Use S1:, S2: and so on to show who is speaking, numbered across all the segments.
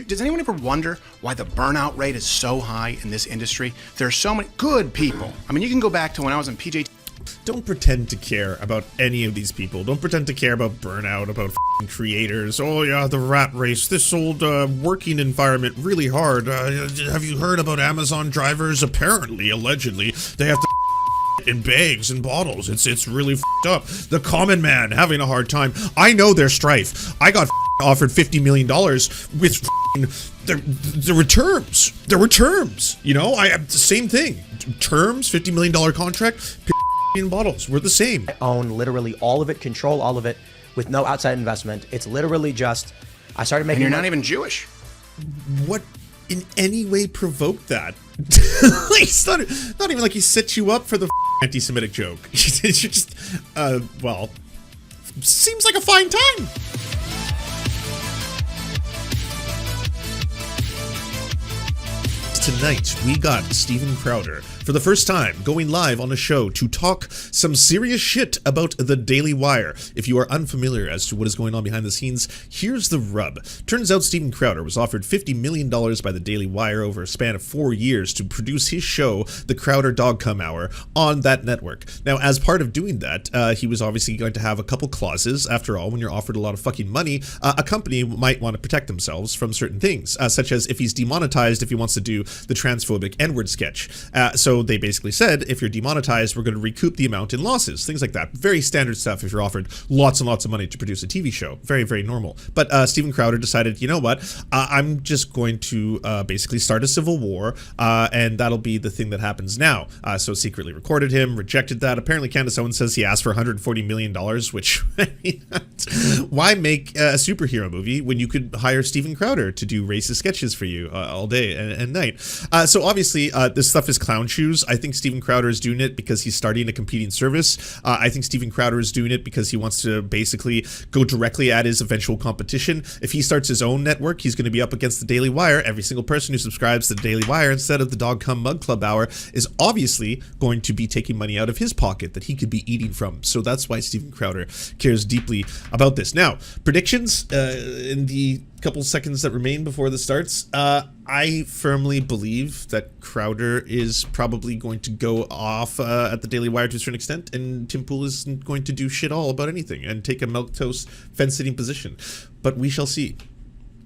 S1: Does anyone ever wonder why the burnout rate is so high in this industry? There are so many good people. I mean, you can go back to when I was in PJ.
S2: Don't pretend to care about any of these people. Don't pretend to care about burnout, about creators. Oh yeah, the rat race, this old working environment, really hard. Have you heard about Amazon drivers? Apparently, allegedly, they have to in bags and bottles. It's really up. The common man having a hard time. I know their strife. I got offered $50 million with there were terms. There were terms. You know, I have the same thing. Terms, $50 million contract. In bottles, we're the same.
S3: I own literally all of it, control all of it, with no outside investment. It's literally just, I started making.
S1: And you're not even Jewish.
S2: What in any way provoked that? It's not even like he set you up for the anti-Semitic joke. You're just, well, seems like a fine time. Tonight, we got Steven Crowder for the first time going live on a show to talk some serious shit about the Daily Wire. If you are unfamiliar as to what is going on behind the scenes, here's the rub. Turns out Steven Crowder was offered $50 million by the Daily Wire over a span of 4 years to produce his show, The Crowder Dog Come Hour, on that network. Now, as part of doing that, he was obviously going to have a couple clauses. After all, when you're offered a lot of fucking money, a company might want to protect themselves from certain things, such as if he's demonetized, if he wants to do the transphobic N-word sketch. So they basically said, if you're demonetized, we're going to recoup the amount in losses, things like that. Very standard stuff if you're offered lots and lots of money to produce a TV show. Very, very normal. But Steven Crowder decided, you know what, I'm just going to basically start a civil war, and that'll be the thing that happens now. So secretly recorded him, rejected that. Apparently Candace Owens says he asked for $140 million, which, I mean, why make a superhero movie when you could hire Steven Crowder to do racist sketches for you all day and night? So obviously, this stuff is clown shoes. I think Steven Crowder is doing it because he's starting a competing service. I think Steven Crowder is doing it because he wants to basically go directly at his eventual competition. If he starts his own network, he's going to be up against the Daily Wire. Every single person who subscribes to the Daily Wire instead of the Dog Come Mug Club Hour is obviously going to be taking money out of his pocket that he could be eating from. So that's why Steven Crowder cares deeply about this. Now, predictions in the couple seconds that remain before this starts. I firmly believe that Crowder is probably going to go off at the Daily Wire to a certain extent, and Tim Pool isn't going to do shit all about anything and take a milquetoast fence-sitting position. But we shall see.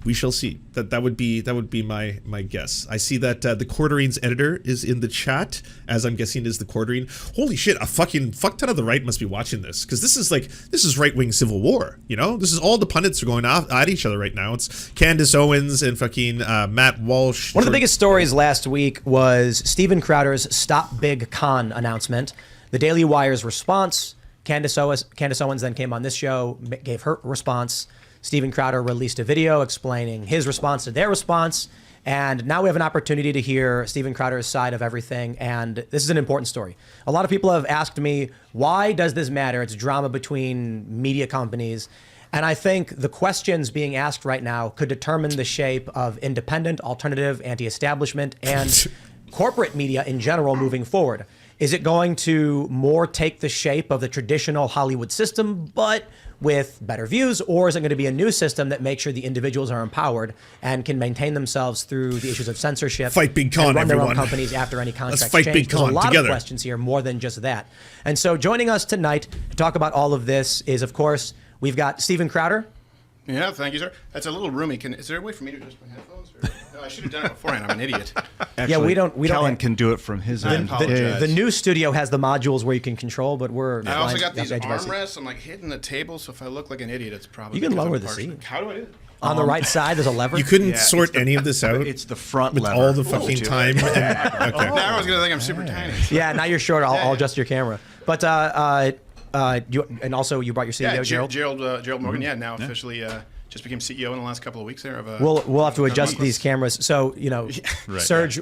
S2: We shall see. That would be my guess. I see that the Quartering's editor is in the chat, as I'm guessing is the Quartering. Holy shit, a fucking fuck ton of the right must be watching this, because this is right-wing civil war, you know? This is all the pundits are going at each other right now. It's Candace Owens and fucking Matt Walsh.
S3: One of the biggest stories last week was Steven Crowder's Stop Big Con announcement, the Daily Wire's response. Candace Owens then came on this show, gave her response. Steven Crowder released a video explaining his response to their response. And now we have an opportunity to hear Steven Crowder's side of everything. And this is an important story. A lot of people have asked me, why does this matter? It's drama between media companies. And I think the questions being asked right now could determine the shape of independent, alternative, anti-establishment, and corporate media in general moving forward. Is it going to more take the shape of the traditional Hollywood system, but with better views, or is it going to be a new system that makes sure the individuals are empowered and can maintain themselves through the issues of censorship?
S2: Fight Big Con,
S3: and run their
S2: everyone.
S3: own companies after any contract
S2: Let's fight
S3: change.
S2: Big Con
S3: There's a lot
S2: together.
S3: of questions here, more than just that. And so joining us tonight to talk about all of this is, of course, we've got Steven Crowder.
S1: Yeah, thank you, sir. That's a little roomy. Is there a way for me to adjust my headphones? Or? No, I should have done it beforehand. I'm an idiot.
S4: Actually,
S3: Yeah, we don't.
S4: Kellen can do it from his end.
S3: The new studio has the modules where you can control, but we're.
S1: I also got these
S3: edge by seat.
S1: armrests. I'm like hitting the table, so if I look like an idiot, it's probably.
S3: You can
S1: because
S3: lower
S1: I'm
S3: the
S1: partially-
S3: seat.
S1: How do I do it?
S3: On the right side, there's a lever.
S2: You couldn't
S4: Yeah,
S2: sort any of this out
S4: It's the front
S2: with
S4: lever.
S2: all the fucking
S4: Ooh.
S2: time. Okay.
S1: Now everyone's gonna think I'm super tiny.
S3: Yeah, now you're short. I'll
S1: Yeah.
S3: adjust your camera. But and also you brought your CEO,
S1: Yeah,
S3: Gerald.
S1: Gerald Morgan. Yeah, now officially just became CEO in the last couple of weeks there. Of
S3: We'll have to adjust
S1: Olympus.
S3: these cameras. So
S4: Right.
S3: Serge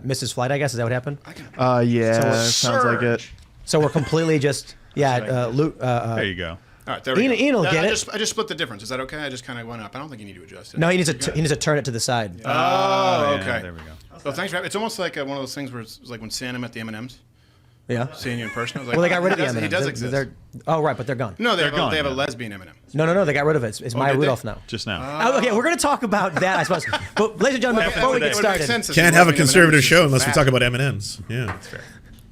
S3: missed his flight. I guess is that what happened?
S5: Yeah, sounds like it.
S3: So we're completely just Luke.
S4: There you go.
S1: All right, there we go.
S3: Ian will get
S1: I
S3: it.
S1: just split the difference. Is that okay? I just kind of went up. I don't think you need to adjust it.
S3: No, he needs to turn it to the side.
S1: Oh,
S4: Yeah,
S1: okay.
S4: there we go.
S1: Well, thanks for having. It's almost like one of those things where it's like when Santa met the M&Ms.
S3: Yeah.
S1: seeing you in person. I was like,
S3: Well, they got rid of the
S1: he
S3: M&Ms.
S1: does exist.
S3: Oh, right, but they're gone.
S1: No,
S4: They're gone,
S1: they have a
S4: yeah.
S1: lesbian M&M.
S3: No, they got rid of it. It's Maya
S1: did they?
S3: Rudolph now.
S4: Just now.
S3: Oh, okay, we're going to talk about that, I suppose. But, ladies and gentlemen, before we get started,
S2: Can't have a conservative show unless we talk about M&Ms. Yeah. That's fair.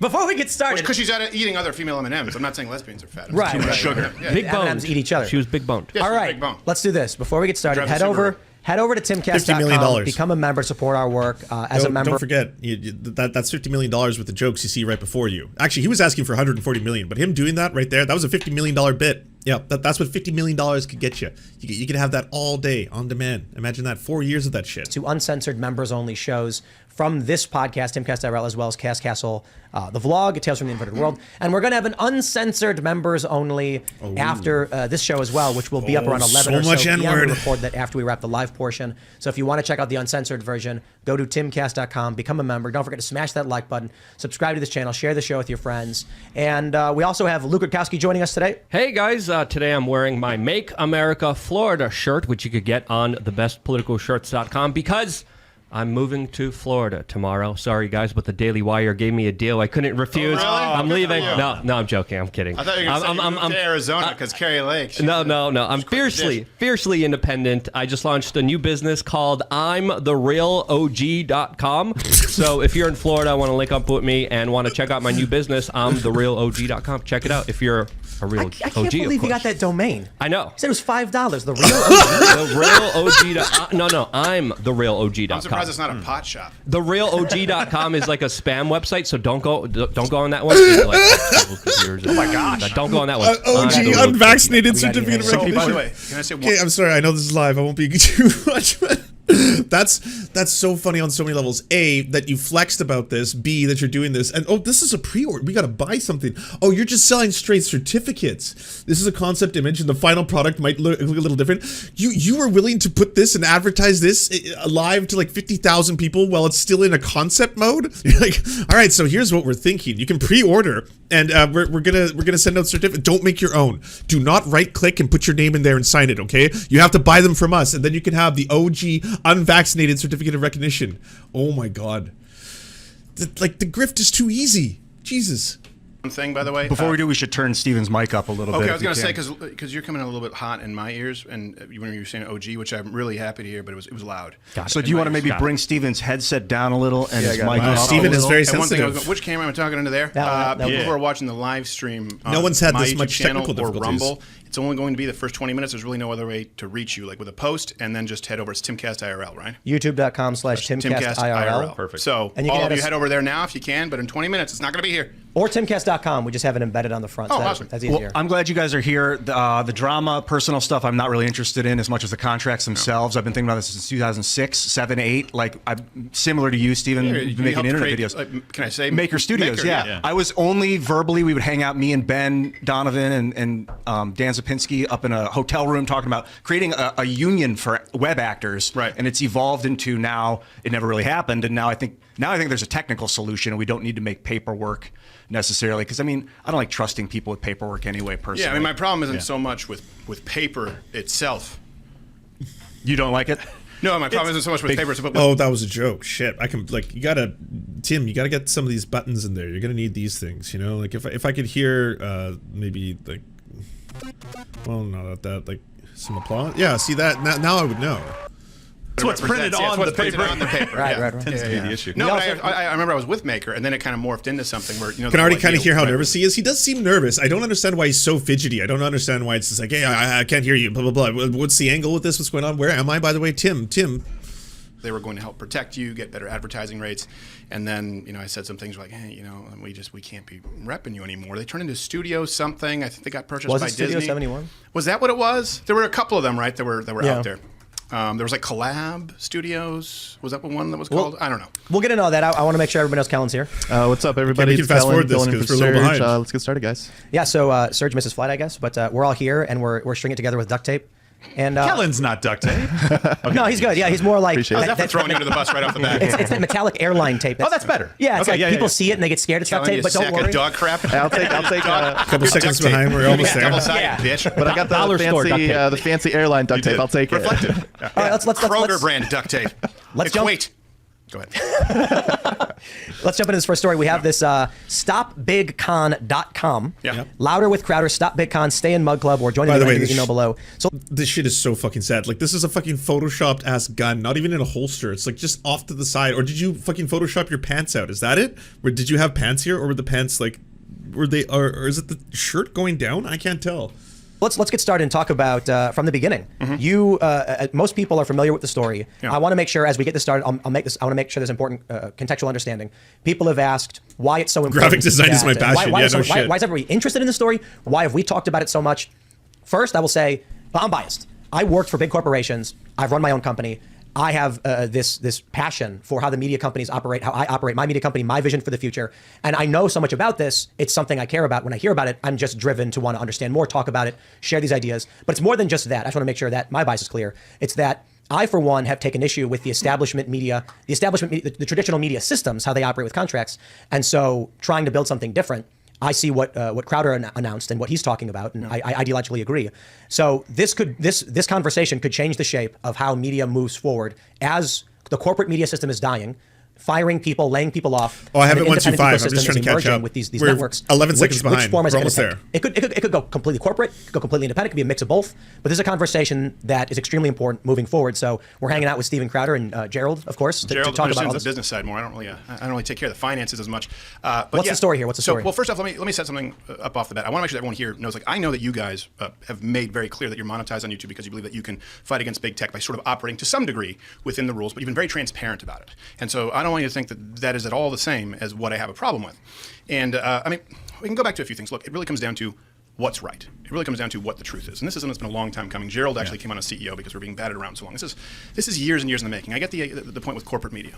S3: before we get started,
S1: Because she's eating other female M&Ms. I'm not saying lesbians are fat. I'm
S3: Right,
S1: saying
S3: right,
S1: sugar. Yeah.
S6: Big
S3: M&Ms
S6: boned.
S3: eat each other.
S6: She was big boned.
S1: Yeah,
S3: All
S1: she's a
S3: right,
S1: big bone.
S3: let's do this. Before we get started,
S1: Drive
S3: head
S1: the
S3: over
S1: Subaru.
S3: to
S2: $50 million.
S3: timcast.com, become a member, support our work as a member.
S2: Don't forget, that's $50 million worth of jokes you see right before you. Actually, he was asking for $140 million, but him doing that right there, that was a $50 million bit. Yeah, that's what $50 million could get you. You could have that all day on demand. Imagine that, 4 years of that shit.
S3: To uncensored members-only shows from this podcast, Timcast IRL, as well as Cast Castle, the vlog, Tales from the Inverted World. And we're going to have an uncensored members-only after this show as well, which will be up around 11
S2: so
S3: or so
S2: much
S3: p.m.
S2: N-word.
S3: We record that after we wrap the live portion. So if you want to check out the uncensored version, go to timcast.com, become a member. Don't forget to smash that like button, subscribe to this channel, share the show with your friends. And we also have Luke Rutkowski joining us today.
S6: Hey guys, today I'm wearing my Make America Florida shirt, which you could get on thebestpoliticalshirts.com because I'm moving to Florida tomorrow. Sorry guys, but the Daily Wire gave me a deal I couldn't refuse.
S1: really?
S6: I'm
S1: Good
S6: leaving.
S1: for you.
S6: No, I'm joking. I'm kidding.
S1: I thought you were going to say you moved to Arizona because Carrie Lake.
S6: No. I'm fiercely independent. I just launched a new business called I'mTheRealOG.com. So if you're in Florida, want to link up with me and want to check out my new business, I'mTheRealOG.com. Check it out if you're a real
S3: I
S6: OG.
S3: can't believe you got that domain.
S6: I know.
S3: He said it was $5. The real OG.
S6: The real OG. No, I'm the real OG.com.
S1: I'm surprised it's not a pot shop.
S6: The real OG.com is like a spam website, so don't go on that one. Oh my gosh! Don't go on that one.
S2: OG, unvaccinated
S3: We got you.
S2: certificate of
S3: So,
S1: By the
S2: recognition.
S1: way, can I say one?
S2: Okay, I'm sorry. I know this is live. I won't be too much. But that's so funny on so many levels. A, that you flexed about this. B, that you're doing this. And oh, this is a pre-order. We got to buy something. Oh, you're just selling straight certificates. This is a concept image, and the final product might look a little different. You were willing to put this and advertise this live to like 50,000 people while it's still in a concept mode. You're like, all right, so here's what we're thinking. You can pre-order, and we're gonna send out certificates. Don't make your own. Do not right-click and put your name in there and sign it. Okay, you have to buy them from us, and then you can have the OG unvaccinated certificate of recognition. Oh my god, the grift is too easy. Jesus.
S1: One thing, by the way.
S7: Before we do, we should turn Steven's mic up a little bit.
S1: Okay, I was
S7: if
S1: going to
S7: you
S1: say
S7: can.
S1: because you're coming in a little bit hot in my ears, and when you were saying OG, which I'm really happy to hear, but it was loud.
S7: So do you want to maybe bring Steven's headset down a little and his mic
S2: Wow,
S7: up
S2: Steven
S7: a
S2: is
S7: little?
S2: very
S1: And one thing,
S2: sensitive.
S1: which camera am I talking into there?
S3: That one.
S1: People who are watching the live stream,
S2: No one's had
S1: my
S2: this
S1: YouTube
S2: much
S1: channel
S2: technical
S1: or
S2: difficulties.
S1: Rumble. It's only going to be the first 20 minutes. There's really no other way to reach you, like with a post, and then just head over. It's Timcast IRL, right?
S3: YouTube.com/Timcast IRL.
S4: Perfect.
S1: So
S3: And you can
S1: all
S3: add
S1: of you
S3: us-
S1: head over there now if you can, but in 20 minutes, it's not going to be here.
S3: Or Timcast.com. We just have it embedded on the front.
S1: Oh,
S3: so
S1: awesome.
S3: That's easier.
S7: Well, I'm glad you guys are here. The drama, personal stuff, I'm not really interested in as much as the contracts themselves. I've been thinking about this since 2006, 7, 8. Like, I'm similar to you, Steven.
S1: Here,
S7: You've
S1: you
S7: been making
S1: helped
S7: internet
S1: create,
S7: videos.
S1: can I say
S7: Maker Studios,
S1: Maker,
S7: yeah. I was only verbally, we would hang out, me and Ben Donovan and Dan Zapinski up in a hotel room talking about creating a union for web actors.
S1: Right.
S7: And it's evolved into now, it never really happened. And now I think there's a technical solution and we don't need to make paperwork necessarily. Because, I mean, I don't like trusting people with paperwork anyway, personally.
S1: Yeah, I mean, my problem isn't so much with paper itself.
S7: You don't like it?
S1: No, my problem isn't so much with paper. But
S2: Oh, that was a joke. Shit. I can, like, Tim, you gotta get some of these buttons in there. You're gonna need these things, you know? Like, if I could hear, maybe, like, well, not that, like, some applause. Yeah, see that? Now I would know.
S4: That's what's printed on the paper.
S1: On the paper.
S3: Right,
S1: yeah.
S3: right, right.
S4: Tends to be the issue.
S1: No, but I remember I was with Maker, and then it kind of morphed into something where
S2: Can already kind of hear how nervous he is. He does seem nervous. I don't understand why he's so fidgety. I don't understand why it's just like, hey, I can't hear you, blah, blah, blah. What's the angle with this? What's going on? Where am I, by the way? Tim.
S1: They were going to help protect you, get better advertising rates, and then I said some things like, hey, we can't be repping you anymore. They turned into Studio something. I think they got purchased
S3: Was
S1: by
S3: it Studio
S1: Disney.
S3: 71?
S1: Was that what it was? There were a couple of them, right? That were
S3: Yeah.
S1: out there. There was like Collab Studios. Was that one that was called? I don't know.
S3: We'll get into all that. I want to make sure everybody knows Kellen's here.
S5: What's up, everybody?
S2: we can
S5: It's
S2: fast
S5: Kellen,
S2: forward this
S5: filling in
S2: 'cause
S5: for
S2: we're a little
S5: Serge.
S2: behind.
S5: Let's get started, guys.
S3: Yeah, so Serge missed his flight, I guess, but we're all here and we're stringing it together with duct tape. And
S4: Kellen's not duct tape.
S3: no, he's good. Yeah, he's more like
S5: Appreciate it.
S1: I was definitely throwing you under the bus right off the bat.
S3: it's that metallic airline tape.
S4: Oh, that's better.
S3: Yeah, it's
S4: Okay,
S3: like people see it and they get scared. It's duct
S1: Telling
S3: tape,
S1: you,
S3: but don't
S1: sack
S3: worry.
S1: of dog crap.
S5: I'll take.
S2: A couple seconds
S1: Duct tape.
S2: behind. We're almost there.
S1: Double-sided,
S3: Yeah.
S1: bitch.
S5: But I got
S6: Dollar
S5: the
S6: store duct
S5: fancy,
S6: tape.
S5: the fancy airline duct tape. I'll take it.
S1: Reflective.
S3: All right, let's
S1: Kroger brand duct tape.
S3: Let's jump.
S1: Equate. Go ahead.
S3: Let's jump into this first story. We have this stopbigcon.com.
S1: Yeah.
S3: Louder with Crowder, Stop Big Con, stay in Mug Club, or join the
S2: By the way,
S3: email below. So
S2: This shit is so fucking sad. Like, this is a fucking photoshopped ass gun, not even in a holster. It's like just off to the side. Or did you fucking Photoshop your pants out? Is that it? Or did you have pants here, or were the pants like, or is it the shirt going down? I can't tell.
S3: let's get started and talk about from the beginning. You, most people are familiar with the story.
S1: Yeah.
S3: I want to make sure as we get this started, I'll make this. I want to make sure there's important contextual understanding. People have asked why it's so important.
S2: Graphic design is my passion.
S3: Why
S2: Yeah,
S3: is
S2: no
S3: everybody-
S2: shit.
S3: why is everybody interested in the story? Why have we talked about it so much? First, I will say, I'm biased. I worked for big corporations. I've run my own company. I have this passion for how the media companies operate, how I operate my media company, my vision for the future. And I know so much about this. It's something I care about. When I hear about it, I'm just driven to want to understand more, talk about it, share these ideas. But it's more than just that. I just want to make sure that my bias is clear. It's that I, for one, have taken issue with the establishment media, the traditional media systems, how they operate with contracts. And so trying to build something different, I see what Crowder announced and what he's talking about, and I ideologically agree. So this conversation could change the shape of how media moves forward as the corporate media system is dying, firing people, laying people off.
S2: Oh, I have
S3: and
S2: it
S3: the
S2: 1, 2,
S3: independent
S2: 5. I'm just
S3: ecosystem
S2: trying to
S3: is
S2: catch
S3: emerging
S2: up.
S3: with these
S2: We're
S3: networks.
S2: 11 seconds
S3: Which
S2: behind.
S3: form is
S2: We're
S3: it
S2: almost
S3: gonna
S2: there.
S3: take? It could go completely corporate, it could go completely independent, it could be a mix of both. But this is a conversation that is extremely important moving forward. So we're hanging out with Steven Crowder and Gerald, of course, to
S1: Gerald
S3: talk about all
S1: understands
S3: this.
S1: the business side more. I don't really take care of the finances as much. But
S3: What's
S1: yeah.
S3: the story here? What's the story?
S1: So, well, first off, let me set something up off the bat. I want to make sure that everyone here knows. Like, I know that you guys have made very clear that you're monetized on YouTube because you believe that you can fight against big tech by sort of operating to some degree within the rules, but you've been very transparent about it. And so I don't want you to think that that is at all the same as what I have a problem with. And I mean, we can go back to a few things. Look, it really comes down to what's right. It really comes down to what the truth is. And this is something that's been a long time coming. Gerald actually came on as CEO because we're being batted around so long. This is years and years in the making. I get the point with corporate media.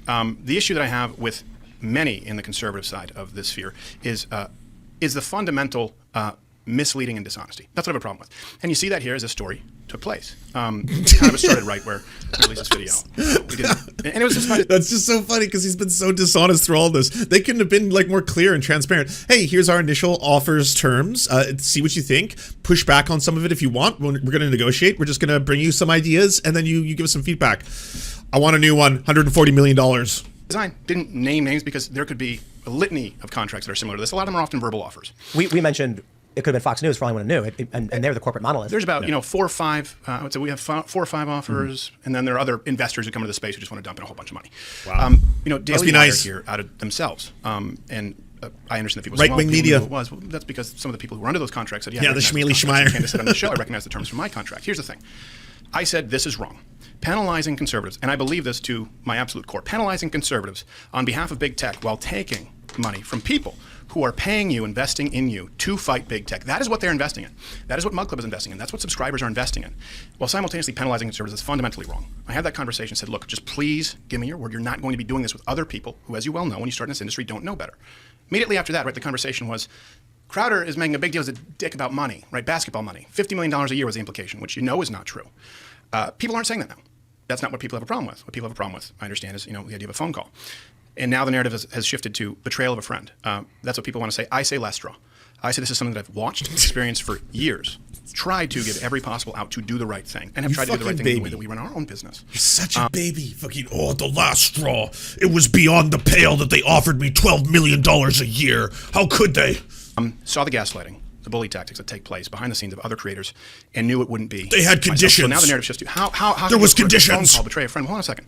S1: The issue that I have with many in the conservative side of this sphere is the fundamental misleading and dishonesty. That's what I have a problem with. And you see that here as this story took place. Kind of started right where we released this video. And it was just funny.
S2: That's just so funny because he's been so dishonest through all this. They couldn't have been like more clear and transparent. Hey, here's our initial offers terms. See what you think. Push back on some of it if you want. We're going to negotiate. We're just going to bring you some ideas, and then you give us some feedback. I want a new one. $140 million.
S1: Design didn't name names because there could be a litany of contracts that are similar to this. A lot of them are often verbal offers.
S3: We mentioned it could have been Fox News for all anyone knew, and they're the corporate monolith.
S1: There's about 4 or 5. I would say we have 4 or 5 offers, and then there are other investors who come into the space who just want to dump in a whole bunch of money.
S2: Wow.
S1: Daily
S2: be
S1: Wire
S2: nice.
S1: here out of themselves, and I understand that people
S2: Right-wing
S1: say, well, people
S2: media.
S1: knew who it was. Well, that's because some of the people who were under those contracts said,
S2: Yeah, the
S1: I recognize
S2: Schmeely
S1: contracts.
S2: Schmeier.
S1: I came to sit on the show. I recognize the terms from my contract. Here's the thing. I said this is wrong. Penalizing conservatives, and I believe this to my absolute core, penalizing conservatives on behalf of big tech while taking money from people who are paying you, investing in you to fight big tech. That is what they're investing in. That is what Mug Club is investing in. That's what subscribers are investing in. While simultaneously penalizing conservatives is fundamentally wrong. I had that conversation and said, look, just please give me your word. You're not going to be doing this with other people who, as you well know, when you start in this industry, don't know better. Immediately after that, right, the conversation was, Crowder is making a big deal as a dick about money, right? Basketball money. $50 million a year was the implication, which you know is not true. People aren't saying that now. That's not what people have a problem with. What people have a problem with, I understand, is the idea of a phone call. And now the narrative has shifted to betrayal of a friend. That's what people want to say. I say less straw. I say this is something that I've watched, experienced for years, tried to give every possible out to do the right thing, and have tried to do the right thing in the way that we run our own business.
S2: You're such a baby. Fucking, the last straw. It was beyond the pale that they offered me $12 million a year. How could they?
S1: Saw the gaslighting, the bully tactics that take place behind the scenes of other creators, and knew it wouldn't be.
S2: They had
S1: myself.
S2: conditions.
S1: So now the narrative shifts to how
S2: There was
S1: can you, for a phone
S2: conditions.
S1: call, betray a friend? Hold on a second.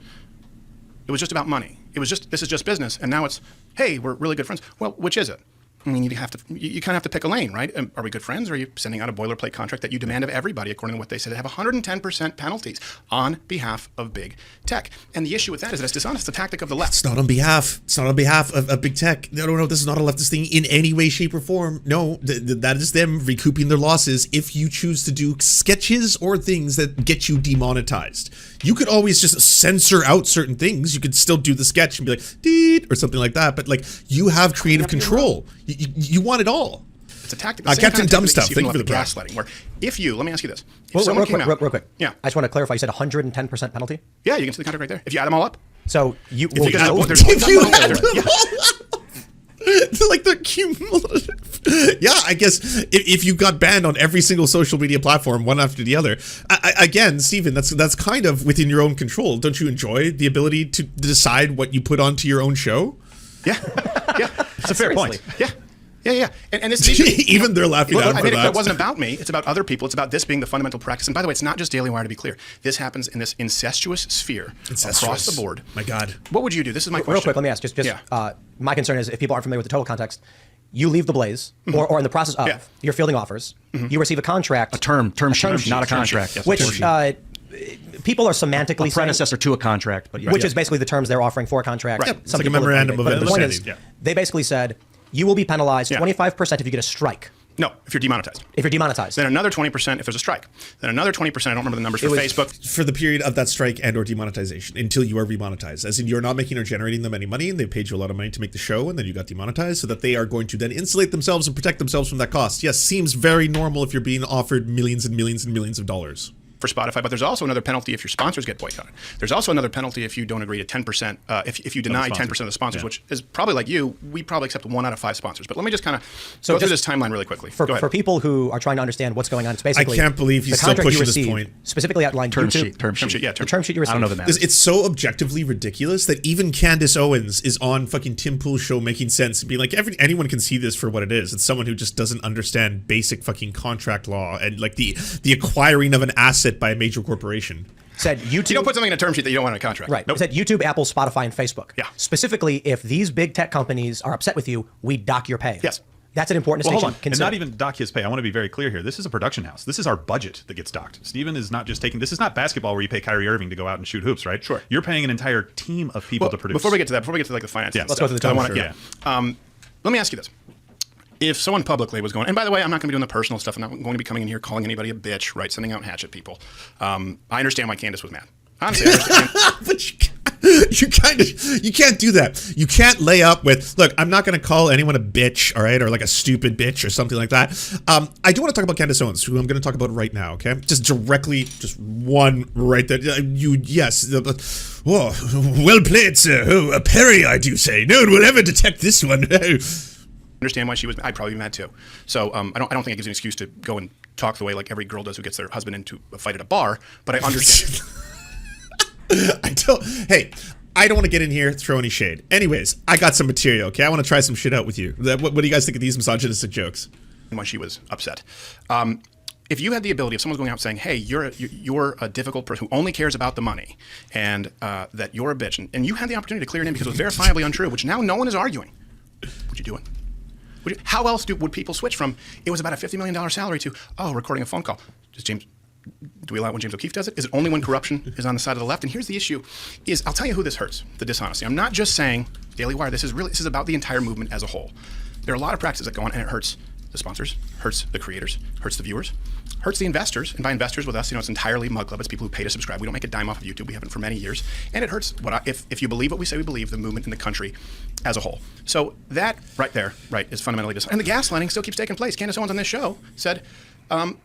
S1: It was just about money. This is just business, and now it's, hey, we're really good friends. Well, which is it? I mean, you kind of have to pick a lane, right? Are we good friends, or are you sending out a boilerplate contract that you demand of everybody, according to what they said, to have 110% penalties on behalf of big tech? And the issue with that is that it's dishonest. It's a tactic of the left.
S2: It's not on behalf. It's not on behalf of big tech. No. This is not a leftist thing in any way, shape, or form. No, that is them recouping their losses if you choose to do sketches or things that get you demonetized. You could always just censor out certain things. You could still do the sketch and be like, deet, or something like that. But like, you have creative control. You want it all.
S1: It's a tactic.
S2: Captain Dumb Stuff. Thank you for the
S1: gaslighting. Where if you, let me ask you this: if
S3: Real
S1: someone came out,
S3: quick.
S1: yeah,
S3: I just want to clarify. You said 110% penalty.
S1: Yeah, you can see the contract right there. If you add them all up,
S3: So you.
S1: if you
S3: well,
S1: add
S3: so-
S1: there's one-
S2: If you
S1: there's-
S2: add them
S1: yeah.
S2: Like the cumulative. Yeah, I guess if you got banned on every single social media platform, one after the other, again, Stephen, that's kind of within your own control. Don't you enjoy the ability to decide what you put onto your own show?
S1: Yeah, yeah,
S4: It's a fair point.
S1: yeah. Yeah. And this issue,
S2: Even they're laughing at him for that.
S1: It wasn't about me. It's about other people. It's about this being the fundamental practice. And by the way, it's not just Daily Wire, to be clear. This happens in this incestuous sphere across the board.
S2: My God.
S1: What would you do? This is my question.
S3: Real quick, let me ask. My concern is if people aren't familiar with the total context, you leave the Blaze, or in the process of, you're fielding offers, you receive a contract.
S7: A term sheet, not a contract.
S1: Yes,
S3: which people are semantically
S7: a predecessor to a contract, but
S3: which is basically the terms they're offering for a contract.
S2: Right. It's like a memorandum of understanding.
S3: They basically said, you will be penalized 25% if you get a strike.
S1: No, if you're demonetized.
S3: If you're demonetized.
S1: Then another 20% if there's a strike. Then another 20%, I don't remember the numbers for Facebook.
S2: For the period of that strike and or demonetization until you are remonetized. As in you're not making or generating them any money and they paid you a lot of money to make the show and then you got demonetized so that they are going to then insulate themselves and protect themselves from that cost. Yes, seems very normal if you're being offered millions and millions and millions of dollars.
S1: For Spotify, but there's also another penalty if your sponsors get boycotted. There's also another penalty if you don't agree to 10%, if you deny 10% of the sponsors, which is probably like you, we probably accept 1 out of 5 sponsors. But let me just kind of go through this timeline really quickly.
S3: For people who are trying to understand what's going on, it's basically
S2: I can't believe he's still pushing this point.
S3: Specifically outlined
S7: term
S3: YouTube,
S7: sheet.
S3: The term sheet you received.
S7: I don't know the matters.
S2: It's so objectively ridiculous that even Candace Owens is on fucking Tim Pool's show making sense and being like, anyone can see this for what it is. It's someone who just doesn't understand basic fucking contract law and like the acquiring of an asset by a major corporation.
S3: Said YouTube.
S1: You don't put something in a term sheet that you don't want in a contract.
S3: Right.
S1: Nope.
S3: It said YouTube, Apple, Spotify, and Facebook.
S1: Yeah.
S3: Specifically, if these big tech companies are upset with you, we dock your pay.
S1: Yes.
S3: That's an important
S4: Well,
S3: distinction.
S4: hold on. And not even dock his pay. I want to be very clear here. This is a production house. This is our budget that gets docked. Steven is not just taking. This is not basketball where you pay Kyrie Irving to go out and shoot hoops, right?
S1: Sure.
S4: You're paying an entire team of people to produce.
S1: Before we get to that, like the finances,
S4: Yeah.
S1: and
S3: Let's go
S1: stuff,
S3: to the
S1: I
S3: total.
S1: wanna- let me ask you this. If someone publicly was going, and by the way, I'm not going to be doing the personal stuff. I'm not going to be coming in here calling anybody a bitch, right? Sending out hatchet people. I understand why Candace was mad. Honestly, I understand.
S2: But you can't do that. You can't lay up with, look, I'm not going to call anyone a bitch, all right, or like a stupid bitch or something like that. I do want to talk about Candace Owens, who I'm going to talk about right now, okay? Just directly, just one right there. Whoa, well played, sir. Oh, a parry, I do say. No one will ever detect this one.
S1: Understand why she was. I'd probably be mad too. So I don't think it gives an excuse to go and talk the way like every girl does who gets their husband into a fight at a bar. But I understand.
S2: Hey, I don't want to get in here, throw any shade. Anyways, I got some material, okay? I want to try some shit out with you. What do you guys think of these misogynistic jokes?
S1: Why she was upset. If you had the ability, if someone's going out saying, hey, you're a difficult person who only cares about the money and that you're a bitch, and you had the opportunity to clear it in because it was verifiably untrue, which now no one is arguing, would you do it? How else would people switch from, it was about a $50 million salary to, recording a phone call? Do we allow it when James O'Keefe does it? Is it only when corruption is on the side of the left? And here's the issue, is I'll tell you who this hurts, the dishonesty. I'm not just saying Daily Wire, this is about the entire movement as a whole. There are a lot of practices that go on and it hurts the sponsors, hurts the creators, hurts the viewers, hurts the investors. And by investors with us, it's entirely Mug Club. It's people who pay to subscribe. We don't make a dime off of YouTube. We haven't for many years. And it hurts if you believe what we say we believe, the movement in the country as a whole. So that right there, is fundamentally dishonest. And the gaslighting still keeps taking place. Candace Owens on this show said,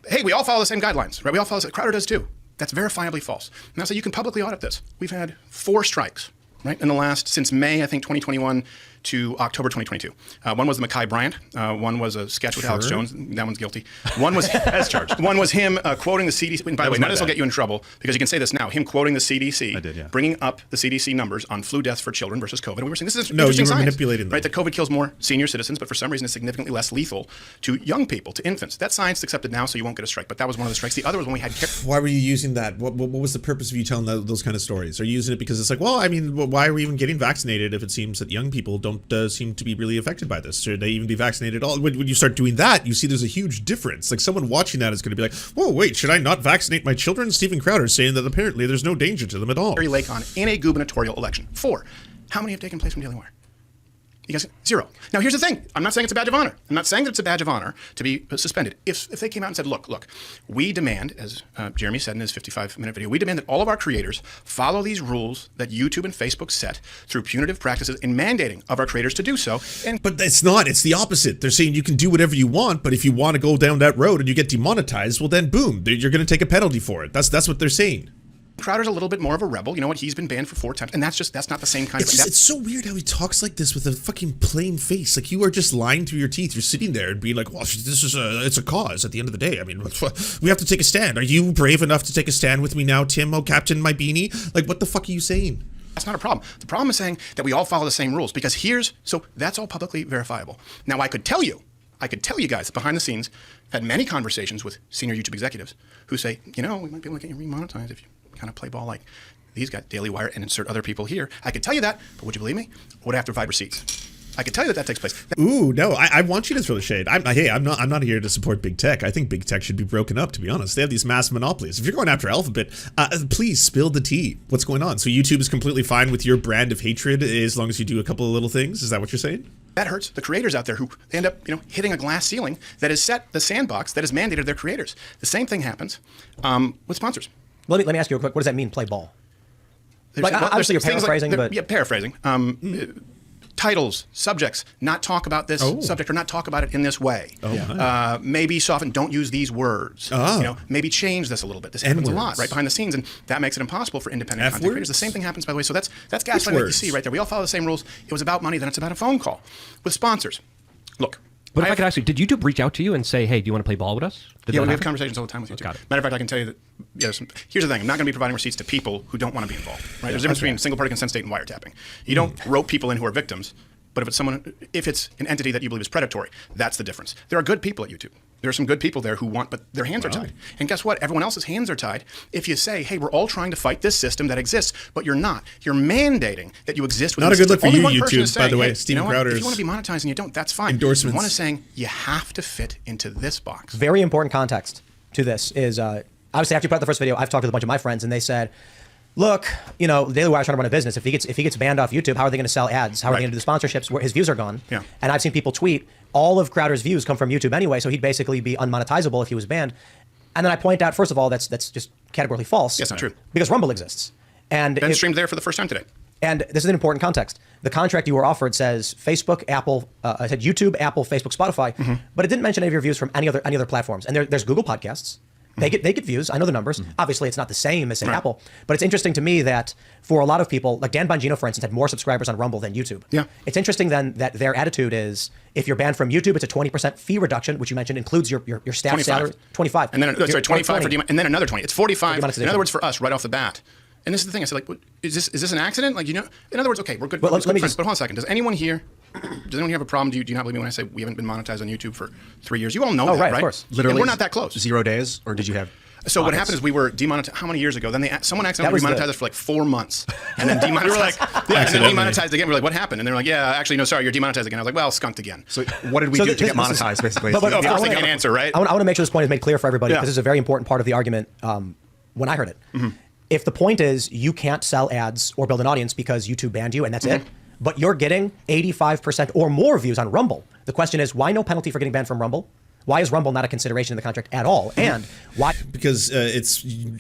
S1: hey, we all follow the same guidelines, right? We all follow the Crowder does too. That's verifiably false. Now, so you can publicly audit this. We've had 4 strikes, right, in the last, since May, I think, 2021 to October 2022. One was the Mekhi Bryant. One was a sketch with Alex Jones. That one's guilty. One was as charged. One was him quoting the CDC. And by the way, none of this will get you in trouble because you can say this now. Him quoting the CDC.
S4: I did, yeah.
S1: Bringing up the CDC numbers on flu deaths for children versus COVID. And we were saying this is
S2: No,
S1: interesting
S2: you were
S1: science,
S2: manipulating them.
S1: right? That COVID kills more senior citizens, but for some reason it's significantly less lethal to young people, to infants. That science is accepted now, so you won't get a strike. But that was one of the strikes. The other was when we had.
S2: Why were you using that? What was the purpose of you telling those kind of stories? Are you using it because it's like, well, I mean, why are we even getting vaccinated if it seems that young people don't seem to be really affected by this? Should they even be vaccinated at all? When you start doing that, you see there's a huge difference. Like someone watching that is going to be like, whoa, wait, should I not vaccinate my children? Stephen Crowder is saying that apparently there's no danger to them at all.
S1: Barry Lake on in a gubernatorial election. 4. How many have taken place from Daily Wire? You guys, 0. Now, here's the thing. I'm not saying it's a badge of honor. I'm not saying that it's a badge of honor to be suspended. If they came out and said, look, we demand, as Jeremy said in his 55-minute video, we demand that all of our creators follow these rules that YouTube and Facebook set through punitive practices in mandating of our creators to do so.
S2: But it's not. It's the opposite. They're saying you can do whatever you want, but if you want to go down that road and you get demonetized, well, then boom, you're going to take a penalty for it. That's what they're saying.
S1: Crowder's a little bit more of a rebel. You know what? He's been banned for 4 times, and that's not the same kind of.
S2: It's so weird how he talks like this with a fucking plain face. Like you are just lying through your teeth. You're sitting there and being like, "Well, it's a cause." At the end of the day, I mean, we have to take a stand. Are you brave enough to take a stand with me now, Tim? Oh, Captain, my beanie. Like, what the fuck are you saying?
S1: That's not a problem. The problem is saying that we all follow the same rules because that's all publicly verifiable. Now, I could tell you guys that behind the scenes, I've had many conversations with senior YouTube executives who say, we might be able to get you remonetized if you kind of play ball like these guys, Daily Wire, and insert other people here. I could tell you that, but would you believe me? Would I have to provide receipts? I could tell you that takes place.
S2: Ooh, no, I want you to throw the shade. I'm not here to support big tech. I think big tech should be broken up, to be honest. They have these massive monopolies. If you're going after Alphabet, please spill the tea. What's going on? So YouTube is completely fine with your brand of hatred as long as you do a couple of little things? Is that what you're saying?
S1: That hurts the creators out there who end up, hitting a glass ceiling that is set, the sandbox that is mandated their creators. The same thing happens with sponsors.
S3: Let me ask you real quick. What does that mean, play ball? Obviously, you're paraphrasing, but...
S1: Yeah, paraphrasing. Titles, subjects, not talk about this subject or not talk about it in this way. Maybe soften, don't use these words. Maybe change this a little bit. This happens a lot right behind the scenes, and that makes it impossible for independent content creators. The same thing happens, by the way. So that's gaslighting that you see right there. We all follow the same rules. It was about money, then it's about a phone call. With sponsors, look.
S6: But if I could ask you, did YouTube reach out to you and say, hey, do you want to play ball with us?
S1: We have conversations all the time with YouTube.
S6: Got it.
S1: Matter of fact, I can tell you that, here's the thing. I'm not going to be providing receipts to people who don't want to be involved. Right? There's a difference between single-party consent state and wiretapping. You don't rope people in who are victims, but if it's an entity that you believe is predatory, that's the difference. There are good people at YouTube. There are some good people there who want, but their hands are tied. And guess what? Everyone else's hands are tied if you say, hey, we're all trying to fight this system that exists, but you're not. You're mandating that you exist within
S2: Not a good
S1: the
S2: look for
S1: system.
S2: you,
S1: Only one person is
S2: YouTube, by
S1: saying,
S2: the way.
S1: hey,
S2: Steven
S1: If
S2: Crowder's
S1: you want to be monetized and you don't, that's fine.
S2: endorsements.
S1: One is saying you have to fit into this box.
S3: Very important context to this is, obviously, after you put out the first video, I've talked to a bunch of my friends, and they said, look, Daily Wire's trying to run a business. If he gets banned off YouTube, how are they going to sell ads? How are they going to do the sponsorships where his views are gone?
S1: Yeah.
S3: And I've seen people tweet, all of Crowder's views come from YouTube anyway, so he'd basically be unmonetizable if he was banned. And then I point out, first of all, that's just categorically false.
S1: Yes, not true.
S3: Because Rumble exists. And
S1: Ben streamed there for the first time today.
S3: And this is an important context. The contract you were offered says Facebook, Apple, I said YouTube, Apple, Facebook, Spotify, but it didn't mention any of your views from any other platforms. And there's Google Podcasts. They get views. I know the numbers. Obviously, it's not the same as, say, Apple. But it's interesting to me that for a lot of people, like Dan Bongino, for instance, had more subscribers on Rumble than YouTube.
S1: Yeah.
S3: It's interesting then that their attitude is, if you're banned from YouTube, it's a 20% fee reduction, which you mentioned includes your staff
S1: 25.
S3: salary. 25.
S1: And then, 25 for and then another 20. It's 45.
S3: For
S1: in other words, for us, right off the bat. And this is the thing. I said, like, is this an accident? Like, in other words, okay, we're good.
S3: Well,
S1: we're
S3: let
S1: good
S3: me
S1: friends.
S3: just-
S1: But hold on a second. Does anyone here have a problem? Do you not believe me when I say we haven't been monetized on YouTube for 3 years? You all know that,
S3: right,
S1: right?
S3: of course.
S7: Literally,
S1: And we're not that close.
S7: 0 days, or did you have?
S1: So what
S7: audits?
S1: happened is we were demonetized. How many years ago? Then someone accidentally
S3: was
S1: demonetized us for like 4 months, and then demonetized. And then
S2: Accidentally.
S1: demonetized again. We're like, what happened? And they're like, yeah, actually, no, sorry, you're demonetized again. I was like, well, skunked again.
S7: So what did we
S3: So
S7: do
S3: this-
S7: to get
S3: this is-
S7: monetized, basically?
S3: But-
S1: Of
S3: I
S1: course, they
S3: wanna-
S1: can't answer, right?
S3: I want to make sure this point is made clear for everybody,
S1: Yeah.
S3: because this is a very important part of the argument when I heard it. If the point is you can't sell ads or build an audience because YouTube banned you and that's it, but you're getting 85% or more views on Rumble, the question is, why no penalty for getting banned from Rumble? Why is Rumble not a consideration in the contract at all? And why?
S2: Because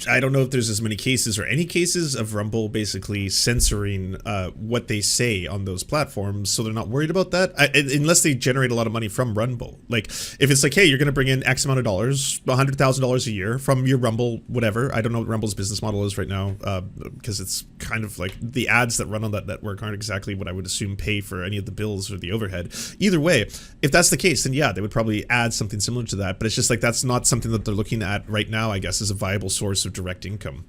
S2: I don't know if there's as many cases or any cases of Rumble basically censoring what they say on those platforms, so they're not worried about that unless they generate a lot of money from Rumble. Like if it's like, hey, you're going to bring in X amount of dollars, $100,000 a year from your Rumble, whatever. I don't know what Rumble's business model is right now because it's kind of like the ads that run on that network aren't exactly what I would assume pay for any of the bills or the overhead. Either way, if that's the case, then yeah, they would probably add something similar to that, but it's just like that's not something that they're looking at right now, I guess, as a viable source of direct income.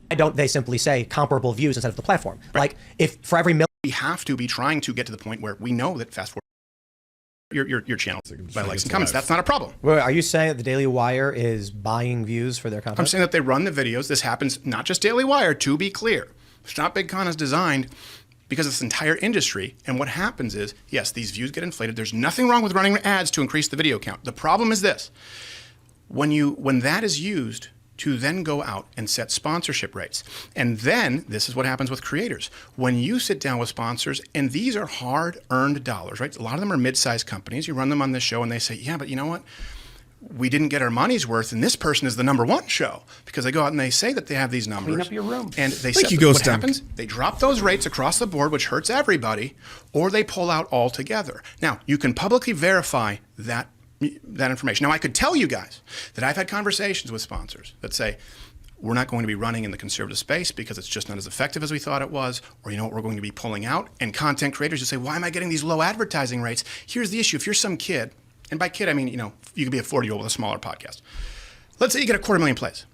S3: Why don't they simply say comparable views instead of the platform? Like if for every million.
S1: We have to be trying to get to the point where we know that fast forward your channel by likes and comments. That's not a problem.
S3: Wait, are you saying that the Daily Wire is buying views for their content?
S1: I'm saying that they run the videos. This happens not just Daily Wire, to be clear. Stop Big Con is designed because of this entire industry. And what happens is, yes, these views get inflated. There's nothing wrong with running ads to increase the video count. The problem is this. When that is used to then go out and set sponsorship rates. And then this is what happens with creators. When you sit down with sponsors, and these are hard-earned dollars, right? A lot of them are mid-sized companies. You run them on this show and they say, yeah, but you know what? We didn't get our money's worth, and this person is the #1 show, because they go out and they say that they have these numbers.
S6: Clean up your room.
S1: And they
S2: Thank
S1: set
S2: you,
S1: what
S2: Ghost Dunk.
S1: happens? They drop those rates across the board, which hurts everybody, or they pull out altogether. Now, you can publicly verify that information. Now, I could tell you guys that I've had conversations with sponsors that say, we're not going to be running in the conservative space because it's just not as effective as we thought it was, or you know what, we're going to be pulling out. And content creators just say, why am I getting these low advertising rates? Here's the issue. If you're some kid, and by kid I mean, you know, you could be a 40-year-old with a smaller podcast. Let's say you get 250,000 plays.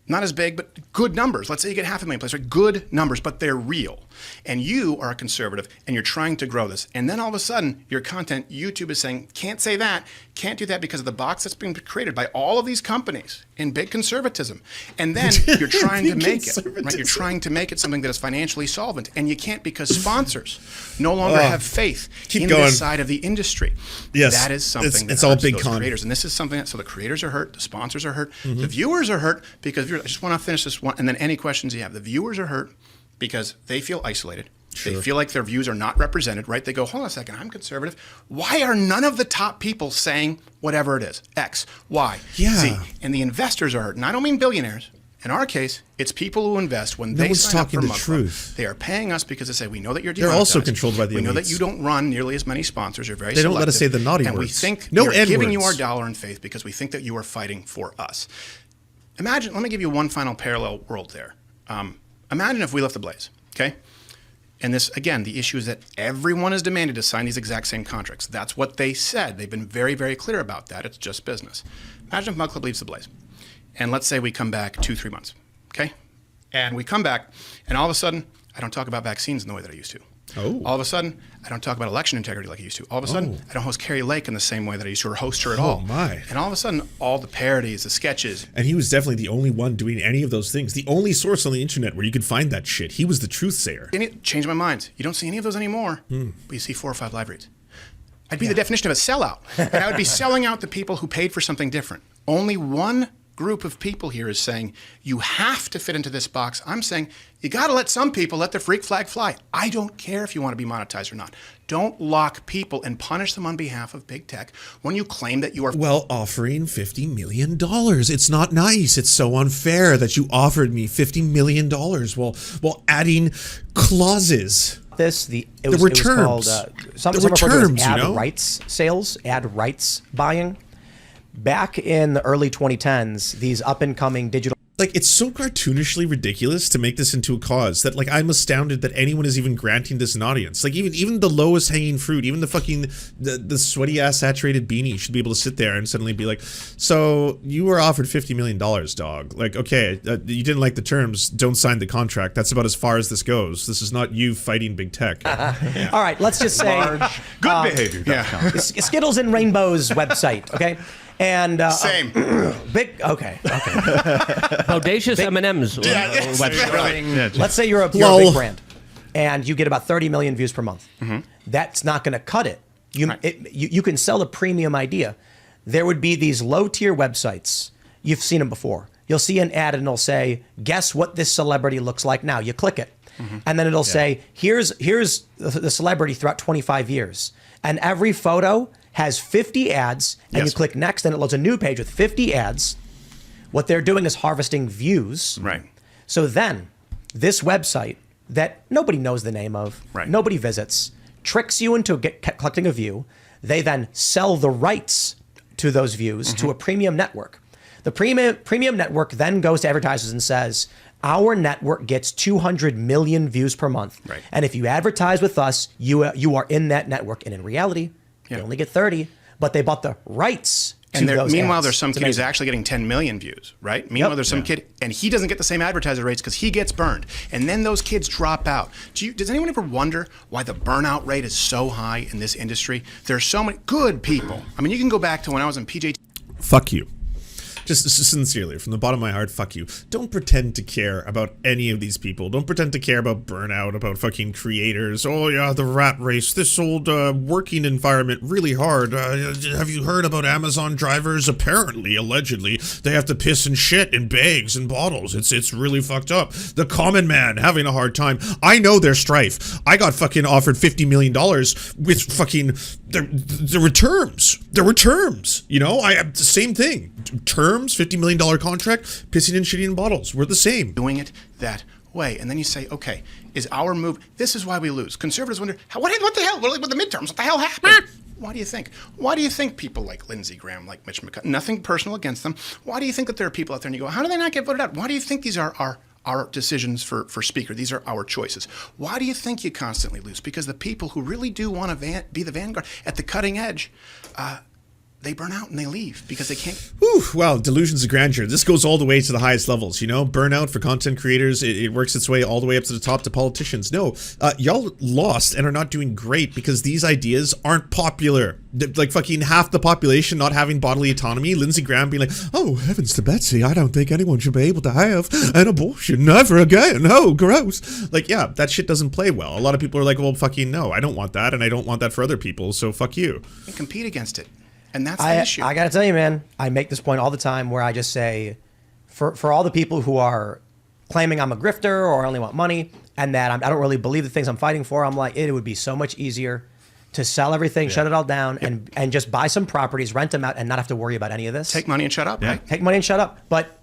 S1: Not as big, but good numbers. Let's say you get 500,000 plays, right? Good numbers, but they're real. And you are a conservative, and you're trying to grow this. And then all of a sudden, your content, YouTube is saying, can't say that, can't do that because of the box that's being created by all of these companies in big conservatism. And then you're trying to make it, right? You're trying to make it something that is financially solvent. And you can't because sponsors no longer have faith in this side of the industry.
S2: Yes.
S1: That is something
S2: it's
S1: that
S2: all
S1: hurts
S2: big
S1: those
S2: con.
S1: creators. And this is something that, so the creators are hurt, the sponsors are hurt, the viewers are hurt because I just want to finish this one, and then any questions you have. The viewers are hurt because they feel isolated. They feel like their views are not represented, right? They go, hold on a second, I'm conservative. Why are none of the top people saying whatever it is? X, Y, Z. And the investors are hurt. And I don't mean billionaires. In our case, it's people who invest when they sign up for
S2: talking the
S1: Mug Club.
S2: truth.
S1: They are paying us because they say, we know that you're
S2: They're also
S1: demonetized.
S2: controlled by the
S1: We know that
S2: elites.
S1: you don't run nearly as many sponsors. You're very
S2: They don't let us say
S1: selective.
S2: the naughty
S1: and
S2: words.
S1: we think
S2: No
S1: we're giving you our
S2: N-words.
S1: dollar in faith because we think that you are fighting for us. Imagine, let me give you one final parallel world there. Imagine if we left the blaze, okay? And this, again, the issue is that everyone is demanded to sign these exact same contracts. That's what they said. They've been very, very clear about that. It's just business. Imagine if Mug Club leaves the blaze. And let's say we come back 2-3 months, okay? And we come back, and all of a sudden, I don't talk about vaccines in the way that I used to.
S2: Oh.
S1: All of a sudden, I don't talk about election integrity like I used to. All of a sudden, I don't host Carrie Lake in the same way that I used to, or host her at all.
S2: My.
S1: And all of a sudden, all the parodies, the sketches.
S2: And he was definitely the only one doing any of those things. The only source on the internet where you could find that shit. He was the truth sayer.
S1: And it changed my mind. You don't see any of those anymore, but you see 4 or 5 live reads. I'd be the definition of a sellout. And I would be selling out the people who paid for something different. Only one group of people here is saying, you have to fit into this box. I'm saying, you got to let some people let the freak flag fly. I don't care if you want to be monetized or not. Don't lock people and punish them on behalf of big tech when you claim that you are...
S2: Well, offering $50 million. It's not nice. It's so unfair that you offered me $50 million while adding clauses.
S3: It
S2: There
S3: was
S2: were
S3: called
S2: terms.
S3: some
S2: There were
S3: refer to it as
S2: terms, you
S3: ad
S2: know?
S3: rights sales, ad rights buying. Back in the early 2010s, these up and coming digital
S2: Like, it's so cartoonishly ridiculous to make this into a cause that, like, I'm astounded that anyone is even granting this an audience. Like, even the lowest hanging fruit, even the fucking, the sweaty ass saturated beanie should be able to sit there and suddenly be like, so you were offered $50 million, dog. Like, okay, you didn't like the terms, don't sign the contract. That's about as far as this goes. This is not you fighting big tech.
S3: All right, let's just say
S7: Good behavior.
S1: Yeah.
S3: Skittles and Rainbows website, okay? And
S1: Same.
S3: big okay.
S6: Bodacious M&M's website.
S3: Let's say you're a
S2: Lol.
S3: big brand, and you get about 30 million views per month. That's not going to cut it. You can sell a premium idea. There would be these low tier websites. You've seen them before. You'll see an ad and it'll say, "Guess what this celebrity looks like now." You click it, and then it'll say, "Here's the celebrity throughout 25 years," and every photo has 50 ads, and you click next, and it loads a new page with 50 ads. What they're doing is harvesting views.
S1: Right.
S3: So then, this website that nobody knows the name of,
S1: Right.
S3: nobody visits, tricks you into collecting a view. They then sell the rights to those views to a premium network. The premium network then goes to advertisers and says, our network gets 200 million views per month.
S1: Right.
S3: And if you advertise with us, you are in that network. And in reality, they only get 30, but they bought the rights to
S1: And
S3: those
S1: meanwhile,
S3: ads.
S1: there's some
S3: It's
S1: kid who's
S3: amazing.
S1: actually getting 10 million views, right? Meanwhile, there's some kid, and he doesn't get the same advertiser rates because he gets burned. And then those kids drop out. Does anyone ever wonder why the burnout rate is so high in this industry? There's so many good people. I mean, you can go back to when I was in PJ.
S2: Fuck you. Just sincerely, from the bottom of my heart, fuck you. Don't pretend to care about any of these people. Don't pretend to care about burnout, about fucking creators. Oh yeah, the rat race, this old working environment, really hard. Have you heard about Amazon drivers? Apparently, allegedly, they have to piss and shit in bags and bottles. It's really fucked up. The common man having a hard time. I know their strife. I got fucking offered $50 million with fucking, there were terms. There were terms. You know, the same thing. Terms, $50 million contract, pissing and shitting in bottles. We're the same.
S1: Doing it that way. And then you say, okay, is our move, this is why we lose. Conservatives wonder, what the hell, with the midterms, what the hell happened? Why do you think? Why do you think people like Lindsey Graham, like Mitch McConnell, nothing personal against them, why do you think that there are people out there and you go, how do they not get voted out? Why do you think these are our decisions for speaker? These are our choices. Why do you think you constantly lose? Because the people who really do want to be the vanguard at the cutting edge, they burn out and they leave because they can't.
S2: Whew, wow, delusions of grandeur. This goes all the way to the highest levels, you know? Burnout for content creators, it works its way all the way up to the top to politicians. No, y'all lost and are not doing great because these ideas aren't popular. Like fucking half the population not having bodily autonomy. Lindsey Graham being like, oh, heavens to Betsy, I don't think anyone should be able to have an abortion never again. Oh, gross. Like, yeah, that shit doesn't play well. A lot of people are like, well, fucking no, I don't want that, and I don't want that for other people, so fuck you.
S1: And compete against it. And that's the issue.
S3: I got to tell you, man, I make this point all the time where I just say, for all the people who are claiming I'm a grifter or I only want money and that I don't really believe the things I'm fighting for, I'm like, it would be so much easier to sell everything, shut it all down, and just buy some properties, rent them out, and not have to worry about any of this.
S1: Take money and shut up, right?
S3: Take money and shut up. But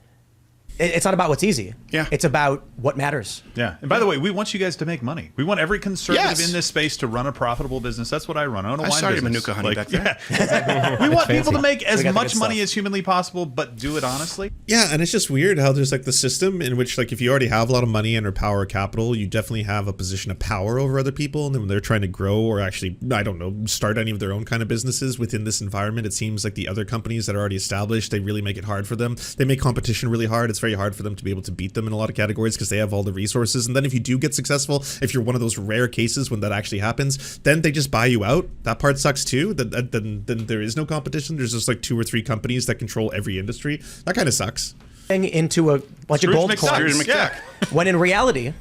S3: it's not about what's easy.
S1: Yeah.
S3: It's about what matters.
S4: Yeah. And by the way, we want you guys to make money. We want every conservative
S1: Yes.
S4: in this space to run a profitable business. That's what I run. I own a wine
S1: saw your
S4: business.
S1: Manuka honey back there.
S4: Yeah. We want people
S3: fancy.
S4: to make as
S3: We got the
S4: much
S3: good
S4: money
S3: stuff.
S4: as humanly possible, but do it honestly.
S2: Yeah, and it's just weird how there's like the system in which, like, if you already have a lot of money and or power or capital, you definitely have a position of power over other people. And then when they're trying to grow or actually, I don't know, start any of their own kind of businesses within this environment, it seems like the other companies that are already established, they really make it hard for them. They make competition really hard. It's very hard for them to be able to beat them in a lot of categories because they have all the resources. And then if you do get successful, if you're one of those rare cases when that actually happens, then they just buy you out. That part sucks too. Then there is no competition. There's just like 2 or 3 companies that control every industry. That kind of sucks.
S3: Into a bunch
S4: Scrooge
S3: of gold
S4: McDuck.
S3: coins.
S1: Scrooge
S4: Yeah.
S3: When in reality,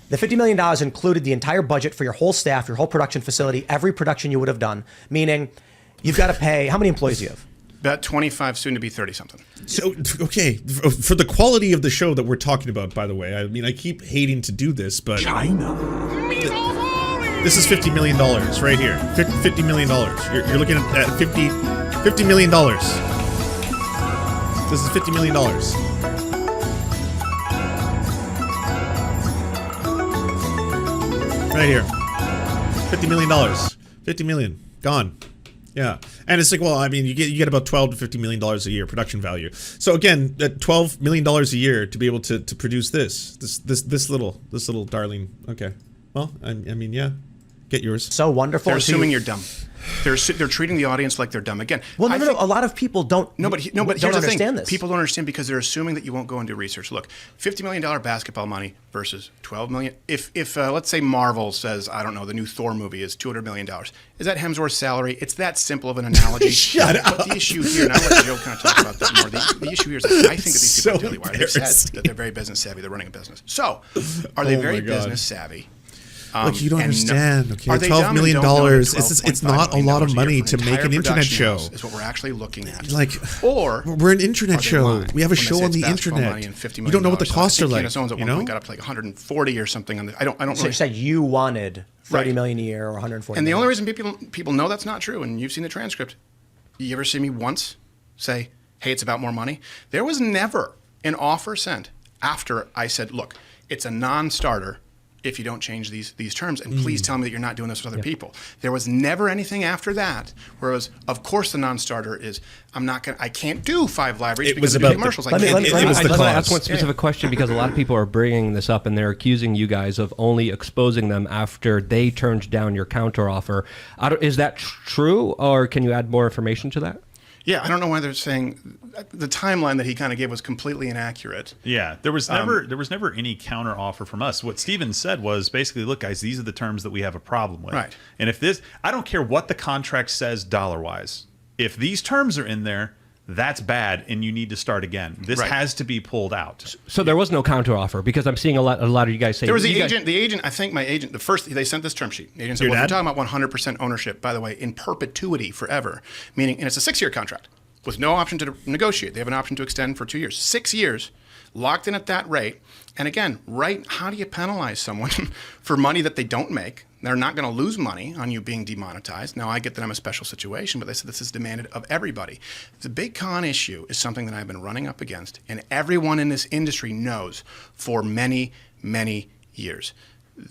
S3: the $50 million included the entire budget for your whole staff, your whole production facility, every production you would have done, meaning you've got to pay, how many employees do you have?
S1: About 25, soon to be 30 something.
S2: So, okay, for the quality of the show that we're talking about, by the way, I mean, I keep hating to do this, but this is $50 million right here. $50 million. You're looking at $50 million. This is $50 million. Right here. $50 million. $50 million. Gone. Yeah. And it's like, well, I mean, you get about $12 to $50 million a year production value. So again, that $12 million a year to be able to produce this little darling. Okay. Well, I mean, yeah. Get yours.
S3: So wonderful.
S1: They're
S3: until
S1: assuming you're dumb. They're treating the audience like they're dumb. Again,
S3: Well,
S1: I
S3: no.
S1: think-
S3: A lot of people don't.
S1: But here's
S3: don't
S1: the thing.
S3: understand this.
S1: People don't understand because they're assuming that you won't go and do research. Look, $50 million basketball money versus $12 million. If let's say Marvel says, I don't know, the new Thor movie is $200 million. Is that Hemsworth's salary? It's that simple of an analogy.
S2: Shut up.
S1: But the issue here, and I'll let Joe kind of talk about that more. The issue here is that I think that these people
S2: So
S1: are Daily Wire. They've said
S2: embarrassing.
S1: that they're very business savvy. They're running a business. So, are they
S2: Oh
S1: very
S2: my God.
S1: business savvy?
S2: Look, you don't
S1: and
S2: understand. Okay,
S1: are they
S2: $12
S1: dumb and
S2: million.
S1: don't know that
S2: It's
S1: $12.5
S2: not a
S1: million
S2: lot of
S1: year
S2: money
S1: for
S2: to make
S1: entire
S2: an internet
S1: production
S2: show.
S1: house is what we're actually looking at.
S2: Like,
S1: or
S2: we're an internet
S1: are they
S2: show.
S1: lying
S2: We have a
S1: when they
S2: show
S1: say
S2: on
S1: it's
S2: the
S1: basketball
S2: internet.
S1: money and $50
S2: You don't know what the
S1: million?
S2: costs
S1: I
S2: are
S1: think
S2: like.
S1: Candace Owens at
S2: You
S1: one
S2: know?
S1: point got up to like 140 or something. I don't
S3: So
S1: really.
S3: you said you wanted $30
S1: Right.
S3: million a year or 140.
S1: And the
S3: million.
S1: only reason people know that's not true, and you've seen the transcript, you ever see me once say, hey, it's about more money? There was never an offer sent after I said, look, it's a non-starter if you don't change these terms, and please tell me that you're not doing this with other people. There was never anything after that where it was, of course the non-starter is, I can't do 5 live reads
S2: It
S1: because
S2: was
S1: of
S2: about
S1: the commercials.
S3: Let me-
S2: it was the
S6: I just want to
S2: cause.
S6: ask one specific question because a lot of people are bringing this up and they're accusing you guys of only exposing them after they turned down your counteroffer. Is that true, or can you add more information to that?
S1: Yeah, I don't know why they're saying the timeline that he kind of gave was completely inaccurate.
S4: Yeah, there was never any counter offer from us. What Steven said was basically, look, guys, these are the terms that we have a problem with.
S1: Right.
S4: And if this, I don't care what the contract says dollar wise. If these terms are in there, that's bad, and you need to start again. This
S1: Right.
S4: has to be pulled out.
S6: So there was no counteroffer because I'm seeing a lot of you guys say
S1: There was
S6: you guys-
S1: the agent, I think my agent, they sent this term sheet. The agent said,
S2: Your
S1: well, we're
S2: dad?
S1: talking about 100% ownership, by the way, in perpetuity forever, meaning, and it's a 6-year contract with no option to negotiate. They have an option to extend for 2 years. 6 years, locked in at that rate. And again, how do you penalize someone for money that they don't make? They're not going to lose money on you being demonetized. Now, I get that I'm a special situation, but they said this is demanded of everybody. The big con issue is something that I've been running up against, and everyone in this industry knows for many, many years.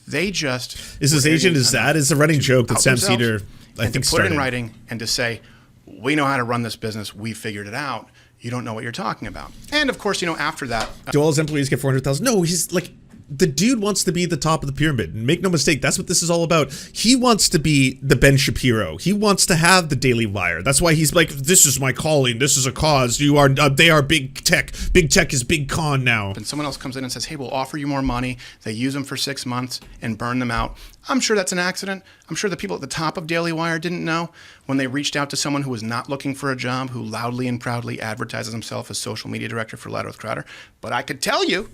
S1: They just
S2: Is his
S1: were
S2: agent?
S1: arrogant
S2: Is that
S1: enough
S2: is a running
S1: to
S2: joke that
S1: out
S2: Sam
S1: themselves
S2: Cedar, I
S1: and
S2: think,
S1: to put it in
S2: started.
S1: writing and to say, we know how to run this business. We figured it out. You don't know what you're talking about. And of course, after that,
S2: Do all his employees get 400,000? No, he's like, the dude wants to be the top of the pyramid. And make no mistake, that's what this is all about. He wants to be the Ben Shapiro. He wants to have the Daily Wire. That's why he's like, this is my calling. This is a cause. You are. They are big tech. Big tech is big con now.
S1: and someone else comes in and says, hey, we'll offer you more money. They use them for 6 months and burn them out. I'm sure that's an accident. I'm sure the people at the top of Daily Wire didn't know when they reached out to someone who was not looking for a job, who loudly and proudly advertises himself as social media director for Louder with Crowder. But I could tell you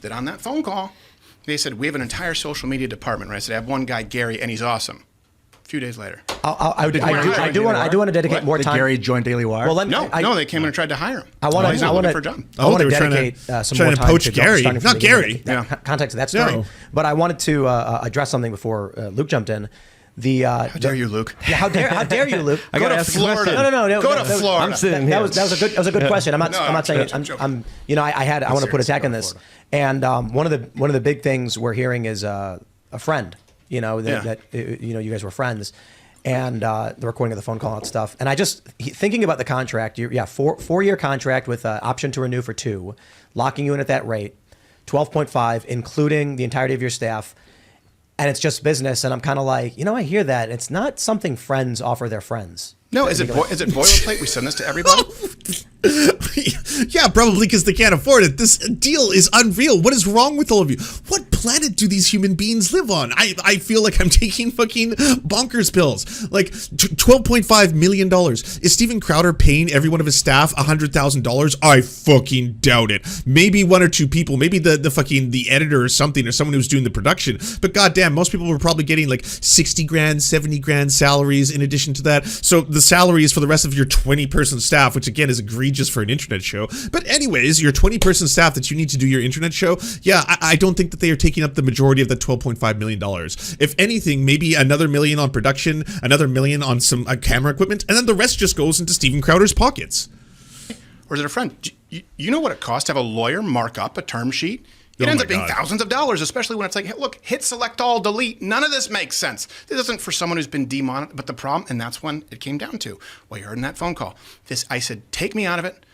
S1: that on that phone call, they said, we have an entire social media department. Right? I said, I have one guy, Gary, and he's awesome. A few days later.
S3: I do want to dedicate more
S7: Did
S3: time.
S7: Gary join Daily Wire?
S3: Well, let me,
S1: No, they came in and tried to hire him.
S3: I want
S1: He's not looking for a job.
S3: I want
S2: they
S3: to
S2: were trying to-
S3: dedicate some
S2: trying
S3: more
S2: to
S3: time
S2: poach
S3: to
S2: Gary.
S3: starting from
S2: Not
S3: the beginning,
S2: Gary.
S3: that
S1: Yeah.
S3: context of that story.
S2: No.
S3: But I wanted to address something before Luke jumped in.
S1: How dare you, Luke?
S3: Yeah, how dare you, Luke?
S6: I
S1: Go
S6: gotta
S1: to
S6: ask a
S1: Florida.
S6: question.
S3: No.
S1: Go to
S3: that was-
S1: Florida.
S6: I'm sitting
S3: That
S6: here.
S3: was a good question. I'm not
S1: No,
S3: I'm not saying
S1: I'm
S3: it.
S1: joking.
S3: I want to put a tack in this. And one of the big things we're hearing is a friend. You guys were friends, and the recording of the phone call and stuff. And I just thinking about the contract. Four-year contract with option to renew for 2, locking you in at that rate, 12.5, including the entirety of your staff. And it's just business, and I'm kind of like, I hear that. It's not something friends offer their friends.
S1: No, is it boilerplate? We send this to everybody?
S2: Yeah, probably because they can't afford it. This deal is unreal. What is wrong with all of you? What planet do these human beings live on? I feel like I'm taking fucking bonkers pills. Like $12.5 million. Is Steven Crowder paying every one of his staff $100,000? I fucking doubt it. Maybe 1 or 2 people. Maybe the editor or something, or someone who's doing the production. But goddamn, most people were probably getting like 60 grand, 70 grand salaries in addition to that. So the salaries for the rest of your 20-person staff, which again is egregious for an internet show. But anyways, your 20-person staff that you need to do your internet show, yeah, I don't think that they are taking up the majority of the $12.5 million. If anything, maybe another $1 million on production, another $1 million on some camera equipment, and then the rest just goes into Steven Crowder's pockets.
S1: Or is it a friend? You know what it costs to have a lawyer mark up a term sheet? It
S2: Oh
S1: ends
S2: my
S1: up being
S2: God.
S1: thousands of dollars, especially when it's like, hey, look, hit select all, delete. None of this makes sense. This isn't for someone who's been demonetized. But the problem, and that's when it came down to, well, you heard in that phone call, I said, take me out of it,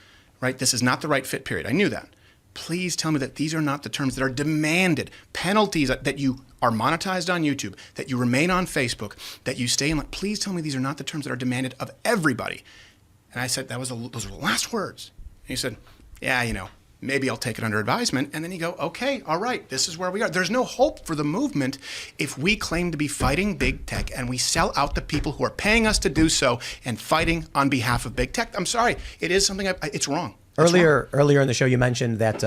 S1: right? This is not the right fit, period. I knew that. Please tell me that these are not the terms that are demanded. Penalties that you are monetized on YouTube, that you remain on Facebook, that you stay in. Please tell me these are not the terms that are demanded of everybody. And I said, those were the last words. And he said, yeah, maybe I'll take it under advisement. And then you go, okay, all right, this is where we are. There's no hope for the movement if we claim to be fighting big tech and we sell out the people who are paying us to do so and fighting on behalf of big tech. I'm sorry, it is something, it's wrong. It's wrong.
S3: Earlier in the show, you mentioned that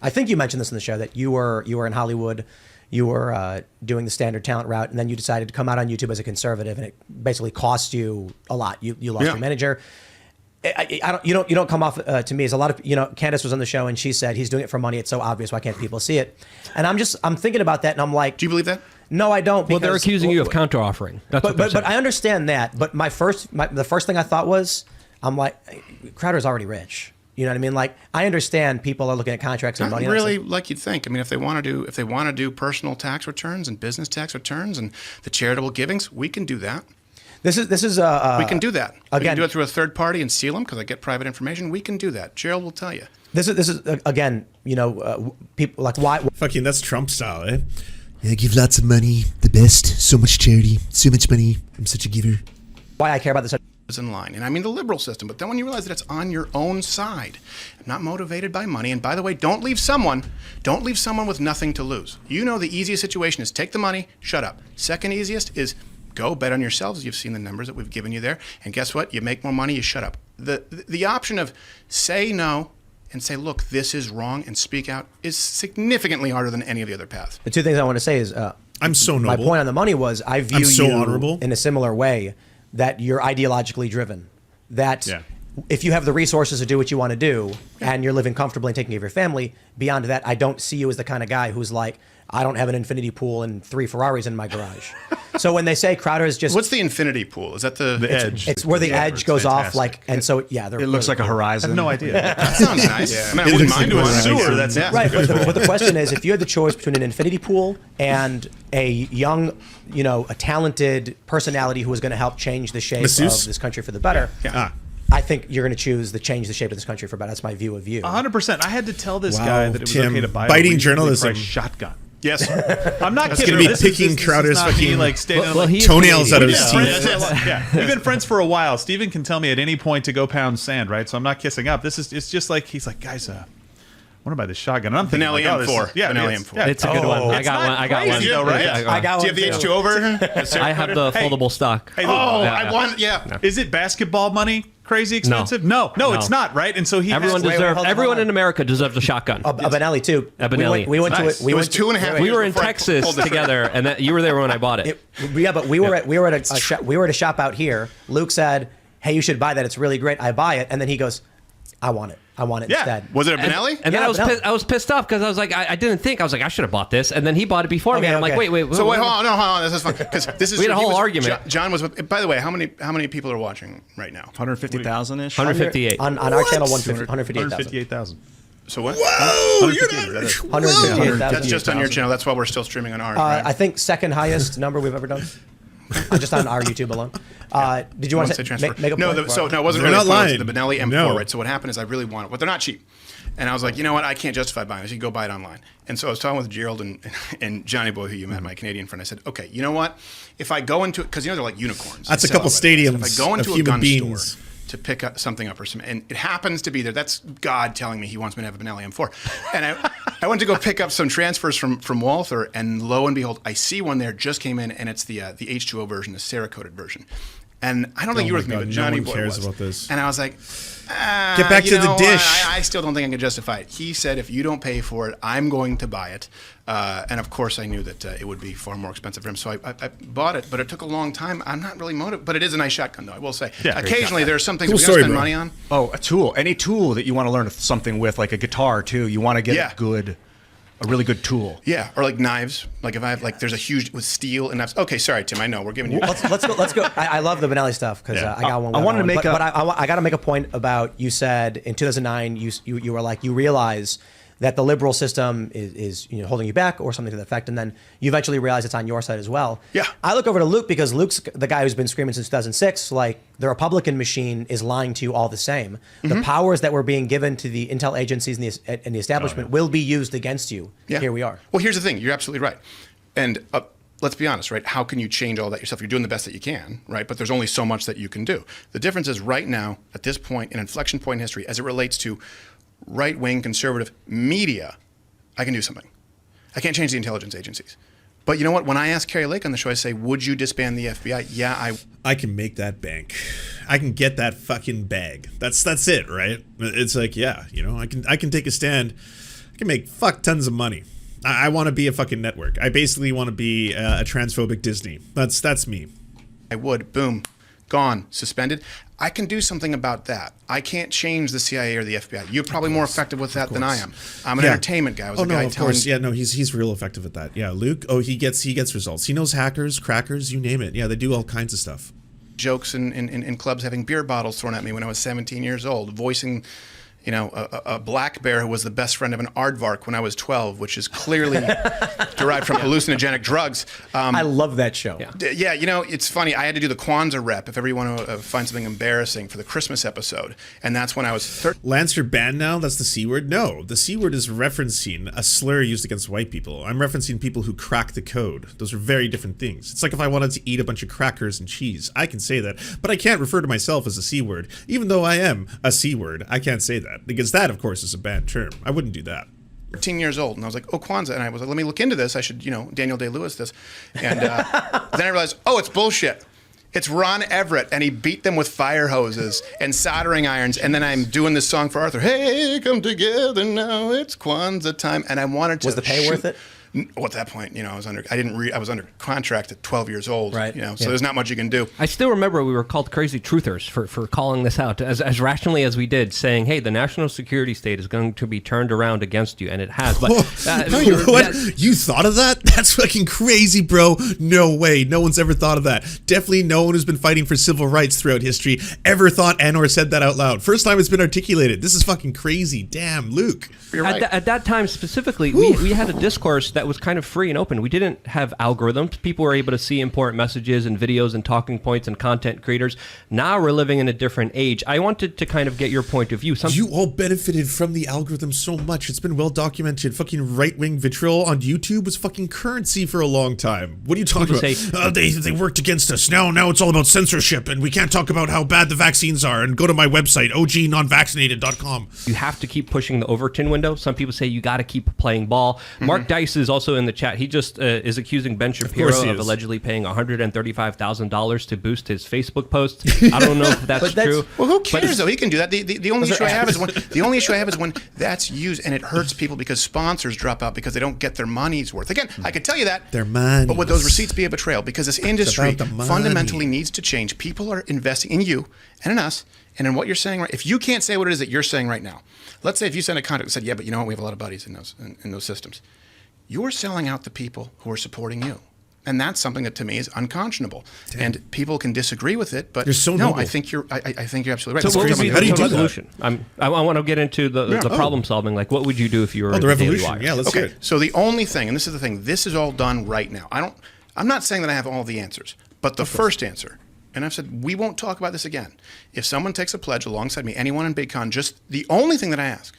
S3: I think you mentioned this in the show that you were in Hollywood, you were doing the standard talent route, and then you decided to come out on YouTube as a conservative, and it basically cost you a lot. You lost your manager. You don't come off to me as a lot of Candace was on the show and she said he's doing it for money. It's so obvious. Why can't people see it? And I'm thinking about that and I'm like,
S1: Do you believe that?
S3: No, I don't.
S6: Well, they're
S3: because-
S6: accusing you of counter offering.
S3: But I understand that. But the first thing I thought was, I'm like, Crowder's already rich. You know what I mean? Like, I understand people are looking at contracts and
S1: Not
S3: money.
S1: really like you'd think. I mean, if they want to do personal tax returns and business tax returns and the charitable givings, we can do that.
S3: This is
S1: We can do that. We
S3: again-
S1: can do it through a third party and seal them because I get private information. We can do that. Gerald will tell you.
S3: This is again, people like why.
S2: Fucking, that's Trump style, eh?
S8: Yeah, I give lots of money, the best, so much charity, so much money. I'm such a giver.
S3: Why I care about this.
S1: Is in line, and I mean the liberal system. But then when you realize that it's on your own side, not motivated by money. And by the way, don't leave someone with nothing to lose. The easiest situation is take the money, shut up. Second easiest is go bet on yourselves. You've seen the numbers that we've given you there. And guess what? You make more money, you shut up. The option of say no and say, look, this is wrong, and speak out is significantly harder than any of the other paths.
S3: The two things I want to say is
S2: I'm so noble.
S3: my point on the money was I view
S2: I'm so
S3: you
S2: honorable.
S3: in a similar way, that you're ideologically driven. That if you have the resources to do what you want to do and you're living comfortably and taking care of your family, beyond that, I don't see you as the kind of guy who's like, I don't have an infinity pool and 3 Ferraris in my garage. So when they say Crowder is just...
S1: What's the infinity pool? Is that the
S4: edge?
S3: It's where the edge goes off,
S4: fantastic.
S3: and so, yeah.
S7: It looks like a horizon.
S4: I have no idea.
S1: That sounds nice. I mean, I wouldn't mind
S2: like
S1: one.
S2: a
S4: Sewer, that's
S3: Right, but the question is, if you had the choice between an infinity pool and a young, a talented personality who was going to help change the shape
S2: Masseuse?
S3: of this country for the better,
S2: Ah.
S3: I think you're going to choose the change the shape of this country for better. That's my view of you.
S4: 100%. I had to tell this
S2: Wow,
S4: guy that it was
S2: Tim,
S4: okay to buy
S2: biting
S4: a reasonably
S2: journalism.
S4: priced shotgun.
S1: Yes.
S4: I'm not kidding.
S2: gonna be
S4: This
S2: picking
S4: this
S2: Crowder's
S4: not me,
S2: fucking
S4: like standing
S6: Well,
S4: like,
S6: he's
S2: toenails out of his
S6: Canadian.
S2: teeth.
S4: yeah, we've been friends for a while. Steven can tell me at any point to go pound sand, right? So I'm not kissing up. It's just like he's like, guys, I want to buy this shotgun. And I'm thinking,
S1: Benelli
S4: like, oh,
S1: M4.
S4: this is- yeah,
S1: Benelli
S4: it's-
S1: M4.
S4: yeah,
S6: It's a good one. I
S4: It's
S6: got
S4: not
S6: one. I got one.
S4: crazy though, right?
S3: I got
S1: Do
S3: one.
S1: you have the
S3: too.
S1: H2 over?
S6: I have the foldable stock.
S4: Hey, look,
S1: I want, yeah.
S4: Is it basketball money crazy expensive? No, it's not, right? And so he
S6: Everyone
S4: has,
S6: deserves.
S3: hold on,
S6: Everyone
S3: hold on.
S6: in America deserves a shotgun.
S3: A Benelli, too.
S6: A Benelli.
S3: We went
S4: Nice.
S3: to it.
S1: It was 2.5
S6: We
S1: years
S6: were in
S1: before I
S6: Texas
S1: pulled the trigger.
S6: together, and you were there when I bought it.
S3: Yeah, but we were at a shop out here. Luke said, "Hey, you should buy that. It's really great." I buy it, and then he goes, "I want it. I want it
S4: Yeah.
S3: instead."
S1: Was it a Benelli?
S6: And then
S3: Yeah, Benelli.
S6: I was pissed off because I was like, I didn't think. I was like, I should have bought this. And then he bought it before me.
S3: Okay,
S6: And I'm like,
S3: okay.
S6: wait.
S1: So wait, hold on. This is fun because this is.
S6: We had a
S1: he
S6: whole
S1: was-
S6: argument.
S1: John was. By the way, how many people are watching right now?
S7: 150,000-ish?
S6: 158.
S3: On our channel, 158,000.
S4: 158,000.
S1: So what?
S2: Whoa, you're
S4: 158,
S2: not.
S3: 158,000.
S1: That's just on your channel. That's why we're still streaming on ours. Right?
S3: I think second highest number we've ever done, just on our YouTube alone. Did you want to
S1: Say transfer.
S3: make a
S1: no,
S3: point?
S1: so no, it wasn't
S2: They're
S1: really
S2: not
S1: fun. It was
S2: lying.
S1: the Benelli M4,
S2: No.
S1: right? So what happened is I really wanted, but they're not cheap. And I was like, you know what? I can't justify buying this. You can go buy it online. And so I was talking with Gerald and Johnny Boy, who you met, my Canadian friend. I said, okay, you know what? If I go into it, because they're like unicorns.
S2: That's
S1: They
S2: a
S1: sell
S2: couple
S1: out right away.
S2: stadiums
S1: If I go
S2: of
S1: into a
S2: human
S1: gun
S2: beings.
S1: store to pick up something up or some, and it happens to be there. That's God telling me He wants me to have a Benelli M4. And I went to go pick up some transfers from Walther, and lo and behold, I see one there just came in, and it's the H2O version, the Cerakoted version. And I don't think
S2: Oh
S1: you were
S2: my
S1: with me,
S2: God,
S1: but
S2: no
S1: Johnny
S2: one
S1: Boy
S2: cares
S1: was.
S2: about this.
S1: And I was like,
S2: Get back
S1: you
S2: to the
S1: know,
S2: dish.
S1: I still don't think I can justify it. He said, if you don't pay for it, I'm going to buy it. And of course, I knew that it would be far more expensive for him. So I bought it, but it took a long time. I'm not really motivated, but it is a nice shotgun, though, I will say.
S4: Yeah, great
S1: occasionally, there are some things
S2: Cool
S1: we
S2: story,
S1: don't spend
S2: bro.
S1: money on.
S7: Oh, a tool. Any tool that you want to learn something with, like a guitar, too. You want to get
S1: Yeah.
S7: a really good tool.
S1: Yeah, or like knives. Like if I have, there's a huge, with steel and knives. Okay, sorry, Tim, I know, we're giving you.
S3: Let's go. I love the Benelli stuff because
S4: Yeah.
S3: I got one.
S7: I wanted to make
S3: but I got to make a point about, you said in 2009 you were like, you realize that the liberal system is holding you back or something to that effect, and then you eventually realize it's on your side as well.
S1: Yeah.
S3: I look over to Luke because Luke's the guy who's been screaming since 2006, like the Republican machine is lying to you all the same. The powers that were being given to the intel agencies and the establishment will be used against you.
S1: Yeah.
S3: Here we are.
S1: Well, here's the thing. You're absolutely right. And let's be honest, right? How can you change all that yourself? You're doing the best that you can, right? But there's only so much that you can do. The difference is right now, at this point, an inflection point in history, as it relates to right-wing conservative media, I can do something. I can't change the intelligence agencies. But you know what? When I ask Carrie Lake on the show, I say, would you disband the FBI? Yeah,
S2: I can make that bank. I can get that fucking bag. That's it, right? It's like, yeah, I can take a stand. I can make fuck tons of money. I want to be a fucking network. I basically want to be a transphobic Disney. That's me.
S1: I would. Boom. Gone. Suspended. I can do something about that. I can't change the CIA or the FBI. You're probably more effective with that than I am. I'm an entertainment guy. I was a guy
S2: of
S1: telling.
S2: course. Yeah, no, he's real effective at that. Yeah, Luke. Oh, he gets results. He knows hackers, crackers, you name it. Yeah, they do all kinds of stuff.
S1: Jokes in clubs, having beer bottles thrown at me when I was 17 years old, voicing, a black bear who was the best friend of an aardvark when I was 12, which is clearly derived from hallucinogenic drugs.
S3: I love that show.
S1: Yeah, it's funny. I had to do the Kwanzaa rep if ever you want to find something embarrassing for the Christmas episode. And that's when I was 13.
S2: Lance, you're banned now? That's the C word? No, the C word is referencing a slur used against white people. I'm referencing people who crack the code. Those are very different things. It's like if I wanted to eat a bunch of crackers and cheese. I can say that, but I can't refer to myself as a C word. Even though I am a C word, I can't say that. Because that, of course, is a bad term. I wouldn't do that.
S1: 13 years old, and I was like, oh, Kwanzaa. And I was like, let me look into this. I should, Daniel Day-Lewis this. And then I realized, oh, it's bullshit. It's Ron Everett, and he beat them with fire hoses and soldering irons. And then I'm doing this song for Arthur. Hey, come together now, it's Kwanzaa time. And I wanted to.
S3: Was the pay worth it?
S1: Well, at that point, I was under contract at 12 years old.
S3: Right.
S1: So there's not much you can do.
S6: I still remember we were called crazy truthers for calling this out as rationally as we did, saying, hey, the national security state is going to be turned around against you, and it has. But
S2: You know what? You thought of that? That's fucking crazy, bro. No way. No one's ever thought of that. Definitely no one who's been fighting for civil rights throughout history ever thought and or said that out loud. First time it's been articulated. This is fucking crazy. Damn, Luke.
S1: You're right.
S6: At that time specifically, we had a discourse that was kind of free and open. We didn't have algorithms. People were able to see important messages and videos and talking points and content creators. Now we're living in a different age. I wanted to kind of get your point of view.
S2: You all benefited from the algorithm so much. It's been well documented. Fucking right-wing vitriol on YouTube was fucking currency for a long time. What are you talking about? They worked against us. Now it's all about censorship, and we can't talk about how bad the vaccines are. And go to my website, ognonvaccinated.com.
S6: You have to keep pushing the Overton window. Some people say you got to keep playing ball. Mark Dice is also in the chat. He just is accusing Ben Shapiro of allegedly paying $135,000 to boost his Facebook posts. I don't know if that's true.
S1: Well, who cares though? He can do that. The only issue I have is when that's used and it hurts people because sponsors drop out because they don't get their money's worth. Again, I could tell you that.
S2: Their money.
S1: But would those receipts be a betrayal? Because this industry fundamentally needs to change. People are investing in you and in us and in what you're saying. Right? If you can't say what it is that you're saying right now, let's say if you send a contract and said, yeah, but you know what? We have a lot of buddies in those systems. You're selling out the people who are supporting you. And that's something that to me is unconscionable. Damn. And people can disagree with it, but
S2: you're so noble.
S1: I think you're absolutely right.
S6: So what would be
S2: how do you do that?
S6: solution? I want to get into the problem solving. Like, what would you do if you were
S2: the revolution?
S6: Daily Wire?
S2: Yeah, let's hear it.
S1: So the only thing, and this is the thing, this is all done right now. I'm not saying that I have all the answers, but the first answer, and I've said we won't talk about this again. If someone takes a pledge alongside me, anyone in BigCon, just the only thing that I ask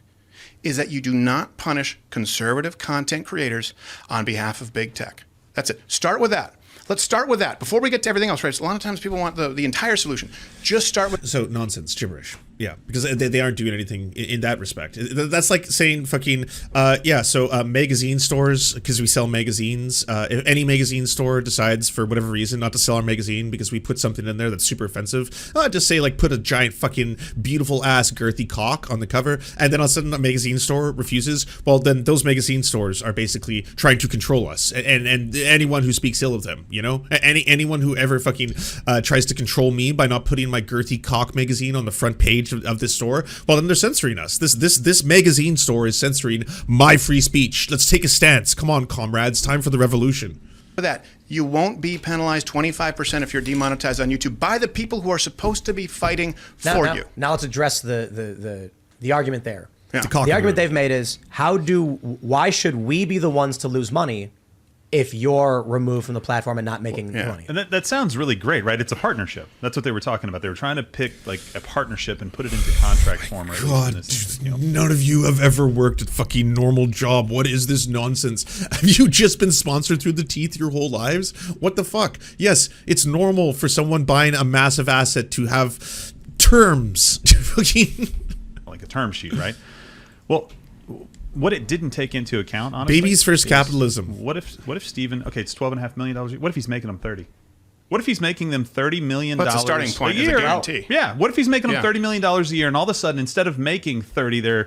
S1: is that you do not punish conservative content creators on behalf of big tech. That's it. Start with that. Let's start with that before we get to everything else, right? So a lot of times people want the entire solution. Just start with...
S2: So nonsense, gibberish. Yeah, because they aren't doing anything in that respect. That's like saying fucking, magazine stores, because we sell magazines. If any magazine store decides for whatever reason not to sell our magazine because we put something in there that's super offensive, just say like put a giant fucking beautiful ass girthy cock on the cover, and then all of a sudden a magazine store refuses, well then those magazine stores are basically trying to control us, and anyone who speaks ill of them, anyone who ever fucking tries to control me by not putting my girthy cock magazine on the front page of this store, well then they're censoring us. This magazine store is censoring my free speech. Let's take a stance. Come on, comrades, time for the revolution.
S1: For that, you won't be penalized 25% if you're demonetized on YouTube by the people who are supposed to be fighting for you.
S3: Now let's address the argument there.
S1: Yeah.
S3: The argument they've made is why should we be the ones to lose money if you're removed from the platform and not making money?
S4: And that sounds really great, right? It's a partnership. That's what they were talking about. They were trying to pick like a partnership and put it into contract form. Right?
S2: God, none of you have ever worked a fucking normal job. What is this nonsense? Have you just been sponsored through the teeth your whole lives? What the fuck? Yes, it's normal for someone buying a massive asset to have terms.
S4: Like a term sheet, right? Well, what it didn't take into account, honestly,
S2: babies first capitalism.
S4: What if Stephen? Okay, it's $12.5 million. What if he's making them 30? What if he's making them $30 million
S1: What's the starting point
S4: a year?
S1: As a guarantee.
S4: Yeah. What if he's making them $30 million a year, and all of a sudden, instead of making 30, you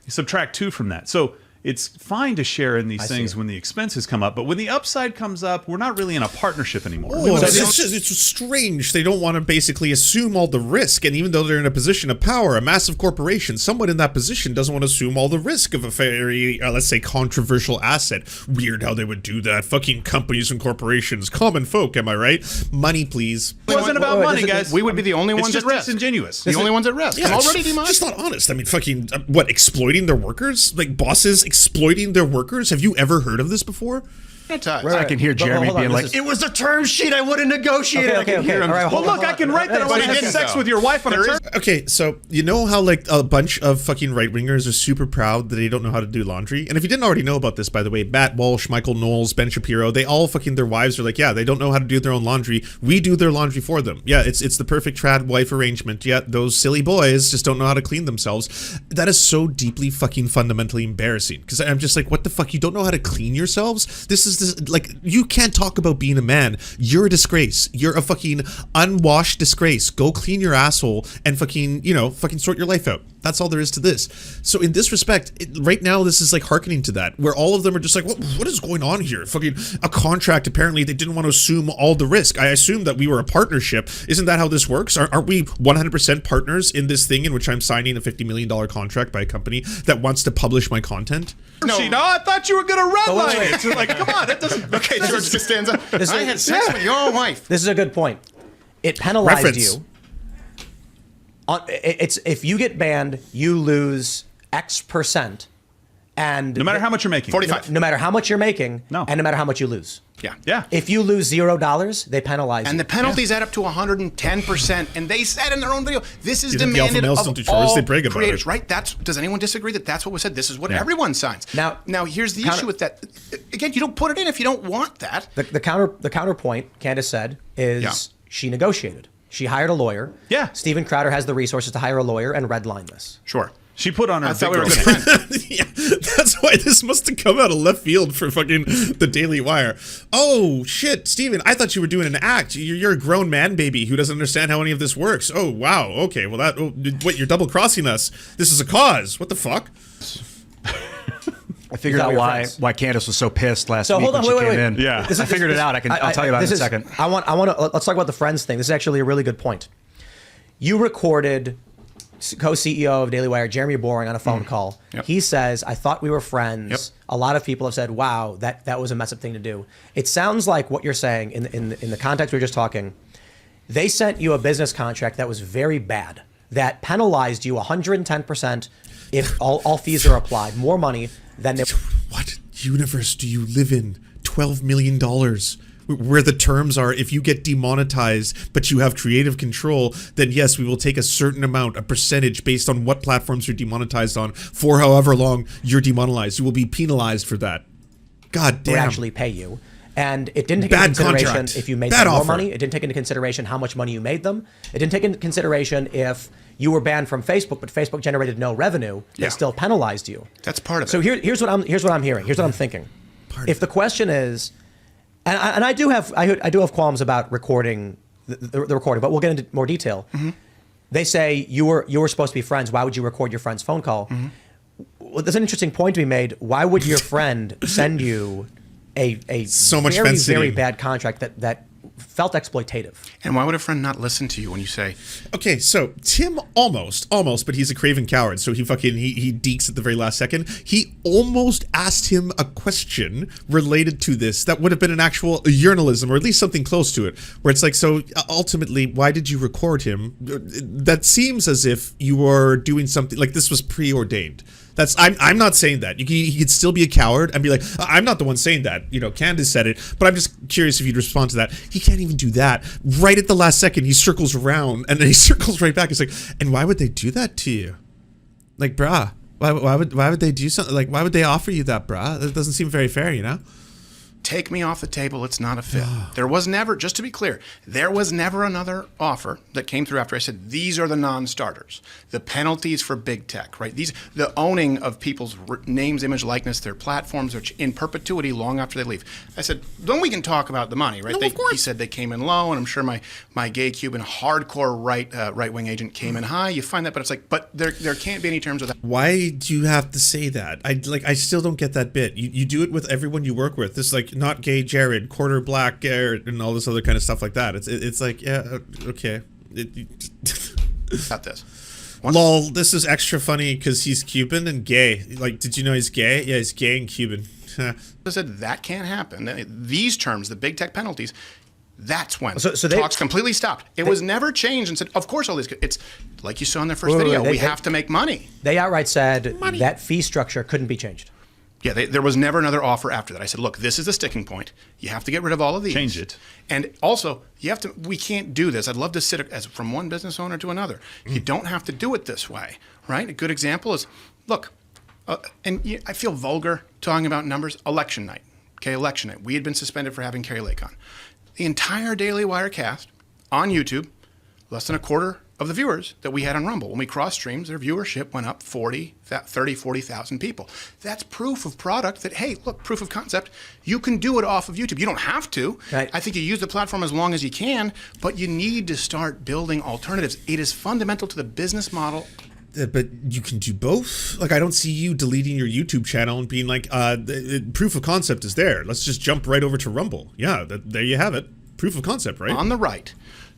S4: subtract 2 from that. So it's fine to share in these things when the expenses come up, but when the upside comes up, we're not really in a partnership anymore.
S2: It's strange. They don't want to basically assume all the risk, and even though they're in a position of power, a massive corporation, someone in that position doesn't want to assume all the risk of a very, let's say, controversial asset. Weird how they would do that. Fucking companies and corporations, common folk, am I right? Money, please.
S4: It wasn't about money, guys.
S1: We would be the only ones at risk.
S4: It's disingenuous.
S1: The only ones at risk.
S2: Yeah,
S1: I'm already demonetized.
S2: Just not honest. I mean, fucking, exploiting their workers? Like, bosses exploiting their workers? Have you ever heard of this before?
S7: I can hear Jeremy being like, it was a term sheet, I wouldn't negotiate it. I can hear him.
S4: Well, look, I can write that I want to have sex with your wife on a term.
S2: Okay, so you know how like a bunch of fucking right-wingers are super proud that they don't know how to do laundry? And if you didn't already know about this, by the way, Matt Walsh, Michael Knowles, Ben Shapiro, they all fucking, their wives are like, yeah, they don't know how to do their own laundry. We do their laundry for them. Yeah, it's the perfect trad wife arrangement. Yeah, those silly boys just don't know how to clean themselves. That is so deeply fucking fundamentally embarrassing. Because I'm just like, what the fuck? You don't know how to clean yourselves? This is like, you can't talk about being a man. You're a disgrace. You're a fucking unwashed disgrace. Go clean your asshole and fucking, fucking sort your life out. That's all there is to this. So in this respect, right now, this is like hearkening to that, where all of them are just like, what is going on here? Fucking a contract. Apparently, they didn't want to assume all the risk. I assumed that we were a partnership. Isn't that how this works? Aren't we 100% partners in this thing in which I'm signing a $50 million contract by a company that wants to publish my content?
S4: No, I thought you were going to redline
S3: wait.
S4: it. So like, come on, that doesn't.
S1: Okay, George Costanza. I had sex with your wife.
S3: This is a good point. It penalized
S2: Reference.
S3: you. It's if you get banned, you lose X percent, and
S4: No matter how much you're making.
S1: 45.
S3: no matter how much you're making,
S4: No.
S3: and no matter how much you lose.
S1: Yeah.
S4: Yeah.
S3: If you lose $0, they penalize
S1: And
S3: you.
S1: the penalties add up to 110%. And they said in their own video, this is
S2: You think the alpha
S1: demanded
S2: males
S1: of
S2: don't do chores?
S1: all
S2: They brag about
S1: creators,
S2: it.
S1: right? Does anyone disagree that that's what was said? This is what
S4: Yeah.
S1: everyone signs. Now here's the issue with that. Again, you don't put it in if you don't want that.
S3: The counterpoint, Candace said, is
S1: Yeah.
S3: she negotiated. She hired a lawyer.
S4: Yeah.
S3: Steven Crowder has the resources to hire a lawyer and redline this.
S1: Sure.
S4: She put on her
S1: I thought
S4: big
S1: we were
S4: girl
S1: good
S4: pants.
S1: friends.
S2: Yeah, that's why this must have come out of left field for fucking the Daily Wire. Oh shit, Steven, I thought you were doing an act. You're a grown man baby who doesn't understand how any of this works. Oh wow, okay, well what, you're double crossing us. This is a cause. What the fuck?
S7: I figured
S3: thought
S7: out
S3: we were
S7: why
S3: friends.
S7: Candace was so pissed last
S3: So
S7: week
S3: hold on,
S7: when she
S3: wait.
S7: came in.
S4: Yeah.
S3: This is-
S7: I figured it out. I'll tell you about it in a
S3: this is-
S7: second.
S3: I want to. Let's talk about the friends thing. This is actually a really good point. You recorded co-CEO of Daily Wire, Jeremy Boring, on a phone call.
S1: Yep.
S3: He says, "I thought we were friends."
S1: Yep.
S3: A lot of people have said, "Wow, that was a messed up thing to do." It sounds like what you're saying in the context we were just talking. They sent you a business contract that was very bad, that penalized you 110% if all fees are applied, more money than they.
S2: What universe do you live in? $12 million. Where the terms are, if you get demonetized, but you have creative control, then yes, we will take a certain amount, a percentage based on what platforms you're demonetized on for however long you're demonetized. You will be penalized for that. God
S3: would
S2: damn.
S3: actually pay you. And it didn't take
S2: Bad
S3: into consideration
S2: contract.
S3: if you made
S2: Bad
S3: them more
S2: offer.
S3: money. It didn't take into consideration how much money you made them. It didn't take into consideration if you were banned from Facebook, but Facebook generated no revenue. They
S1: Yeah.
S3: still penalized you.
S1: That's part of it.
S3: So here's what I'm hearing. Here's what I'm thinking. If the question is, and I do have qualms about recording the recording, but we'll get into more detail.
S1: Mm-hmm.
S3: They say you were supposed to be friends. Why would you record your friend's phone call?
S1: Mm-hmm.
S3: Well, there's an interesting point to be made. Why would your friend send you a
S2: So much
S3: very,
S2: fence
S3: very
S2: sitting.
S3: bad contract that felt exploitative?
S1: And why would a friend not listen to you when you say,
S2: Okay, so Tim almost, but he's a craven coward, so he deeks at the very last second. He almost asked him a question related to this that would have been an actual journalism, or at least something close to it, where it's like, so ultimately, why did you record him? That seems as if you were doing something, like this was preordained. I'm not saying that. He could still be a coward and be like, I'm not the one saying that. You know, Candace said it, but I'm just curious if you'd respond to that. He can't even do that. Right at the last second, he circles around and then he circles right back. It's like, and why would they do that to you? Like, brah, why would they do something? Like, why would they offer you that, brah? That doesn't seem very fair, you know?
S1: take me off the table, it's not a fit. There was never, just to be clear, there was never another offer that came through after I said, these are the non-starters. The penalties for big tech, right? The owning of people's names, image, likeness, their platforms are in perpetuity long after they leave. I said, then we can talk about the money, right? He said they came in low, and I'm sure my gay Cuban hardcore right-wing agent came in high. You find that, but it's like, but there can't be any terms of that.
S2: Why do you have to say that? I still don't get that bit. You do it with everyone you work with. This is like not gay Jared, quarter black Garrett, and all this other kind of stuff like that. It's like, yeah, okay.
S1: About this.
S2: Lol, this is extra funny because he's Cuban and gay. Like, did you know he's gay? Yeah, he's gay and Cuban.
S1: I said that can't happen. These terms, the big tech penalties, that's when
S3: So they-
S1: talks completely stopped. It was never changed and said, of course, all these. It's like you saw in their first video. We have to make money.
S3: They outright said that fee structure couldn't be changed.
S1: Yeah, there was never another offer after that. I said, look, this is the sticking point. You have to get rid of all of these.
S4: Change it.
S1: And also, we can't do this. I'd love to sit as from one business owner to another. You don't have to do it this way, right? A good example is, look, I feel vulgar talking about numbers. Election night, okay, election night. We had been suspended for having Carrie Lake on. The entire Daily Wire cast on YouTube, less than a quarter of the viewers that we had on Rumble. When we cross streams, their viewership went up 40,000 people. That's proof of product that, hey, look, proof of concept. You can do it off of YouTube. You don't have to.
S3: Right.
S1: I think you use the platform as long as you can, but you need to start building alternatives. It is fundamental to the business model
S2: But you can do both. Like, I don't see you deleting your YouTube channel and being like, proof of concept is there. Let's just jump right over to Rumble. Yeah, there you have it. Proof of concept, right?
S1: On the right,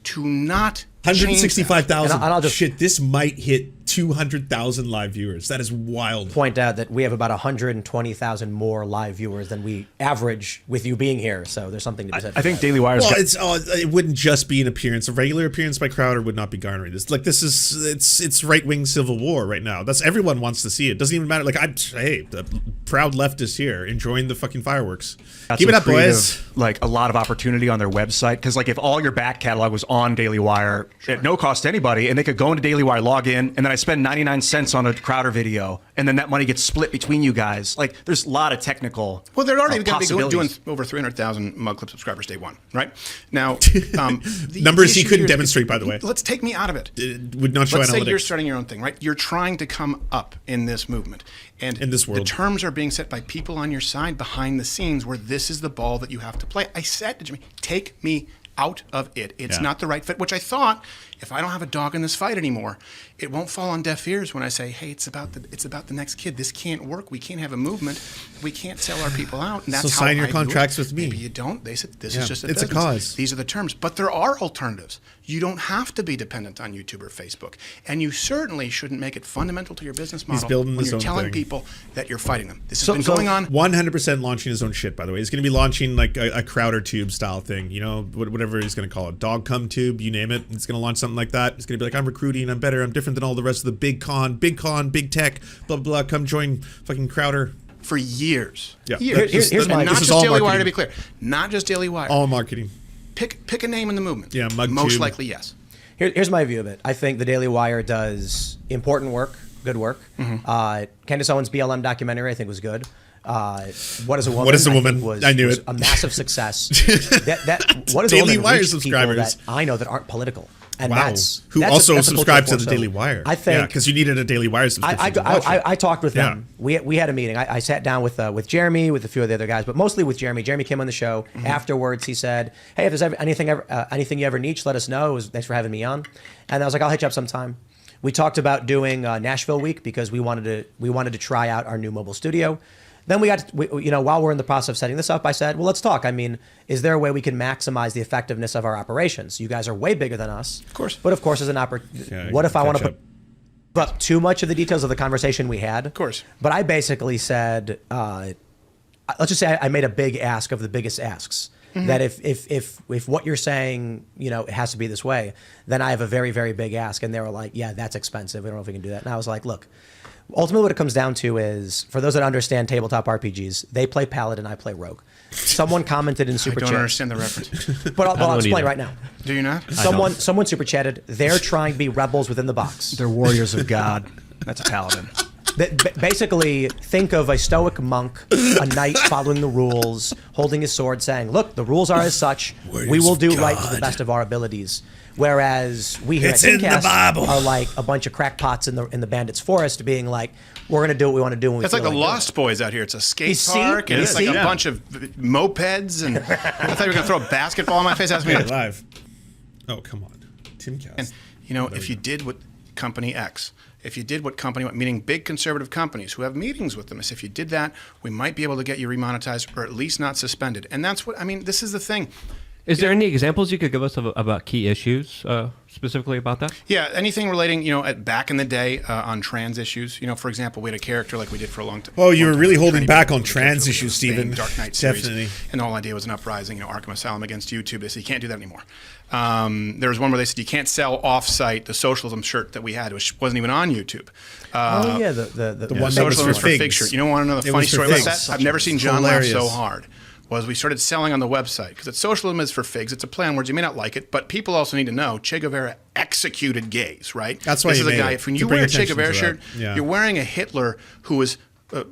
S1: to not
S2: 165,000.
S3: And I'll just
S2: shit, this might hit 200,000 live viewers. That is wild.
S3: point out that we have about 120,000 more live viewers than we average with you being here. So there's something to be said.
S7: I think Daily Wire's
S2: Well,
S7: got,
S2: it wouldn't just be an appearance. A regular appearance by Crowder would not be garnering this. Like, this is it's right wing civil war right now. That's everyone wants to see it. Doesn't even matter. Like, hey, the proud leftist here enjoying the fucking fireworks. Keep it up, boys.
S7: Like a lot of opportunity on their website, because like if all your back catalog was on Daily Wire at no cost to anybody, and they could go into Daily Wire, log in, and then I spend 99 cents on a Crowder video, and then that money gets split between you guys. Like, there's a lot of technical.
S1: Well, they're already going to be doing
S7: possibilities.
S1: over 300,000 Mug Clip subscribers day one, right? Now,
S2: Numbers he
S1: issue
S2: couldn't
S1: here is-
S2: demonstrate, by the way.
S1: Let's take me out of it.
S2: It would not show
S1: Let's say
S2: analytics.
S1: you're starting your own thing, right? You're trying to come up in this movement. And
S2: In this world.
S1: the terms are being set by people on your side behind the scenes where this is the ball that you have to play. I said to Jimmy, take me out of it. It's
S2: Yeah.
S1: not the right fit, which I thought, if I don't have a dog in this fight anymore, it won't fall on deaf ears when I say, hey, it's about the next kid. This can't work. We can't have a movement. We can't sell our people out. And that's
S2: So
S1: how
S2: sign your
S1: I do
S2: contracts
S1: it.
S2: with me.
S1: Maybe you don't. They said, this
S2: Yeah.
S1: is just a
S2: It's a
S1: business.
S2: cause.
S1: These are the terms. But there are alternatives. You don't have to be dependent on YouTube or Facebook. And you certainly shouldn't make it fundamental to your business model
S2: building
S1: when
S2: his
S1: you're
S2: own
S1: telling
S2: thing.
S1: people that you're fighting them. This has
S3: So-
S1: been
S3: so-
S1: going on.
S2: 100% launching his own shit, by the way. He's going to be launching like a Crowder tube style thing, you know, whatever he's going to call it. Dog cum tube, you name it. He's going to launch something like that. He's going to be like, I'm recruiting, I'm better, I'm different than all the rest of the big tech, blah, blah, blah. Come join fucking Crowder.
S1: For years.
S2: Yeah.
S1: Years.
S3: Here's
S1: and
S3: my-
S1: not
S2: this is
S1: just
S2: all
S1: Daily Wire,
S2: marketing.
S1: to be clear. Not just Daily Wire.
S2: All marketing.
S1: Pick a name in the movement.
S2: Yeah, MugTube.
S1: Most likely, yes.
S3: Here's my view of it. I think the Daily Wire does important work, good work. Candace Owens' BLM documentary, I think, was good. What is a Woman?
S2: What is a
S3: I think
S2: Woman?
S3: Was,
S2: I knew
S3: was
S2: it.
S3: a massive success. What is a
S2: Daily
S3: Woman?
S2: Wire
S3: reached people
S2: subscribers.
S3: that I know that aren't political. And
S2: Wow.
S3: that's
S2: Who
S3: that's
S2: also
S3: that's a
S2: subscribed to
S3: cultural
S2: the
S3: force.
S2: Daily Wire.
S3: I think
S2: because you needed a Daily Wire subscription. to watch it.
S3: I talked with
S2: Yeah.
S3: them. We had a meeting. I sat down with Jeremy, with a few of the other guys, but mostly with Jeremy. Jeremy came on the show. Afterwards, he said, "Hey, if there's anything you ever need, let us know. Thanks for having me on." And I was like, "I'll hit you up sometime." We talked about doing Nashville week because we wanted to try out our new mobile studio. Then while we're in the process of setting this up, I said, well, let's talk. I mean, is there a way we can maximize the effectiveness of our operations? You guys are way bigger than us. Of
S1: course.
S3: But of course, as an
S2: Yeah,
S3: what if I want to
S2: catch
S3: put
S2: up.
S3: up too much of the details of the conversation we had? Of
S1: course.
S3: But I basically said, let's just say I made a big ask of the biggest asks. That if what you're saying, it has to be this way, then I have a very, very big ask. And they were like, yeah, that's expensive. We don't know if we can do that. And I was like, look, ultimately what it comes down to is, for those that understand tabletop RPGs, they play Paladin, I play Rogue. Someone commented in
S1: I
S3: Super
S1: don't
S3: Chat.
S1: understand the reference.
S3: But I'll
S6: don't
S3: explain
S6: either.
S3: right now.
S1: Do you not?
S3: Someone super chatted. They're trying to be rebels within the box.
S7: They're warriors of God. That's a paladin.
S3: Basically, think of a stoic monk, a knight following the rules, holding his sword, saying, "Look, the rules are as such. We will do right to the best of our abilities." Whereas we here
S2: It's
S3: at
S2: in the
S3: Timcast
S2: Bible.
S3: are like a bunch of crackpots in the bandits' forest, being like, "We're going to do what we want to do." When we
S1: It's like
S3: feel
S1: the
S3: doing
S1: Lost Boys out here. It's a skate
S3: You see?
S1: park, and
S3: You
S1: it's like
S3: see?
S1: a
S3: Yeah.
S1: bunch of mopeds. And I thought you were going to throw a basketball in my face. Ask me.
S2: Live. Oh, come on. Timcast.
S1: And if you did what Company X, if you did what Company, meaning big conservative companies who have meetings with them, if you did that, we might be able to get you remonetized or at least not suspended. And that's what I mean. This is the thing.
S6: Is there any examples you could give us about key issues specifically about that?
S1: Yeah, anything relating, back in the day on trans issues. For example, we had a character like we did for a long time.
S2: Oh, you were really holding
S1: Trying to
S2: back
S1: be
S2: on
S1: a
S2: trans
S1: character
S2: issues,
S1: with the
S2: Stephen.
S1: Dark Knight series.
S2: Definitely.
S1: And the whole idea was an uprising, Arkham Asylum against YouTube. They said, you can't do that anymore. There was one where they said, you can't sell off-site the socialism shirt that we had, which wasn't even on YouTube.
S3: oh yeah, the
S2: one that was
S1: Socialism
S2: for
S1: was for
S2: figs.
S1: Fig shirt. You don't want to know the
S2: It
S1: funny
S2: was for
S1: story about
S2: figs.
S1: that? I've never seen John laugh so
S2: Hilarious.
S1: hard. Was we started selling on the website because socialism is for figs. It's a play on words. You may not like it, but people also need to know Che Guevara executed gays, right?
S2: That's why
S1: this
S2: he
S1: is a
S2: made
S1: guy.
S2: it,
S1: If when
S2: to
S1: you
S2: bring
S1: wear a Che
S2: attention to
S1: Guevara
S2: that.
S1: shirt,
S2: Yeah.
S1: you're wearing a Hitler who was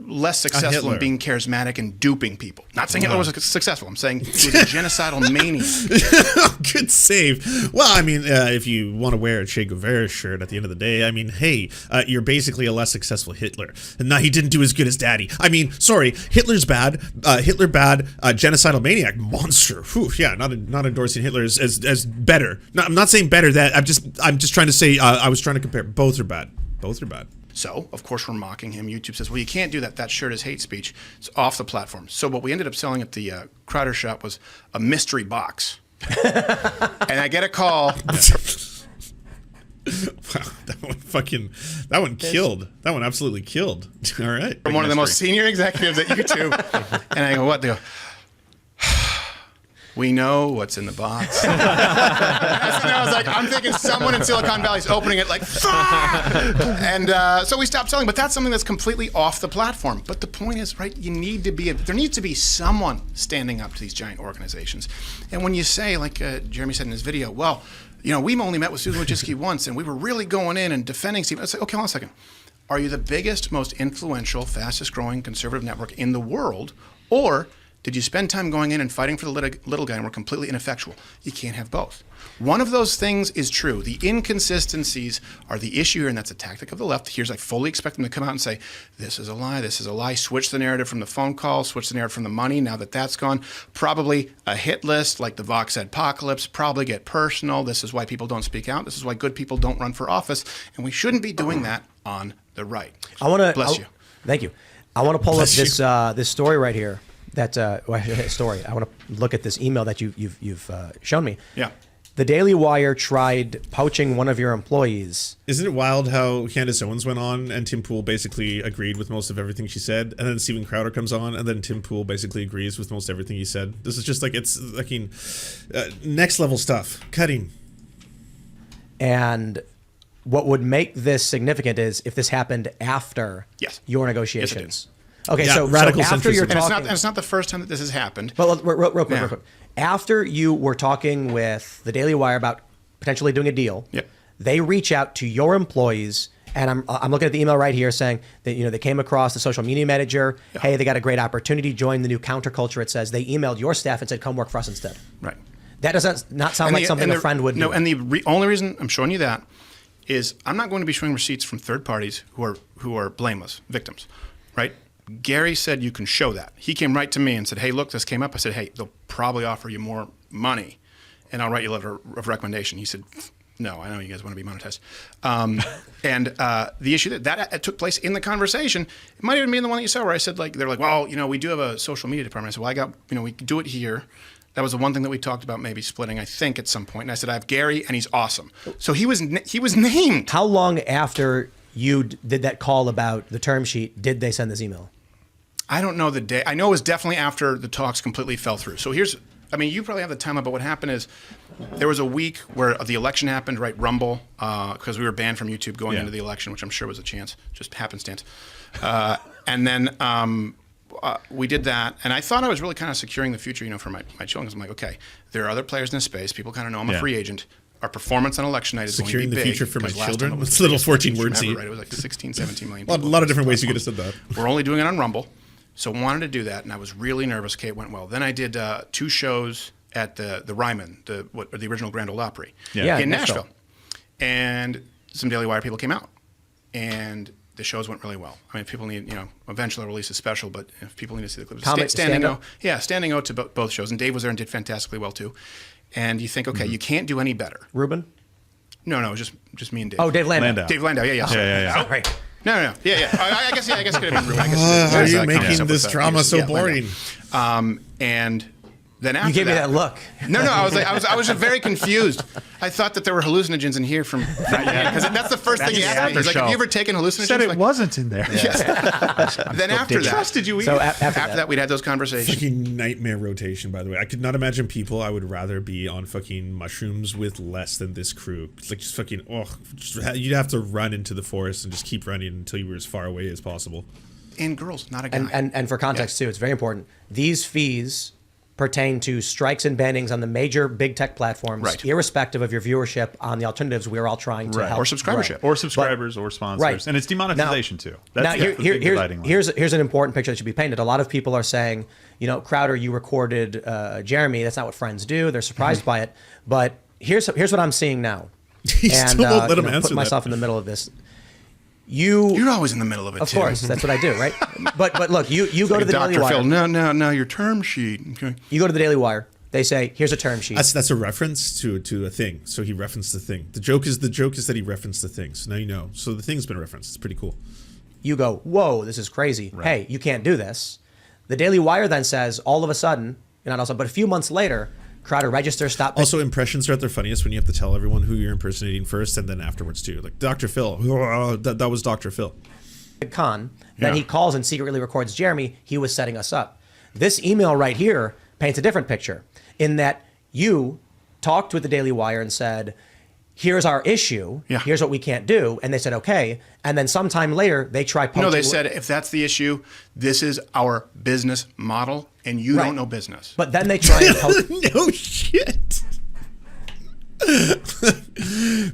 S1: less successful
S2: Hitler.
S1: in being charismatic and duping people. Not saying Hitler was successful. I'm saying he was a genocidal maniac.
S2: Good save. Well, I mean, if you want to wear a Che Guevara shirt at the end of the day, I mean, hey, you're basically a less successful Hitler. And now he didn't do as good as Daddy. I mean, sorry, Hitler's bad. Hitler bad. Genocidal maniac monster. Whew, yeah, not endorsing Hitler as better. No, I'm not saying better. That I'm just trying to say I was trying to compare. Both are bad. Both are bad.
S1: So, of course, we're mocking him. YouTube says, well, you can't do that. That shirt is hate speech. It's off the platform. So what we ended up selling at the Crowder shop was a mystery box. And I get a call.
S2: Wow, that one killed. That one absolutely killed. All right.
S1: From one of the most senior executives at YouTube. And I go, what? They go, we know what's in the box. I was like, I'm thinking someone in Silicon Valley is opening it like, and so we stopped selling. But that's something that's completely off the platform. But the point is, right, there needs to be someone standing up to these giant organizations. And when you say, like Jeremy said in his video, well, we only met with Susan Wojcicki once, and we were really going in and defending Steve. I say, okay, hold on a second. Are you the biggest, most influential, fastest growing conservative network in the world, or did you spend time going in and fighting for the little guy and were completely ineffectual? You can't have both. One of those things is true. The inconsistencies are the issue here, and that's a tactic of the left. Here's, I fully expect them to come out and say, this is a lie, this is a lie. Switch the narrative from the phone call, switch the narrative from the money. Now that that's gone, probably a hit list like the Vox Adpocalypse, probably get personal. This is why people don't speak out. This is why good people don't run for office. And we shouldn't be doing that on the right. Bless you.
S3: Thank you. I want to pull up this story right here. Story. I want to look at this email that you've shown me.
S1: Yeah.
S3: The Daily Wire tried poaching one of your employees.
S2: Isn't it wild how Candace Owens went on and Tim Pool basically agreed with most of everything she said, and then Steven Crowder comes on and then Tim Pool basically agrees with most everything he said? This is just like, it's like next level stuff. Cutting.
S3: And what would make this significant is if this happened after your negotiations.
S1: Yes,
S3: okay,
S2: yeah,
S3: so after you're talking,
S1: and it's not the first time that this has happened.
S3: But real quick. After you were talking with the Daily Wire about potentially doing a deal, they reach out to your employees, and I'm looking at the email right here saying that they came across the social media manager. Hey, they got a great opportunity. Join the new counterculture. It says they emailed your staff and said, "Come work for us instead."
S1: Right.
S3: That does not sound like something a friend would do.
S1: No, and the only reason I'm showing you that is I'm not going to be showing receipts from third parties who are blameless victims, right? Gary said you can show that. He came right to me and said, hey, look, this came up. I said, hey, they'll probably offer you more money, and I'll write you a letter of recommendation. He said, no, I know you guys want to be monetized. And the issue that took place in the conversation, it might even be the one that you saw where I said, like, they're like, well, we do have a social media department. I said, well, we do it here. That was the one thing that we talked about maybe splitting, I think, at some point. And I said, I have Gary, and he's awesome. So he was named.
S3: How long after you did that call about the term sheet did they send this email?
S1: I don't know the day. I know it was definitely after the talks completely fell through. So you probably have the timeline, but what happened is there was a week where the election happened, right? Rumble, because we were banned from YouTube going into the election, which I'm sure was a chance, just happenstance. And then we did that, and I thought I was really kind of securing the future, for my children. Because I'm like, okay, there are other players in this space. People kind of know I'm a free agent. Our performance on election night is
S2: securing
S1: going to be
S2: the
S1: big.
S2: future for my children.
S1: It's
S2: It's a little 14-word scene.
S1: Right? It was like 16, 17 million.
S2: A lot of different ways you could have said that.
S1: We're only doing it on Rumble. So wanted to do that, and I was really nervous. Okay, it went well. Then I did 2 shows at the Ryman, the original Grand Ole Opry, in Nashville. And some Daily Wire people came out, and the shows went really well. I mean, if people need, eventually I'll release a special, but if people need to see the clips, standing O to both shows, and Dave was there and did fantastically well too. And you think, okay, you can't do any better.
S3: Ruben?
S1: No, just me and Dave.
S3: Oh, Dave Landau.
S1: Dave Landau, yeah.
S3: Sorry.
S1: No. Yeah. I guess it could have been Ruben.
S2: How are you making this drama so boring?
S1: And then after
S3: you gave me that look.
S1: No. I was very confused. I thought that there were hallucinogens in here from because that's the first thing he asked me. He's like, "Have you ever taken hallucinogens?"
S4: Said it wasn't in there.
S1: Then after that,
S4: trusted you.
S3: So
S1: after that, we'd had those conversations.
S2: Fucking nightmare rotation, by the way. I could not imagine people I would rather be on fucking mushrooms with less than this crew. It's like just fucking you'd have to run into the forest and just keep running until you were as far away as possible.
S1: And girls, not a guy.
S3: And for context too, it's very important. These fees pertain to strikes and bannings on the major big tech platforms, irrespective of your viewership on the alternatives. We're all trying to help.
S1: Or subscribership.
S4: Or subscribers or sponsors. And it's demonetization too. That's
S3: here's an important picture that should be painted. A lot of people are saying, Crowder, you recorded Jeremy. That's not what friends do. They're surprised by it. But here's what I'm seeing now.
S2: Still won't let him answer
S3: put myself in the middle of this.
S1: You're always in the middle of it,
S3: Of course, that's what I do, right? But look, you go to the Daily Wire.
S1: No, your term sheet. Okay.
S3: You go to the Daily Wire. They say, here's a term sheet.
S2: That's a reference to a thing. So he referenced the thing. The joke is that he referenced the thing. So now you know. So the thing's been referenced. It's pretty cool.
S3: You go, whoa, this is crazy. Hey, you can't do this. The Daily Wire then says, all of a sudden, not also, but a few months later, Crowder registers, stop.
S2: Also, impressions are at their funniest when you have to tell everyone who you're impersonating first and then afterwards too. Like Dr. Phil. That was Dr. Phil.
S3: Con. Then he calls and secretly records Jeremy. He was setting us up. This email right here paints a different picture in that you talked with the Daily Wire and said, here's our issue. Here's what we can't do. And they said, okay. And then sometime later, they try poaching.
S1: No, they said, if that's the issue, this is our business model, and you don't know business.
S3: But then they try and poach.
S2: No shit.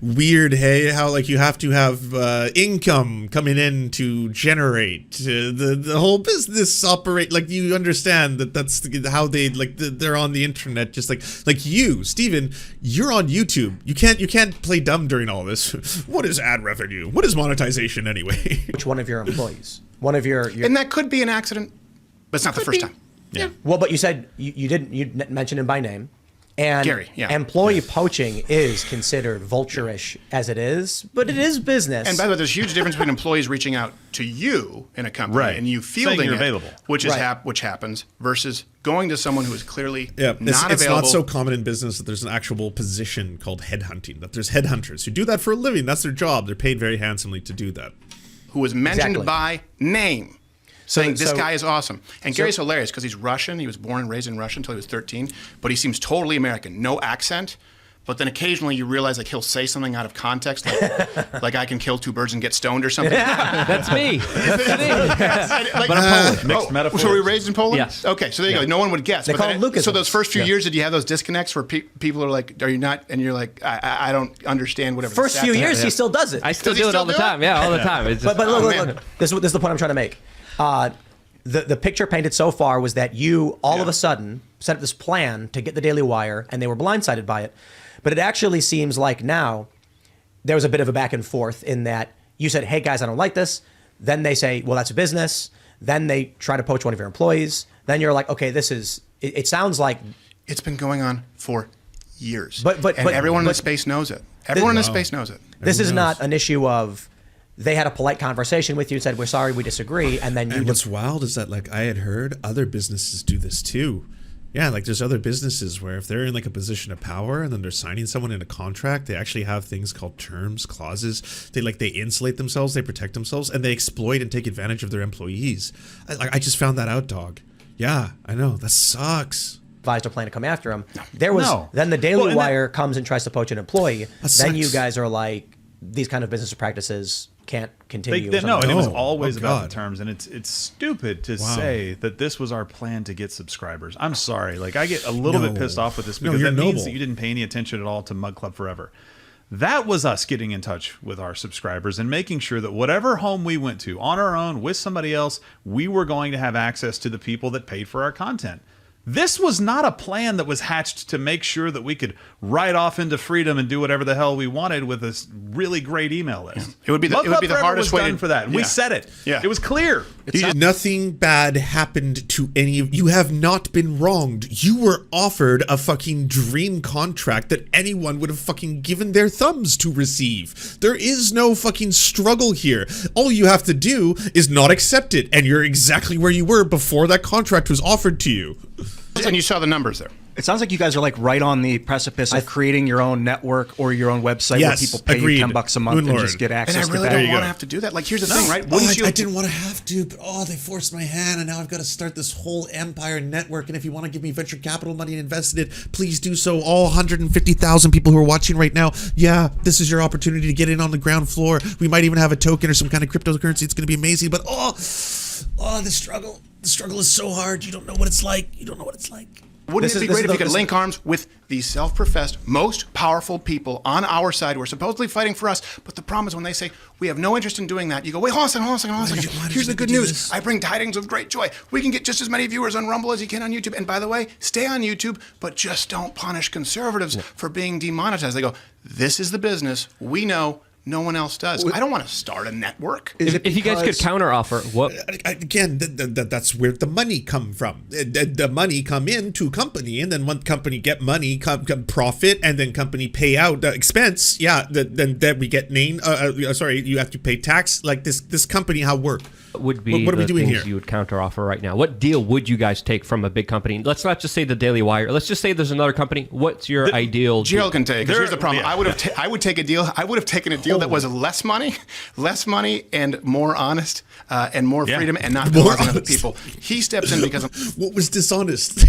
S2: Weird, hey? How like you have to have income coming in to generate the whole business operate. Like you understand that's how they like they're on the internet. Just like you, Steven, you're on YouTube. You can't play dumb during all this. What is ad revenue? What is monetization anyway?
S3: Which one of your employees? One of your
S1: and that could be an accident, but it's not the first time.
S2: Yeah.
S3: Well, but you said you didn't mention him by name. And
S1: Gary,
S3: employee poaching is considered vulture-ish as it is, but it is business.
S1: And by the way, there's a huge difference between employees reaching out to you in a company and you fielding
S4: you're
S1: it,
S4: available.
S1: which is which happens, versus going to someone who is clearly not
S2: it's
S1: available.
S2: not so common in business that there's an actual position called headhunting. That there's headhunters who do that for a living. That's their job. They're paid very handsomely to do that.
S1: Who was mentioned by name. Saying this guy is awesome. And Gary's hilarious because he's Russian. He was born and raised in Russia until he was 13, but he seems totally American. No accent. But then occasionally you realize like he'll say something out of context, like I can kill two birds and get stoned or something.
S6: That's me.
S1: But
S6: I'm Polish.
S4: Mixed metaphors.
S1: So were you raised in Poland?
S6: Yes.
S1: Okay, so there you go. No one would guess.
S3: They call
S1: then
S3: them Lucas.
S1: So those first few years, did you have those disconnects where people are like, are you not? And you're like, I don't understand whatever.
S3: First few years, he still does it.
S6: I still
S1: Does he
S6: do it
S1: still
S6: all the
S1: do it?
S6: time. Yeah, all the time. It's just,
S3: But look. This is the point I'm trying to make. The picture painted so far was that you all of a sudden set up this plan to get the Daily Wire, and they were blindsided by it. But it actually seems like now there was a bit of a back and forth in that you said, hey, guys, I don't like this. Then they say, well, that's a business. Then they try to poach one of your employees. Then you're like, okay, this is – it sounds like –
S1: It's been going on for years.
S3: But
S1: everyone in the space knows it. Everyone in the space knows it.
S3: This is not an issue of they had a polite conversation with you and said, we're sorry, we disagree. And then you
S2: And what's wild is that like I had heard other businesses do this too. Yeah, like there's other businesses where if they're in like a position of power and then they're signing someone in a contract, they actually have things called terms, clauses. They insulate themselves, they protect themselves, and they exploit and take advantage of their employees. I just found that out, dog. Yeah, I know. That sucks.
S3: advised a plan to come after him. Then the Daily Wire comes and tries to poach an employee. Then you guys are like, these kind of business practices can't continue.
S4: And it was always about the terms, and it's stupid to say that this was our plan to get subscribers. I'm sorry, like I get a little bit pissed off with this because that means that you didn't pay any attention at all to Mug Club Forever. That was us getting in touch with our subscribers and making sure that whatever home we went to on our own with somebody else, we were going to have access to the people that paid for our content. This was not a plan that was hatched to make sure that we could ride off into freedom and do whatever the hell we wanted with this really great email list.
S1: It would be the hardest way
S4: for that. And we said it. It was clear.
S2: Nothing bad happened to any of you. Have not been wronged. You were offered a fucking dream contract that anyone would have fucking given their thumbs to receive. There is no fucking struggle here. All you have to do is not accept it, and you're exactly where you were before that contract was offered to you.
S1: And you saw the numbers there.
S7: It sounds like you guys are like right on the precipice of creating your own network or your own website where people pay you $10 a month and just get access to that.
S1: And I really don't want to have to do that. Like, here's the thing, right?
S2: I didn't want to have to, but they forced my hand, and now I've got to start this whole empire network. And if you want to give me venture capital money and invest in it, please do so. All 150,000 people who are watching right now, this is your opportunity to get in on the ground floor. We might even have a token or some kind of cryptocurrency. It's going to be amazing. But the struggle is so hard. You don't know what it's like.
S1: Wouldn't it be great if you could link arms with the self-professed most powerful people on our side who are supposedly fighting for us? But the problem is when they say, we have no interest in doing that, you go, wait, hold on a second. Here's the good news. I bring tidings of great joy. We can get just as many viewers on Rumble as you can on YouTube. And by the way, stay on YouTube, but just don't punish conservatives for being demonetized. They go, this is the business. We know. No one else does. I don't want to start a network.
S6: If you guys could counteroffer, what
S2: Again, that's where the money come from. The money come in to company, and then one company get money, come profit, and then company pay out expense. Yeah, then we get name. Sorry, you have to pay tax. Like this company, how work?
S6: would be
S2: what are we
S6: the
S2: doing
S6: things
S2: here?
S6: you would counteroffer right now? What deal would you guys take from a big company? Let's not just say the Daily Wire. Let's just say there's another company. What's your ideal deal?
S1: Gerald can take. 'Cause here's the problem.
S4: yeah.
S1: I would take a deal. I would have taken a deal that was less money, and more honest, and more freedom, and not
S2: More
S1: penalizing other
S2: honest.
S1: people. He steps in because
S2: What was dishonest?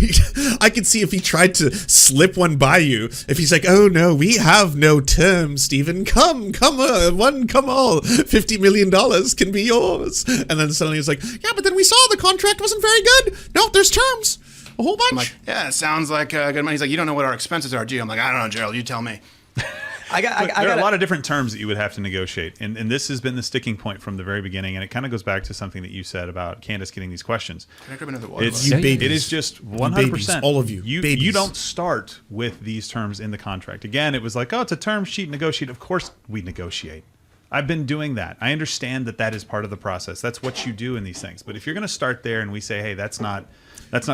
S2: I could see if he tried to slip one by you. If he's like, "Oh no, we have no terms, Stephen. Come all. $50 million can be yours." And then suddenly it's like, "Yeah, but then we saw the contract wasn't very good. No, there's terms, a whole bunch."
S1: I'm like, yeah, it sounds like good money. He's like, you don't know what our expenses are, do you? I'm like, I don't know, Gerald. You tell me.
S3: I got
S4: There are a lot of different terms that you would have to negotiate, and this has been the sticking point from the very beginning. And it kind of goes back to something that you said about Candace getting these questions.
S1: Can I grab another water?
S4: It's
S2: You babies.
S4: it is just
S2: You
S4: 100%.
S2: babies, all of you,
S4: You
S2: babies.
S4: don't start with these terms in the contract. Again, it was like, oh, it's a term sheet, negotiate. Of course, we negotiate. I've been doing that. I understand that that is part of the process. That's what you do in these things. But if you're going to start there and we say, hey, that's not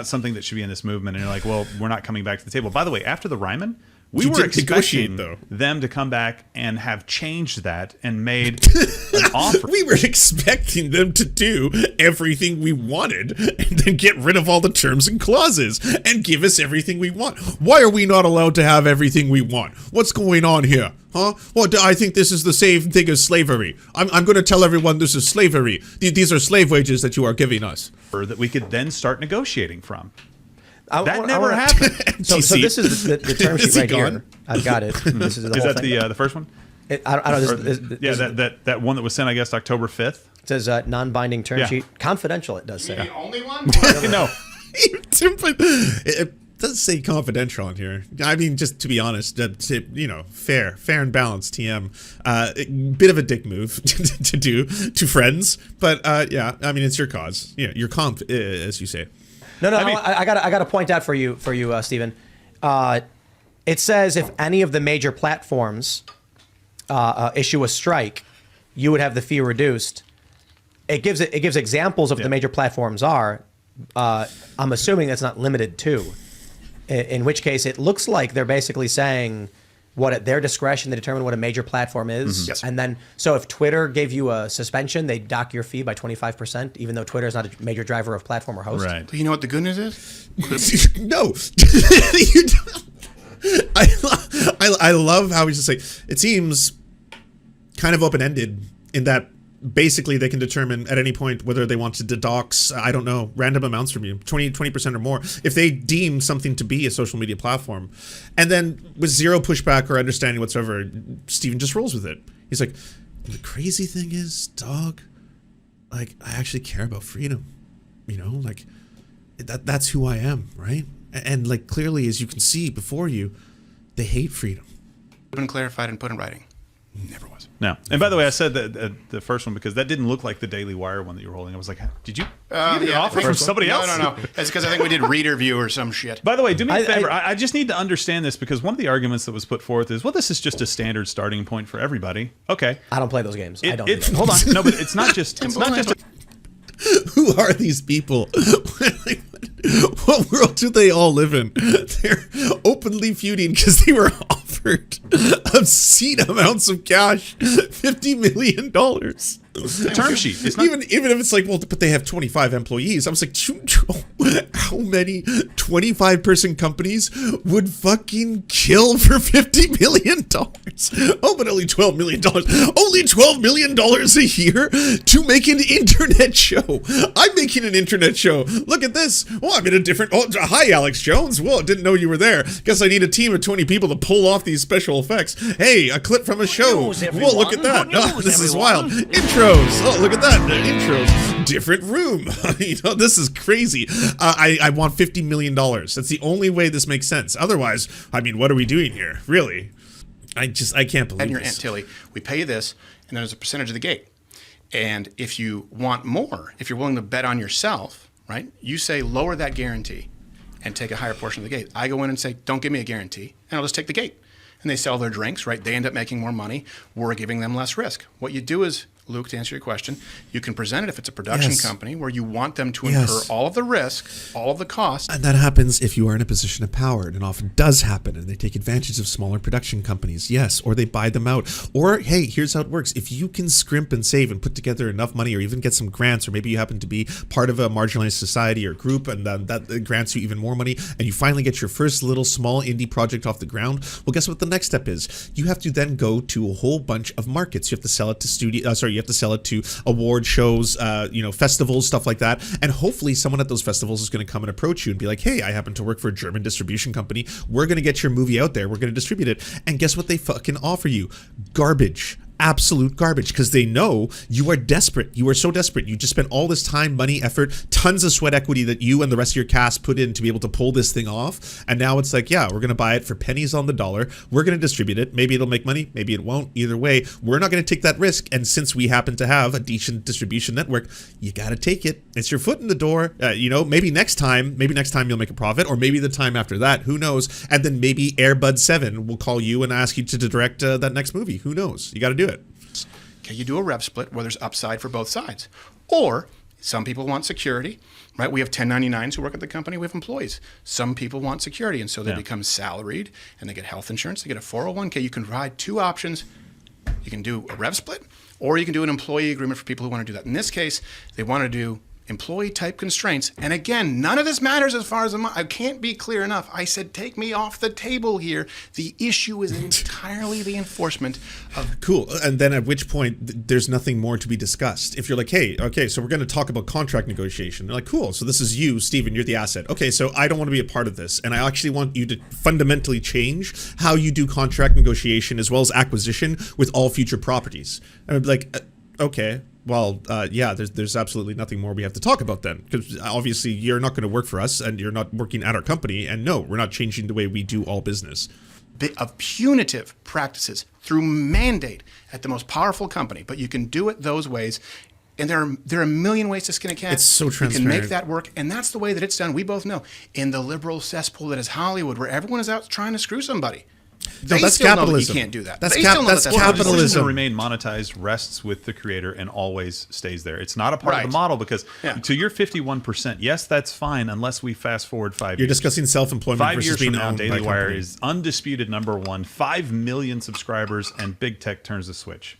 S4: something that should be in this movement, and you're like, well, we're not coming back to the table. By the way, after the Ryman, we
S2: You
S4: were
S2: didn't negotiate,
S4: expecting
S2: though.
S4: them to come back and have changed that and made an offer.
S2: We were expecting them to do everything we wanted and then get rid of all the terms and clauses and give us everything we want. Why are we not allowed to have everything we want? What's going on here? Huh? Well, I think this is the same thing as slavery. I'm going to tell everyone this is slavery. These are slave wages that you are giving us.
S4: that we could then start negotiating from.
S3: I
S4: That
S3: wanna-
S4: never
S3: I wanna-
S4: happened.
S3: So this is the term sheet
S2: Is he
S3: right here.
S2: gone?
S3: I've got it. This is the
S4: Is
S3: whole
S4: that
S3: thing.
S4: the first one?
S3: I don't know.
S4: Or-
S3: This
S4: that one that was sent, I guess, October 5th.
S3: it says non-binding term
S4: Yeah.
S3: sheet, confidential. It does say.
S1: The only one?
S4: No.
S2: It does say confidential on here. I mean, just to be honest, fair and balanced. TM, bit of a dick move to do to friends, but yeah, I mean, it's your cause. Yeah, your comp, as you say.
S3: No,
S4: I mean-
S3: I got to point out for you, Stephen. It says if any of the major platforms issue a strike, you would have the fee reduced. It gives examples of what the major platforms are. I'm assuming that's not limited to. In which case, it looks like they're basically saying what at their discretion they determine what a major platform is.
S1: Yes.
S3: And then, so if Twitter gave you a suspension, they dock your fee by 25%, even though Twitter is not a major driver of platform or host.
S4: Right.
S1: But you know what the good news is?
S2: No. You don't. I love how he's just like, it seems kind of open-ended in that basically they can determine at any point whether they want to dedox, I don't know, random amounts from you, 20% or more, if they deem something to be a social media platform. And then with zero pushback or understanding whatsoever, Steven just rolls with it. He's like, the crazy thing is, dog, like, I actually care about freedom. You know, like, that's who I am, right? And like, clearly, as you can see before you, they hate freedom.
S1: Been clarified and put in writing. Never was.
S4: No. And by the way, I said that the first one because that didn't look like the Daily Wire one that you were holding. I was like, did you get an offer from somebody else?
S1: No. That's because I think we did reader view or some shit.
S4: By the way, do me a favor. I just need to understand this because one of the arguments that was put forth is, well, this is just a standard starting point for everyody. Okay.
S3: I don't play those games. I don't. do that.
S4: Hold on. No, but it's not just. It's not just.
S2: Who are these people? What world do they all live in? They're openly feuding because they were offered obscene amounts of cash, $50 million.
S4: a term sheet. It's not.
S2: Even if it's like, well, but they have 25 employees. I was like, how many 25-person companies would fucking kill for $50 million? Oh, but only $12 million. Only $12 million a year to make an internet show. I'm making an internet show. Look at this. Well, I'm in a different. Oh, hi, Alex Jones. Well, didn't know you were there. Guess I need a team of 20 people to pull off these special effects. Hey, a clip from a show. Whoa, look at that. Oh, this is wild. Intros. Oh, look at that. Intros. Different room. This is crazy. I want $50 million. That's the only way this makes sense. Otherwise, I mean, what are we doing here? Really? I can't believe
S1: And your
S2: this.
S1: Aunt Tilly, we pay you this, and then there's a percentage of the gate. And if you want more, if you're willing to bet on yourself, right, you say lower that guarantee and take a higher portion of the gate. I go in and say, don't give me a guarantee, and I'll just take the gate. and they sell their drinks, right? They end up making more money. We're giving them less risk. What you do is, Luke, to answer your question, you can present it if it's a production company where you want them to incur all of the risk, all of the costs.
S2: And that happens if you are in a position of power, and it often does happen, and they take advantage of smaller production companies, yes, or they buy them out. Or, hey, here's how it works. If you can scrimp and save and put together enough money, or even get some grants, or maybe you happen to be part of a marginalized society or group, and that grants you even more money, and you finally get your first little small indie project off the ground, well, guess what the next step is? You have to then go to a whole bunch of markets. You have to sell it to you have to sell it to award shows, festivals, stuff like that. And hopefully someone at those festivals is going to come and approach you and be like, hey, I happen to work for a German distribution company. We're going to get your movie out there. We're going to distribute it. And guess what they fucking offer you? Garbage. Absolute garbage, because they know you are desperate. You are so desperate. You just spent all this time, money, effort, tons of sweat equity that you and the rest of your cast put in to be able to pull this thing off. And now it's like, yeah, we're going to buy it for pennies on the dollar. We're going to distribute it. Maybe it'll make money. Maybe it won't. Either way, we're not going to take that risk. And since we happen to have a decent distribution network, you got to take it. It's your foot in the door. Maybe next time you'll make a profit, or maybe the time after that. Who knows? And then maybe Airbud 7 will call you and ask you to direct that next movie. Who knows? You got to do it.
S1: Okay, you do a rev split where there's upside for both sides. Or some people want security, right? We have 1099s who work at the company. We have employees. Some people want security, and so they become salaried, and they get health insurance. They get a 401k. You can provide two options. You can do a rev split, or you can do an employee agreement for people who want to do that. In this case, they want to do employee type constraints. And again, none of this matters as far as I can't be clear enough. I said, take me off the table here. The issue is entirely the enforcement of.
S2: Cool. And then at which point there's nothing more to be discussed. If you're like, hey, okay, so we're going to talk about contract negotiation. They're like, cool. So this is you, Steven, you're the asset. Okay, so I don't want to be a part of this. And I actually want you to fundamentally change how you do contract negotiation as well as acquisition with all future properties. And I'd be like, okay. Well, there's absolutely nothing more we have to talk about then, because obviously you're not going to work for us and you're not working at our company. And no, we're not changing the way we do all business.
S1: Of punitive practices through mandate at the most powerful company, but you can do it those ways. And there are a million ways to skin a cat.
S2: It's so transparent.
S1: You can make that work, and that's the way that it's done. We both know in the liberal cesspool that is Hollywood, where everyone is out trying to screw somebody.
S2: No, that's capitalism.
S1: You can't do that.
S2: That's
S1: capitalism.
S2: capitalism.
S4: To remain monetized rests with the creator and always stays there. It's not a part of the model, because to your 51%, yes, that's fine unless we fast forward 5 years.
S2: You're discussing self-employment
S4: 5
S2: versus
S4: years
S2: being
S4: from now,
S2: owned
S4: Daily
S2: by
S4: Wire
S2: company.
S4: is undisputed #1, 5 million subscribers, and big tech turns the switch.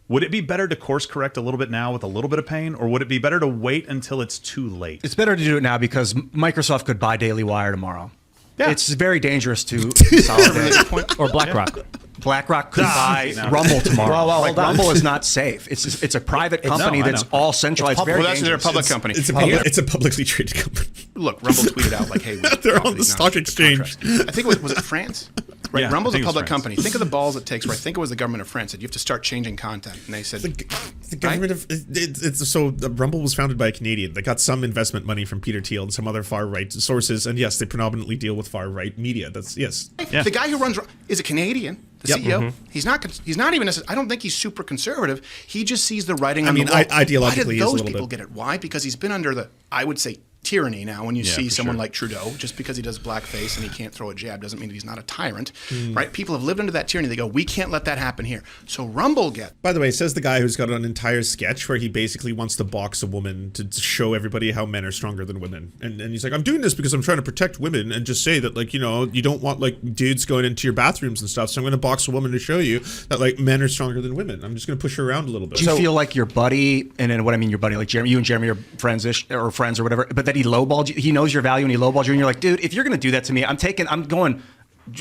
S4: Would it be better to course correct a little bit now with a little bit of pain, or would it be better to wait until it's too late?
S7: It's better to do it now because Microsoft could buy Daily Wire tomorrow.
S1: Yeah.
S7: It's very dangerous to consolidate.
S6: Or BlackRock.
S7: BlackRock could buy Rumble tomorrow.
S3: Well, hold on.
S7: Rumble is not safe. It's a private company that's all centralized. Very
S1: Well, that's their
S7: dangerous.
S1: public company.
S2: It's a publicly traded company.
S1: Look, Rumble tweeted out like, "Hey,
S2: They're on the stock exchange."
S1: I think was it France? Right,
S4: Yeah,
S1: Rumble's
S4: I
S1: a
S4: think it was
S1: public
S4: France.
S1: company. Think of the balls it takes. Right, think it was the government of France said you have to start changing content, and they said
S2: The government of Rumble was founded by a Canadian. They got some investment money from Peter Thiel and some other far right sources, and yes, they predominantly deal with far right media. That's yes.
S4: Yeah.
S1: The guy who runs is a Canadian. The
S2: Yep.
S1: CEO. He's not even. I don't think he's super conservative. He just sees the writing on the wall.
S2: ideologically,
S1: Why
S2: he's a
S1: did those
S2: little
S1: people
S2: bit.
S1: get it? Why? Because he's been under the, I would say, tyranny now. When you see
S4: for
S1: someone
S4: sure.
S1: like Trudeau, just because he does blackface and he can't throw a jab doesn't mean that he's not a tyrant,
S2: Hmm.
S1: right? People have lived under that tyranny. They go, we can't let that happen here. So Rumble
S2: By the way, says the guy who's got an entire sketch where he basically wants to box a woman to show everybody how men are stronger than women. And he's like, I'm doing this because I'm trying to protect women and just say that, like, you don't want, like, dudes going into your bathrooms and stuff. So I'm going to box a woman to show you that, like, men are stronger than women. I'm just going to push her around a little bit.
S7: Do you feel like your buddy, and then what I mean your buddy, like Jeremy, you and Jeremy are friends-ish or friends or whatever, but that he lowballed you, he knows your value and he lowballed you, and you're like, dude, if you're going to do that to me, I'm going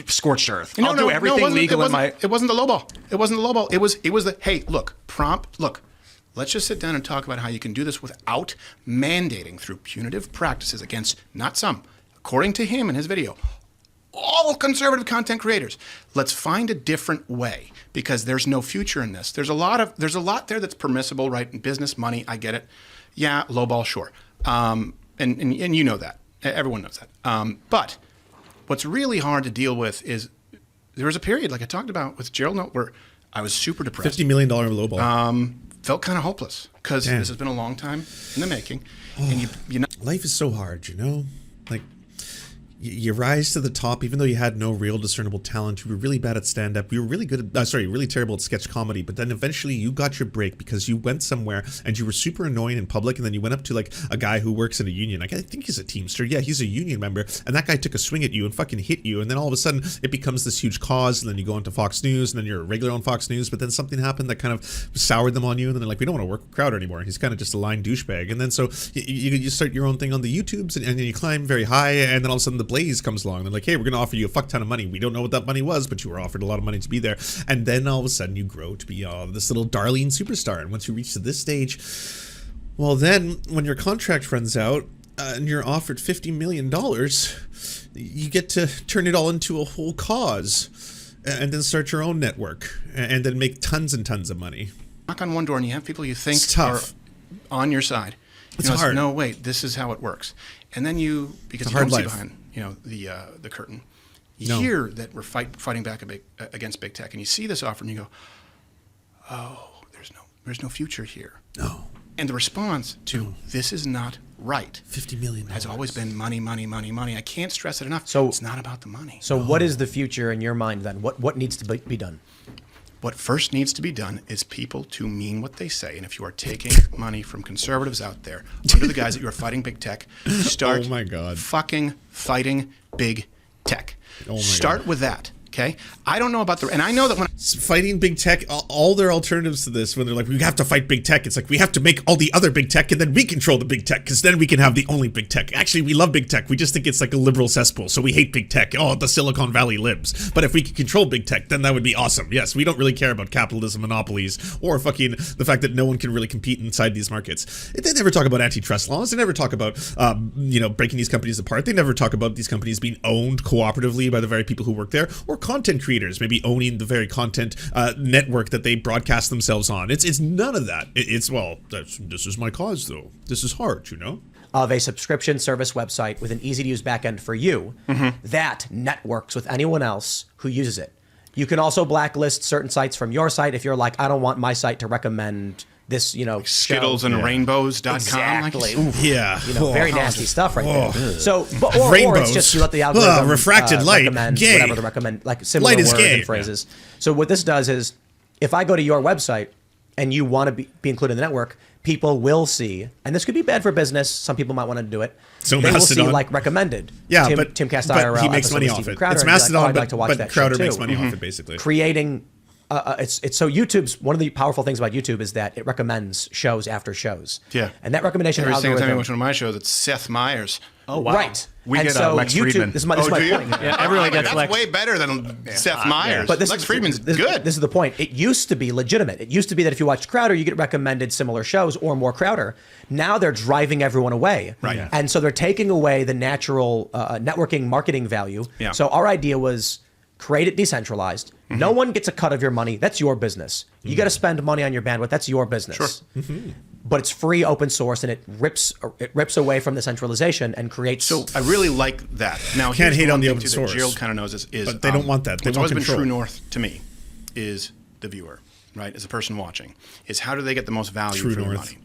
S7: scorched earth. I'll do everything legal in my.
S1: It wasn't the lowball. It wasn't the lowball. It was the, hey, look, let's just sit down and talk about how you can do this without mandating through punitive practices against, not some, according to him in his video, all conservative content creators. Let's find a different way, because there's no future in this. There's a lot there that's permissible, right? In business, money, I get it. Yeah, lowball, sure. And you know that. Everyone knows that. But what's really hard to deal with is there was a period, like I talked about with Gerald Note, where I was super depressed.
S2: $50 million lowball.
S1: Felt kind of hopeless because this has been a long time in the making. And you know,
S2: Life is so hard, Like, you rise to the top, even though you had no real discernible talent. You were really bad at stand-up. You were really good at, really terrible at sketch comedy. But then eventually you got your break because you went somewhere and you were super annoying in public. And then you went up to like a guy who works in a union. Like, I think he's a Teamster. Yeah, he's a union member. And that guy took a swing at you and fucking hit you. And then all of a sudden it becomes this huge cause. And then you go into Fox News, and then you're a regular on Fox News. But then something happened that kind of soured them on you. And then they're like, we don't want to work with Crowder anymore. He's kind of just a lying douchebag. And then so you start your own thing on the YouTubes, and then you climb very high. And then all of a sudden the Blaze comes along. They're like, hey, we're going to offer you a fuck ton of money. We don't know what that money was, but you were offered a lot of money to be there. And then all of a sudden you grow to be this little darling superstar. And once you reach to this stage, well, then when your contract runs out and you're offered $50 million, you get to turn it all into a whole cause and then start your own network and then make tons and tons of money.
S1: Knock on one door and you have people you think
S2: It's tough.
S1: are on your side.
S2: It's hard.
S1: No, wait, this is how it works. And then you, because
S2: It's
S1: you
S2: a
S1: don't
S2: hard
S1: see
S2: life.
S1: behind the curtain, you
S2: No.
S1: hear that we're fighting back against big tech, and you see this offer and you go, oh, there's no future here.
S2: No.
S1: And the response to this is not right
S2: $50 million
S1: has always been money, money, money, money. I can't stress it enough.
S3: So-
S1: it's not about the money.
S3: So what is the future in your mind then? What needs to be done?
S1: What first needs to be done is people to mean what they say. And if you are taking money from conservatives out there, under the guise that you are fighting big tech, start
S2: Oh my God.
S1: fucking fighting big tech.
S2: Oh my
S1: Start
S2: God.
S1: with that. Okay, I don't know about and I know that when
S2: Fighting big tech, all their alternatives to this, when they're like, we have to fight big tech, it's like, we have to make all the other big tech and then we control the big tech because then we can have the only big tech. Actually, we love big tech. We just think it's like a liberal cesspool, so we hate big tech. Oh, the Silicon Valley libs. But if we could control big tech, then that would be awesome. Yes, we don't really care about capitalism, monopolies, or fucking the fact that no one can really compete inside these markets. They never talk about antitrust laws. They never talk about, breaking these companies apart. They never talk about these companies being owned cooperatively by the very people who work there, or content creators maybe owning the very content network that they broadcast themselves on. It's none of that. This is my cause, though. This is hard, you know?
S3: Of a subscription service website with an easy-to-use backend for you that networks with anyone else who uses it. You can also blacklist certain sites from your site if you're like, I don't want my site to recommend this,
S1: Skittles
S3: show.
S1: and rainbows.com.
S3: Exactly.
S1: Like,
S2: Yeah.
S3: Very nasty stuff right there. So, or
S2: Rainbows.
S3: it's just you let the algorithm
S2: refracted light.
S3: recommend
S2: Gay.
S3: whatever to recommend, like similar
S2: Light is
S3: words
S2: gay.
S3: and phrases. So what this does is, if I go to your website and you want to be included in the network, people will see, and this could be bad for business. Some people might want to do it.
S2: So
S3: they will see
S2: Mastodon.
S3: like recommended.
S2: Yeah,
S3: Tim Cast
S2: but
S3: IRL
S2: he makes
S3: episode
S2: money
S3: with
S2: off
S3: Steven
S2: it.
S3: Crowder,
S2: It's
S3: and be like,
S2: Mastodon,
S3: I'd like to watch
S2: but
S3: that
S2: Crowder
S3: show
S2: makes
S3: too.
S2: money off it, basically.
S3: Creating. It's so YouTube's one of the powerful things about YouTube is that it recommends shows after shows.
S1: Yeah.
S3: And that recommendation
S1: every single time you
S3: algorithm.
S1: watch one of my shows, it's Seth Meyers.
S7: Oh, wow.
S3: Right.
S7: We
S3: And
S7: get
S3: so
S7: Lex
S3: YouTube,
S7: Friedman.
S3: This is my
S1: do you?
S3: point.
S6: Yeah, everyone gets
S1: That's
S6: Lex.
S1: way better than Seth Meyers.
S3: But
S1: Lex Friedman's
S3: this,
S1: good.
S3: This is the point. It used to be legitimate. It used to be that if you watched Crowder, you get recommended similar shows or more Crowder. Now they're driving everyone away.
S1: Right. Yeah.
S3: And so they're taking away the natural networking marketing value.
S1: Yeah.
S3: So our idea was create it decentralized. No one gets a cut of your money. That's your business. You got to spend money on your bandwidth. That's your business.
S1: Sure.
S3: But it's free, open source, and it rips away from the centralization and creates.
S1: So I really like that. Now,
S2: Can't
S1: here's
S2: hate
S1: one
S2: on the
S1: thing
S2: open
S1: too
S2: source.
S1: that Gerald kind of knows is
S2: But they don't want that. They
S1: what's
S2: want
S1: always been
S2: control.
S1: true north to me is the viewer, right? As a person watching, is how do they get the most value
S2: True
S1: for their
S2: north.
S1: money?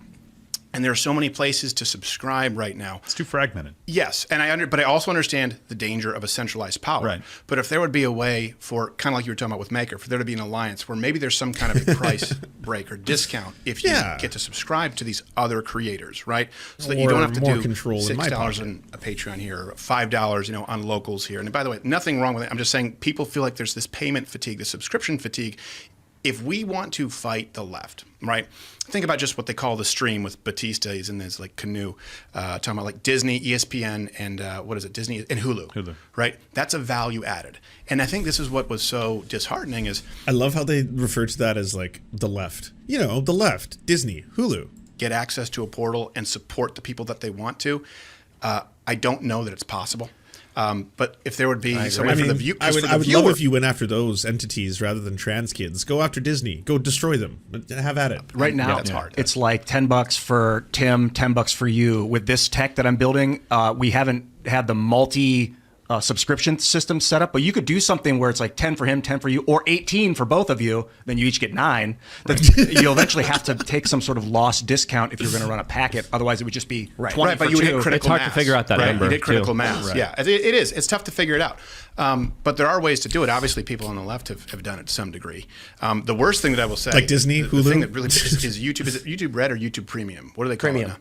S1: And there are so many places to subscribe right now.
S4: It's too fragmented.
S1: Yes, and but I also understand the danger of a centralized power.
S4: Right.
S1: But if there would be a way for, kind of like you were talking about with Maker, for there to be an alliance where maybe there's some kind of a price break or discount if you
S2: Yeah.
S1: get to subscribe to these other creators, right? So that you
S2: Or
S1: don't have to
S2: more
S1: do
S2: control in my
S1: $6
S2: pocket.
S1: on a Patreon here, or $5, on locals here. And by the way, nothing wrong with it. I'm just saying people feel like there's this payment fatigue, this subscription fatigue. If we want to fight the left, right? Think about just what they call the stream with Batista. He's in this like canoe, talking about like Disney, ESPN, and what is it? Disney and Hulu. Right? That's a value added. And I think this is what was so disheartening is
S2: I love how they refer to that as like the left. The left, Disney, Hulu.
S1: get access to a portal and support the people that they want to. I don't know that it's possible. But if there would be some way for the view,
S2: I would
S1: viewer,
S2: love if you went after those entities rather than trans kids. Go after Disney. Go destroy them. Have at it.
S7: Right now,
S1: that's hard.
S7: it's like $10 for Tim, $10 for you. With this tech that I'm building, we haven't had the multi subscription system set up, but you could do something where it's like 10 for him, 10 for you, or 18 for both of you. Then you each get 9. That you'll eventually have to take some sort of loss discount if you're going to run a packet. Otherwise, it would just be 20
S1: Right,
S7: for
S1: but you would
S7: 2.
S1: hit critical
S6: It's hard
S1: mass.
S6: to figure out that number,
S1: You hit critical
S6: too.
S1: mass.
S6: Right.
S1: Yeah, it is. It's tough to figure it out. But there are ways to do it. Obviously, people on the left have done it to some degree. The worst thing that I will say,
S2: Like Disney,
S1: the
S2: Hulu?
S1: thing that really is YouTube. Is it YouTube Red or YouTube Premium? What do they call
S3: Premium.
S1: it now?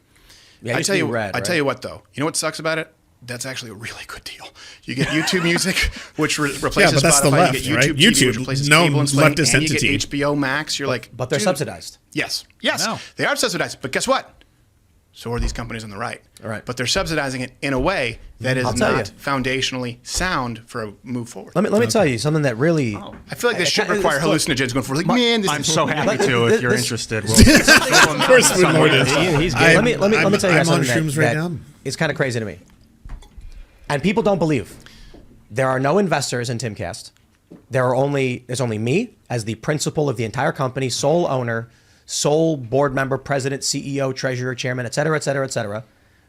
S3: Yeah, it
S1: I
S3: used
S1: tell
S3: to
S1: you,
S3: be Red,
S1: I
S3: right?
S1: tell you what though. You know what sucks about it? That's actually a really good deal. You get YouTube Music, which replaces
S2: Yeah, but that's
S1: Spotify.
S2: the left,
S1: you get YouTube
S2: right?
S1: TV, which
S2: YouTube,
S1: replaces
S2: known
S1: cable and Sling,
S2: leftist
S1: and you
S2: entity.
S1: get HBO Max. You're like,
S3: But they're
S1: dude,
S3: subsidized.
S1: Yes,
S4: No.
S1: they are subsidized. But guess what? So are these companies on the right.
S3: All right.
S1: But they're subsidizing it in a way that is
S3: I'll tell
S1: not
S3: you.
S1: foundationally sound for a move forward.
S3: Let me tell you something that really.
S1: I feel like this should
S3: It's-
S1: require
S3: look,
S1: hallucinogens going forward. Like, man, this
S7: I'm
S1: is
S7: so happy
S3: But
S7: to if you're
S3: this-
S7: interested.
S2: Of course, we know it is.
S6: He's good.
S3: Let me tell you guys
S2: I'm on
S3: something
S2: shrooms right
S3: that
S2: now.
S3: is kind of crazy to me. And people don't believe. There are no investors in Timcast. There's only me as the principal of the entire company, sole owner, sole board member, president, CEO, treasurer, chairman, et cetera, et cetera, et cetera.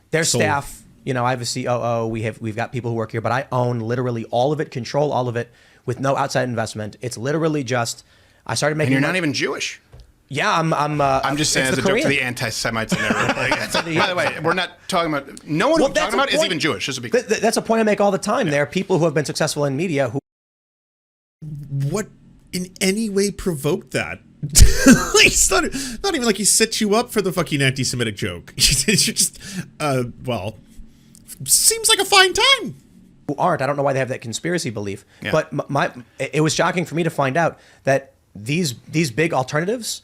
S3: Their
S2: Sole.
S3: staff, I have a COO. We've got people who work here, but I own literally all of it, control all of it, with no outside investment. It's literally just I started
S1: and
S3: making.
S1: you're not even Jewish.
S3: Yeah, I'm
S1: just saying
S3: it's
S1: as
S3: the
S1: a joke to
S3: Korean.
S1: the anti-Semites in there. By the way, we're not talking about. No one
S3: Well,
S1: we're
S3: that's
S1: talking
S3: a
S1: about is
S3: point-
S1: even Jewish. Just to be clear.
S3: That's a point I make all the time. There are people who have been successful in media who
S2: What in any way provoked that? It's not even like he set you up for the fucking anti-Semitic joke. You're just, well, seems like a fine time.
S3: aren't. I don't know why they have that conspiracy belief.
S1: Yeah.
S3: But it was shocking for me to find out that these big alternatives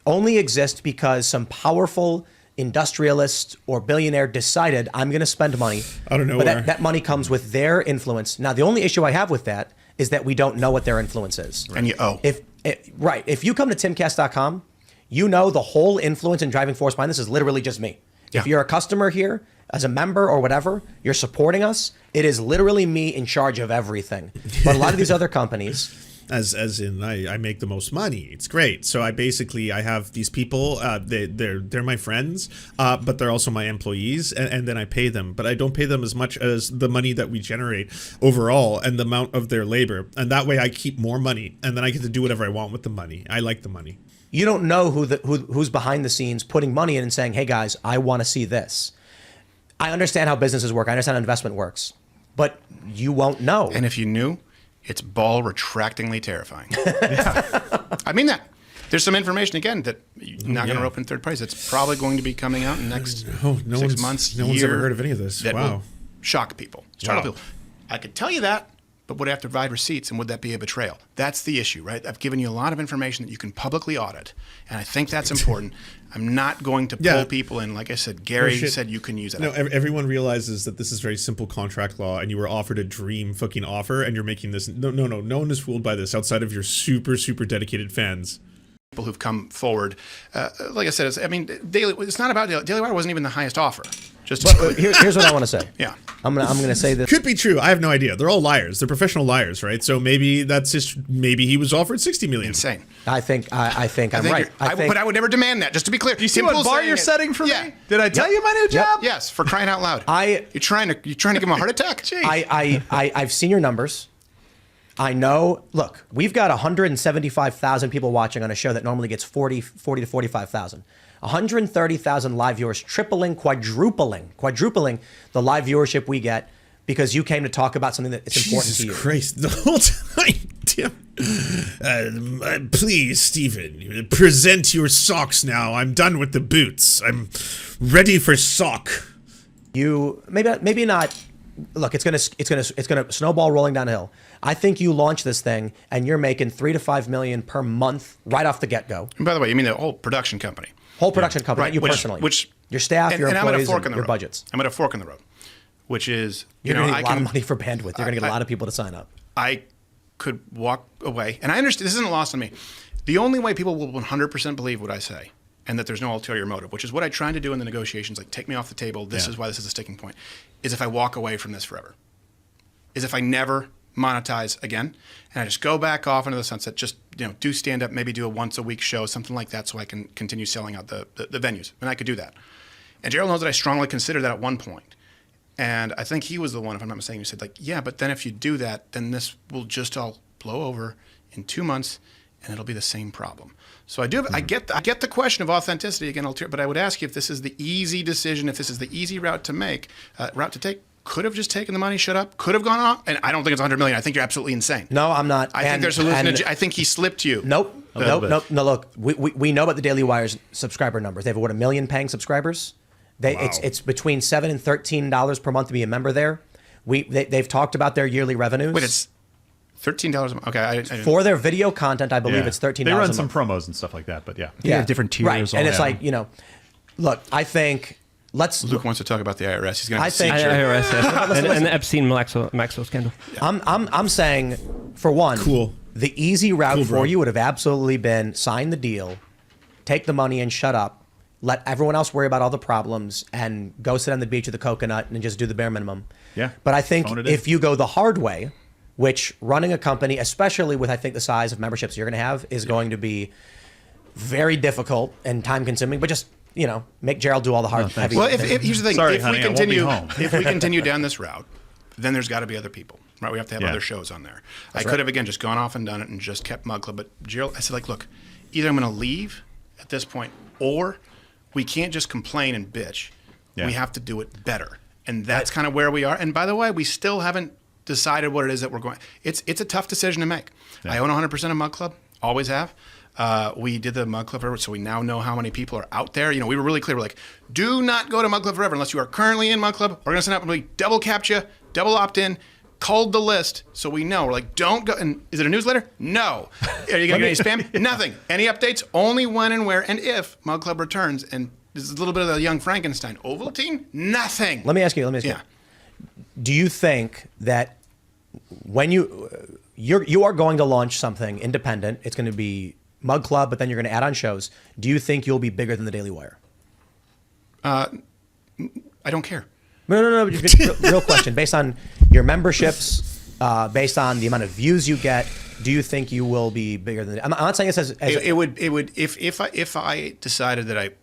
S3: only exist because some powerful industrialist or billionaire decided I'm going to spend money.
S2: Out of
S3: But
S2: nowhere.
S3: that money comes with their influence. Now, the only issue I have with that is that we don't know what their influence is.
S1: And you owe.
S3: If you come to timcast.com, you know the whole influence and driving force behind this is literally just me.
S1: Yeah.
S3: If you're a customer here, as a member or whatever, you're supporting us, it is literally me in charge of everything. But a lot of these other companies,
S2: As in, I make the most money. It's great. So I have these people. They're my friends, but they're also my employees, and then I pay them. But I don't pay them as much as the money that we generate overall and the amount of their labor. And that way, I keep more money, and then I get to do whatever I want with the money. I like the money.
S3: you don't know who's behind the scenes putting money in and saying, hey guys, I want to see this. I understand how businesses work. I understand how investment works. But you won't know.
S1: And if you knew, it's ball retractingly terrifying. I mean that. There's some information again that you're not going to open third parties. It's probably going to be coming out in the next 6 months.
S2: No one's
S1: year,
S2: ever heard of any of this.
S1: That
S2: Wow.
S1: will shock people. Startle people. I could tell you that, but would I have to provide receipts, and would that be a betrayal? That's the issue, right? I've given you a lot of information that you can publicly audit, and I think that's important. I'm not going to pull people in. Like I said, Gary
S2: shit.
S1: said you can use it.
S2: No, everyone realizes that this is very simple contract law, and you were offered a dream fucking offer, and you're making this. No one is fooled by this outside of your super dedicated fans.
S1: People who've come forward. Like I said, it's not about Daily Wire wasn't even the highest offer.
S3: Here's what I want to say.
S1: Yeah.
S3: I'm gonna say this.
S2: Could be true. I have no idea. They're all liars. They're professional liars, right? So maybe maybe he was offered 60 million.
S1: Insane.
S3: I think I'm right.
S1: But I would never demand that. Just to be clear,
S4: Do you see what bar you're setting for me? Did I tell you my new job?
S1: Yes, for crying out loud. You're trying to give him a heart attack.
S3: I've seen your numbers. I know. Look, we've got 175,000 people watching on a show that normally gets 40 to 45,000. 130,000 live viewers, quadrupling the live viewership we get because you came to talk about something that is important to you.
S2: Jesus Christ! The whole time. Please, Stephen, present your socks now. I'm done with the boots. I'm ready for sock.
S3: You maybe not. Look, it's gonna snowball rolling downhill. I think you launch this thing and you're making $3 to $5 million per month right off the get go.
S1: And by the way, you mean the whole production company?
S3: Whole production company, not you
S1: Which
S3: personally.
S1: Which
S3: your staff, your
S1: I'm at a
S3: employees,
S1: fork in
S3: and
S1: the
S3: your
S1: road.
S3: budgets.
S1: I'm at a fork in the road, which is
S3: You're gonna need a lot of money for bandwidth. You're gonna get a
S1: I-
S3: lot of people to sign up.
S1: I could walk away, and I understand this isn't lost on me. The only way people will 100% believe what I say, and that there's no ulterior motive, which is what I tried to do in the negotiations, like take me off the table. This is why this is a sticking point. Is if I walk away from this forever. Is if I never monetize again, and I just go back off into the sunset. Just do stand up, maybe do a once a week show, something like that, so I can continue selling out the venues, and I could do that. And Gerald knows that I strongly considered that at one point. And I think he was the one, if I'm not mistaken, who said, like, yeah, but then if you do that, then this will just all blow over in 2 months, and it'll be the same problem. So I get the question of authenticity again, but I would ask you if this is the easy decision, if this is the easy route to take. Could have just taken the money, shut up. Could have gone off, and I don't think it's 100 million. I think you're absolutely insane.
S3: No, I'm not.
S1: I think there's hallucination. I think he slipped you.
S3: Nope. No. Look, we know about the Daily Wire's subscriber numbers. They have 1 million paying subscribers. It's between $7 and $13 per month to be a member there. They've talked about their yearly revenues.
S1: Wait, it's $13 a month. Okay,
S3: for their video content, I believe it's $13.
S4: They run some promos and stuff like that, but yeah.
S7: They have different tiers.
S3: Right, and it's like, look, I think
S1: Luke wants to talk about the IRS. He's going to
S6: IRS and the Epstein-Maxwell scandal.
S3: I'm saying, for one, the easy route for you would have absolutely been sign the deal, take the money and shut up, let everyone else worry about all the problems, and go sit on the beach with the coconut and just do the bare minimum.
S4: Yeah.
S3: But I think if you go the hard way, which running a company, especially with I think the size of memberships you're going to have, is going to be very difficult and time consuming, but just make Gerald do all the hard, heavy.
S1: Well, here's the thing:
S4: Sorry,
S1: if
S4: honey,
S1: if we continue down this route, then there's got to be other people, right? We have to have other shows on there. I could have again just gone off and done it and just kept Mug Club, but Gerald, I said, like, look, either I'm going to leave at this point, or we can't just complain and bitch. Yeah. We have to do it better, and that's kind of where we are. And by the way, we still haven't decided what it is that we're going. It's a tough decision to make. Yeah. I own 100% of Mug Club, always have. We did the Mug Club Forever, so we now know how many people are out there. We were really clear. We're like, do not go to Mug Club Forever unless you are currently in Mug Club. We're going to send out we double captcha, double opt-in, culled the list, so we know. We're like, don't go. And is it a newsletter? No. Are you going to get any spam? Nothing. Any updates? Only when and where and if Mug Club returns. And this is a little bit of the young Frankenstein. Ovaltine? Nothing.
S3: Let me ask you. Do you think that when you are going to launch something independent, it's going to be Mug Club, but then you're going to add on shows. Do you think you'll be bigger than the Daily Wire?
S1: I don't care.
S3: No. Real question. Based on your memberships, based on the amount of views you get, do you think you will be bigger than? I'm not saying this as
S1: it would if I decided that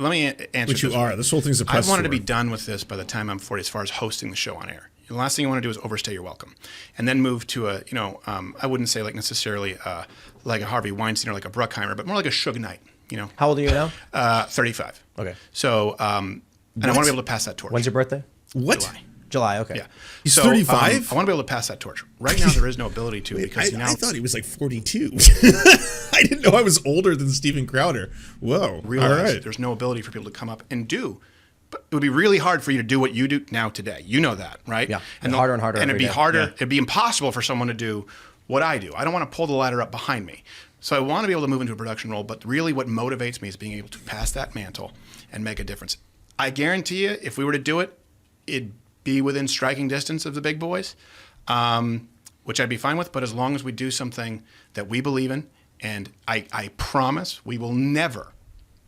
S1: let me answer.
S2: Which you are. This whole thing's a press
S1: I wanted to
S2: tour.
S1: be done with this by the time I'm 40, as far as hosting the show on air. The last thing you want to do is overstay your welcome, and then move to I wouldn't say like necessarily like a Harvey Weinstein or like a Bruckheimer, but more like a Suge Knight.
S3: How old are you now?
S1: 35.
S3: Okay.
S1: So and I want to be able to pass that torch.
S3: When's your birthday?
S2: What?
S3: July. Okay.
S1: Yeah.
S2: He's 35?
S1: I want to be able to pass that torch. Right now, there is no ability to because
S2: I thought he was like 42. I didn't know I was older than Steven Crowder. Whoa.
S1: Realize there's no ability for people to come up and do. But it would be really hard for you to do what you do now today. You know that, right?
S3: Yeah. And harder and harder.
S1: And it'd be
S3: day.
S1: harder.
S3: Yeah.
S1: It'd be impossible for someone to do what I do. I don't want to pull the ladder up behind me. So I want to be able to move into a production role. But really, what motivates me is being able to pass that mantle and make a difference. I guarantee you, if we were to do it, it'd be within striking distance of the big boys, which I'd be fine with. But as long as we do something that we believe in, and I promise we will never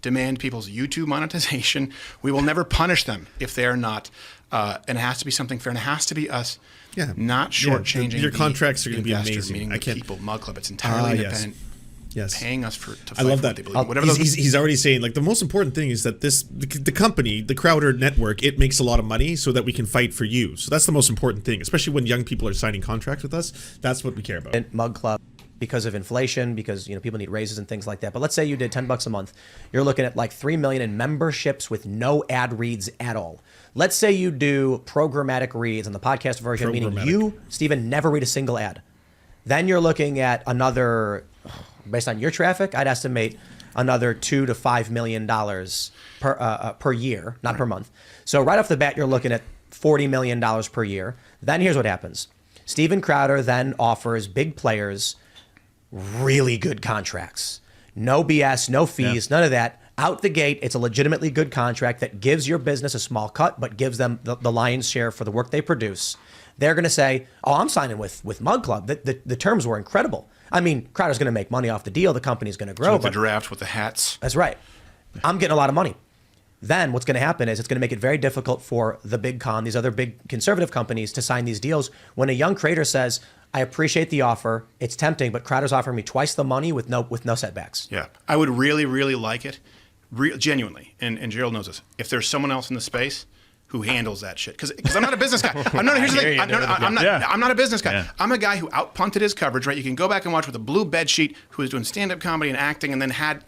S1: demand people's YouTube monetization. We will never punish them if they're not. And it has to be something fair, and it has to be us not shortchanging.
S2: Your contracts are going to be amazing.
S1: Meaning the people, Mug Club. It's entirely independent.
S2: Yes.
S1: Paying us to fight
S2: I love
S1: for
S2: that.
S1: what they believe. Whatever
S2: He's already saying, like, the most important thing is that the company, the Crowder Network, it makes a lot of money so that we can fight for you. So that's the most important thing, especially when young people are signing contracts with us. That's what we care about.
S3: And Mug Club, because of inflation, because people need raises and things like that. But let's say you did $10 a month. You're looking at like 3 million in memberships with no ad reads at all. Let's say you do programmatic reads on the podcast version, meaning you, Stephen, never read a single ad. Then you're looking at another, based on your traffic, I'd estimate another $2 to $5 million per year, not per month. So right off the bat, you're looking at $40 million per year. Then here's what happens. Steven Crowder then offers big players really good contracts. No BS, no fees, none of that. Out the gate, it's a legitimately good contract that gives your business a small cut, but gives them the lion's share for the work they produce. They're going to say, oh, I'm signing with Mug Club. The terms were incredible. I mean, Crowder's going to make money off the deal. The company's going to grow.
S1: The draft with the hats.
S3: That's right. I'm getting a lot of money. Then what's going to happen is it's going to make it very difficult for the big con, these other big conservative companies, to sign these deals. When a young creator says, I appreciate the offer, it's tempting, but Crowder's offering me twice the money with no setbacks.
S1: Yeah. I would really, really like it, genuinely, and Gerald knows this, if there's someone else in the space who handles that shit. Because I'm not a business guy. Here's the thing. I'm not a business guy.
S4: Yeah.
S1: I'm a guy who outpunted his coverage, right? You can go back and watch with a blue bed sheet who was doing stand-up comedy and acting and then had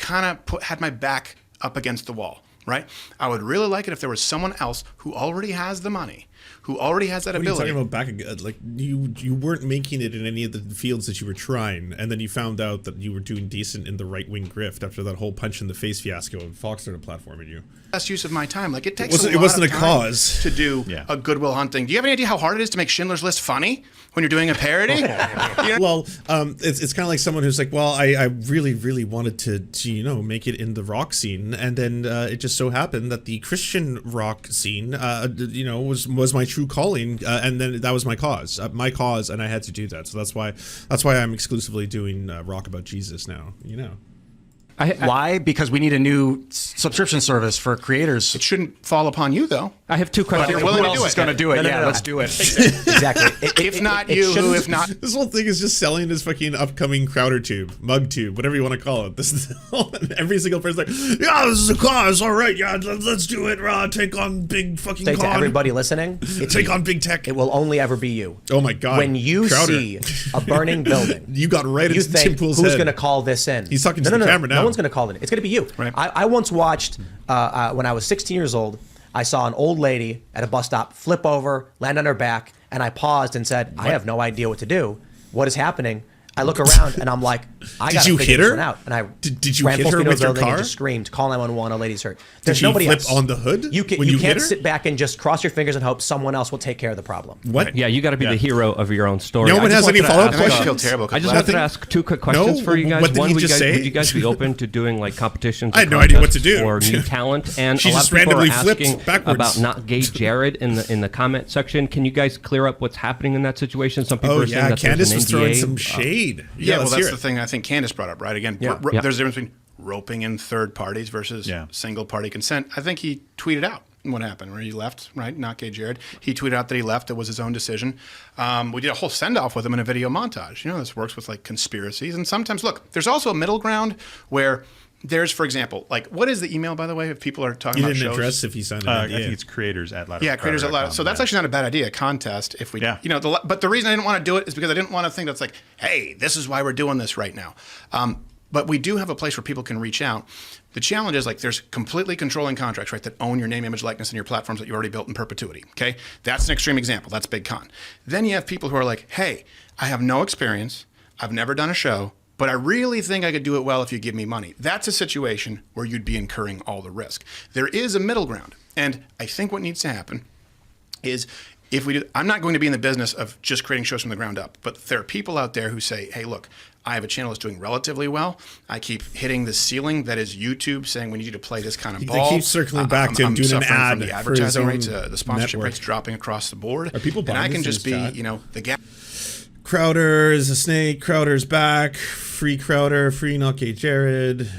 S1: my back up against the wall, right? I would really like it if there was someone else who already has the money, who already has that
S2: What are
S1: ability.
S2: you talking about back again? Like you weren't making it in any of the fields that you were trying, and then you found out that you were doing decent in the right-wing grift after that whole punch in the face fiasco and Fox started platforming you.
S1: Best use of my time. Like it takes
S2: It
S1: a lot
S2: wasn't
S1: of
S2: a
S1: time
S2: cause.
S1: to do
S4: Yeah.
S1: a Goodwill Hunting. Do you have any idea how hard it is to make Schindler's List funny when you're doing a parody? You know?
S2: Well, it's kind of like someone who's like, well, I really, really wanted to make it in the rock scene, and then it just so happened that the Christian rock scene, was my true calling, and then that was my cause, and I had to do that. So that's why I'm exclusively doing rock about Jesus now.
S7: Why? Because we need a new subscription service for creators.
S1: It shouldn't fall upon you, though.
S6: I have two questions.
S1: you're willing
S7: Who
S1: to do
S7: else
S1: it?
S7: is going to do it?
S3: No.
S7: Let's do it.
S3: Exactly.
S1: If not you, who? If not,
S2: This whole thing is just selling this fucking upcoming Crowder tube, mug tube, whatever you want to call it. This is every single person's like, yeah, this is a cause. All right, yeah, let's do it. Take on big fucking
S3: Say
S2: con.
S3: to everybody listening,
S2: Take on big tech.
S3: it will only ever be you.
S2: Oh my God.
S3: When you
S2: Crowder.
S3: see a burning building,
S2: You got right
S3: you
S2: into Tim
S3: think,
S2: Pool's
S3: who's
S2: head.
S3: going to call this in?
S2: He's talking to the camera now.
S3: No one's going to call it in. It's going to be you.
S1: Right.
S3: I once watched, when I was 16 years old, I saw an old lady at a bus stop flip over, land on her back, and I paused and said, I have no idea what to do. What is happening? I look around and I'm like, I
S2: Did
S3: got to
S2: you
S3: figure
S2: hit
S3: this
S2: her?
S3: one out. And I
S2: Did you
S3: ran
S2: hit
S3: full
S2: her
S3: speed to
S2: with
S3: the
S2: your
S3: building and
S2: car?
S3: just screamed, call 911, a lady's hurt. There's
S2: she
S3: nobody
S2: flip
S3: else.
S2: on the hood
S3: You,
S2: when you hit
S3: can't
S2: her?
S3: sit back and just cross your fingers and hope someone else will take care of the problem.
S2: What?
S6: Yeah, you got to be the hero of your own story.
S2: No
S6: I
S2: one
S6: just
S2: has any
S6: wanted to
S2: follow-up
S6: ask,
S2: questions?
S1: I feel terrible.
S6: I just
S1: Nothing?
S6: wanted to ask two quick questions
S2: No?
S6: for you guys.
S2: What did
S6: One,
S2: he
S6: would
S2: just say?
S6: would you guys be open to doing like competitions?
S2: I had
S6: or
S2: no idea what to
S6: contests
S2: do.
S6: Or new talent? And
S2: She
S6: a lot
S2: just
S6: of people are
S2: randomly flipped
S6: asking
S2: backwards.
S6: about not gay Jared in the comment section. Can you guys clear up what's happening in that situation? Some people
S2: Oh
S6: are saying
S2: yeah,
S6: that
S2: Candace
S6: there's
S2: was
S6: an
S2: throwing
S6: NDA.
S2: some shade.
S1: Yeah, well,
S2: let's
S1: that's
S2: hear
S1: the
S2: it.
S1: thing I think Candace brought up, right? Again,
S3: Yeah.
S6: Yeah.
S1: there's a difference between roping in third parties versus single party consent. I think he tweeted out what happened, where he left, right? Not gay Jared. He tweeted out that he left. It was his own decision. We did a whole send-off with him in a video montage. This works with like conspiracies. And sometimes, look, there's also a middle ground where there's, for example, like, what is the email, by the way, if people are talking
S2: You
S1: about
S2: didn't
S1: shows?
S2: address if he signed an
S4: I
S2: NDA.
S4: think it's creators at Louder.
S1: Yeah, creators at Loud. So that's actually not a bad idea. A contest, if we, but the reason I didn't want to do it is because I didn't want to think that's like, hey, this is why we're doing this right now. But we do have a place where people can reach out. The challenge is like there's completely controlling contracts, right, that own your name, image, likeness, and your platforms that you already built in perpetuity. Okay, that's an extreme example. That's big con. Then you have people who are like, hey, I have no experience. I've never done a show. But I really think I could do it well if you give me money. That's a situation where you'd be incurring all the risk. There is a middle ground. And I think what needs to happen is if we do, I'm not going to be in the business of just creating shows from the ground up, but there are people out there who say, hey, look, I have a channel that's doing relatively well. I keep hitting the ceiling that is YouTube saying we need you to play this kind of ball.
S2: They keep circling back to him
S1: I'm
S2: doing an
S1: suffering
S2: ad
S1: from the
S2: for his
S1: advertising
S2: own
S1: rates, the sponsorship
S2: network.
S1: rates dropping across the board.
S2: Are people
S1: and
S2: buying
S1: I can
S2: this in
S1: just
S2: his
S1: be,
S2: chat?
S1: the gap.
S2: Crowder is a snake. Crowder's back. Free Crowder. Free not gay Jared.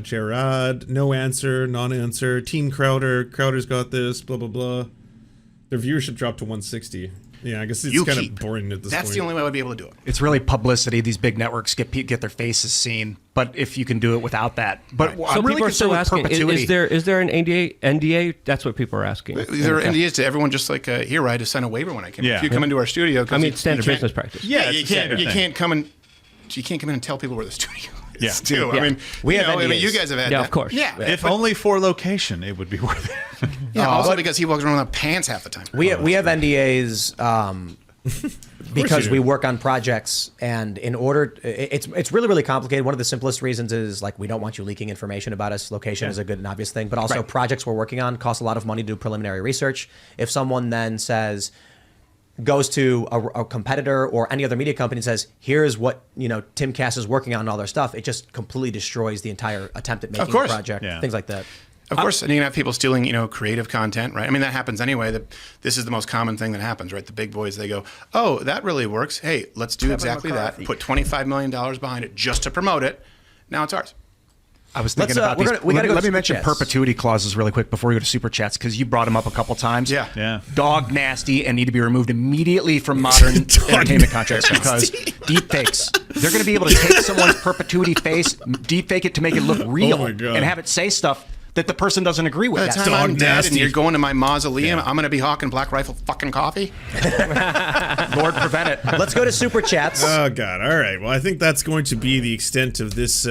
S2: Gerard. No answer. Non-answer. Team Crowder. Crowder's got this. Blah blah blah. Their viewership dropped to 160. Yeah, I guess it's kind of boring at this point.
S1: That's the only way I would be able to do it.
S7: It's really publicity. These big networks get their faces seen, but if you can do it without that, but
S6: So
S7: I'm really
S6: people are still
S7: concerned with
S6: asking,
S7: perpetuity.
S6: is there an NDA? That's what people are asking.
S1: There are NDAs to everyone, just like here. I had to sign a waiver when I came.
S4: Yeah.
S1: If you come into our studio, 'cause
S6: I mean,
S1: you
S6: standard
S1: can't-
S6: business practice.
S4: Yeah,
S1: you
S4: it's a
S1: can't.
S4: standard
S1: You
S4: thing.
S1: can't come in. You can't come in and tell people where the studio is.
S4: Yeah.
S1: Too.
S6: Yeah.
S1: I mean,
S3: We have
S1: I mean,
S3: NDAs.
S1: you guys have had
S6: Yeah,
S1: that.
S6: of course.
S1: Yeah.
S4: If only for location, it would be worth it.
S1: Yeah. Also because he walks around without pants half the time.
S3: We have NDAs because
S2: you
S3: we
S2: do.
S3: work on projects, and in order, it's really, really complicated. One of the simplest reasons is like we don't want you leaking information about us. Location is a good and obvious thing, but also projects we're working on cost a lot of money to do preliminary research. If someone then goes to a competitor or any other media company and says, here's what Tim Cass is working on and all their stuff, it just completely destroys the entire attempt at making a
S1: course.
S3: project,
S4: Yeah.
S3: things like that.
S1: Of course, and you can have people stealing, creative content, right? I mean, that happens anyway. This is the most common thing that happens, right? The big boys, they go, "Oh, that really works. Hey, let's do exactly that. Put $25 million behind it just to promote it. Now it's ours."
S7: I was thinking
S3: Let's,
S7: about
S3: we're
S7: these.
S3: gonna- we gotta go
S7: let
S3: to
S7: me mention
S3: Super Chats.
S7: perpetuity clauses really quick before we go to super chats because you brought them up a couple times.
S1: Yeah.
S4: Yeah.
S7: Dog nasty and need to be removed immediately from modern entertainment contracts because deep fakes. They're going to be able to take someone's perpetuity face, deep fake it to make it look real,
S2: Oh my God.
S7: and have it say stuff that the person doesn't agree with.
S1: By the time
S2: dog
S1: I'm dead
S2: nasty.
S1: and you're going to my mausoleum, I'm going to be hawking Black Rifle fucking coffee.
S7: Lord, prevent it.
S3: Let's go to super chats.
S2: Oh God! All right. Well, I think that's going to be the extent of this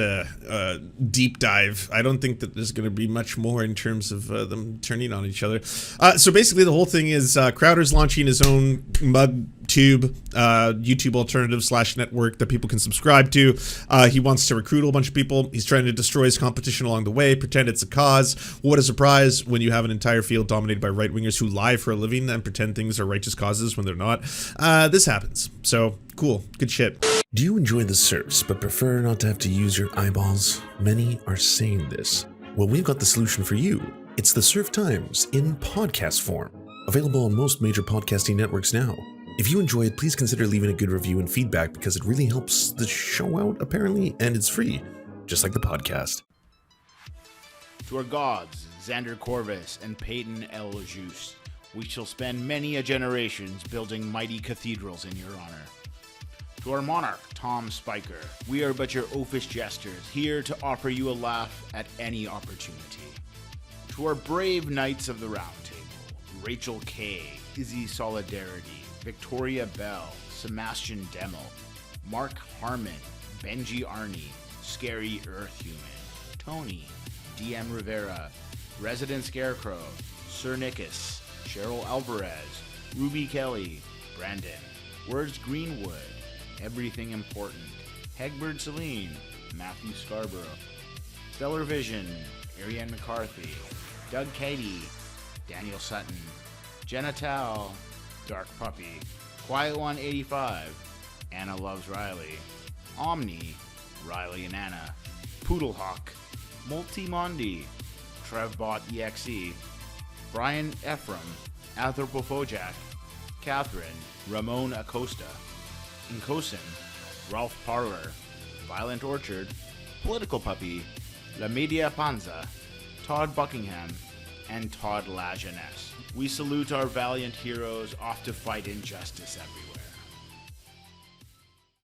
S2: deep dive. I don't think that there's going to be much more in terms of them turning on each other. So basically, the whole thing is Crowder's launching his own mug tube YouTube alternative / network that people can subscribe to. He wants to recruit a whole bunch of people. He's trying to destroy his competition along the way, pretend it's a cause. What a surprise when you have an entire field dominated by right-wingers who lie for a living and pretend things are righteous causes when they're not. This happens. So cool. Good shit.
S9: Do you enjoy the Serfs but prefer not to have to use your eyeballs? Many are saying this. Well, we've got the solution for you. It's the Serf Times in podcast form. Available on most major podcasting networks now. If you enjoy it, please consider leaving a good review and feedback because it really helps the show out, apparently, and it's free, just like the podcast.
S10: To our gods, Xander Corvus and Peyton L. Juste, we shall spend many a generations building mighty cathedrals in your honor. To our monarch, Tom Spiker, we are but your oafish jesters, here to offer you a laugh at any opportunity. To our brave knights of the Round Table, Rachel K., Izzy Solidarity, Victoria Bell, Sebastian Demmel, Mark Harmon, Benji Arney, Scary Earth Human, Tony, DM Rivera, Resident Scarecrow, Sir Nickus, Cheryl Alvarez, Ruby Kelly, Brandon, Words Greenwood, Everything Important, Hegbert Celine, Matthew Scarborough, Stellar Vision, Ariane McCarthy, Doug Cady, Daniel Sutton, Jenna Tao, Dark Puppy, Quiet One 85, Anna Loves Riley, Omni, Riley and Anna, Poodlehawk, Multimondi, Trevbot EXE, Brian Ephraim, Anthropophojack, Catherine, Ramon Acosta, Incosin, Ralph Parler, Violent Orchard, Political Puppy, La Media Panza, Todd Buckingham, and Todd La Jeunesse. We salute our valiant heroes off to fight injustice everywhere.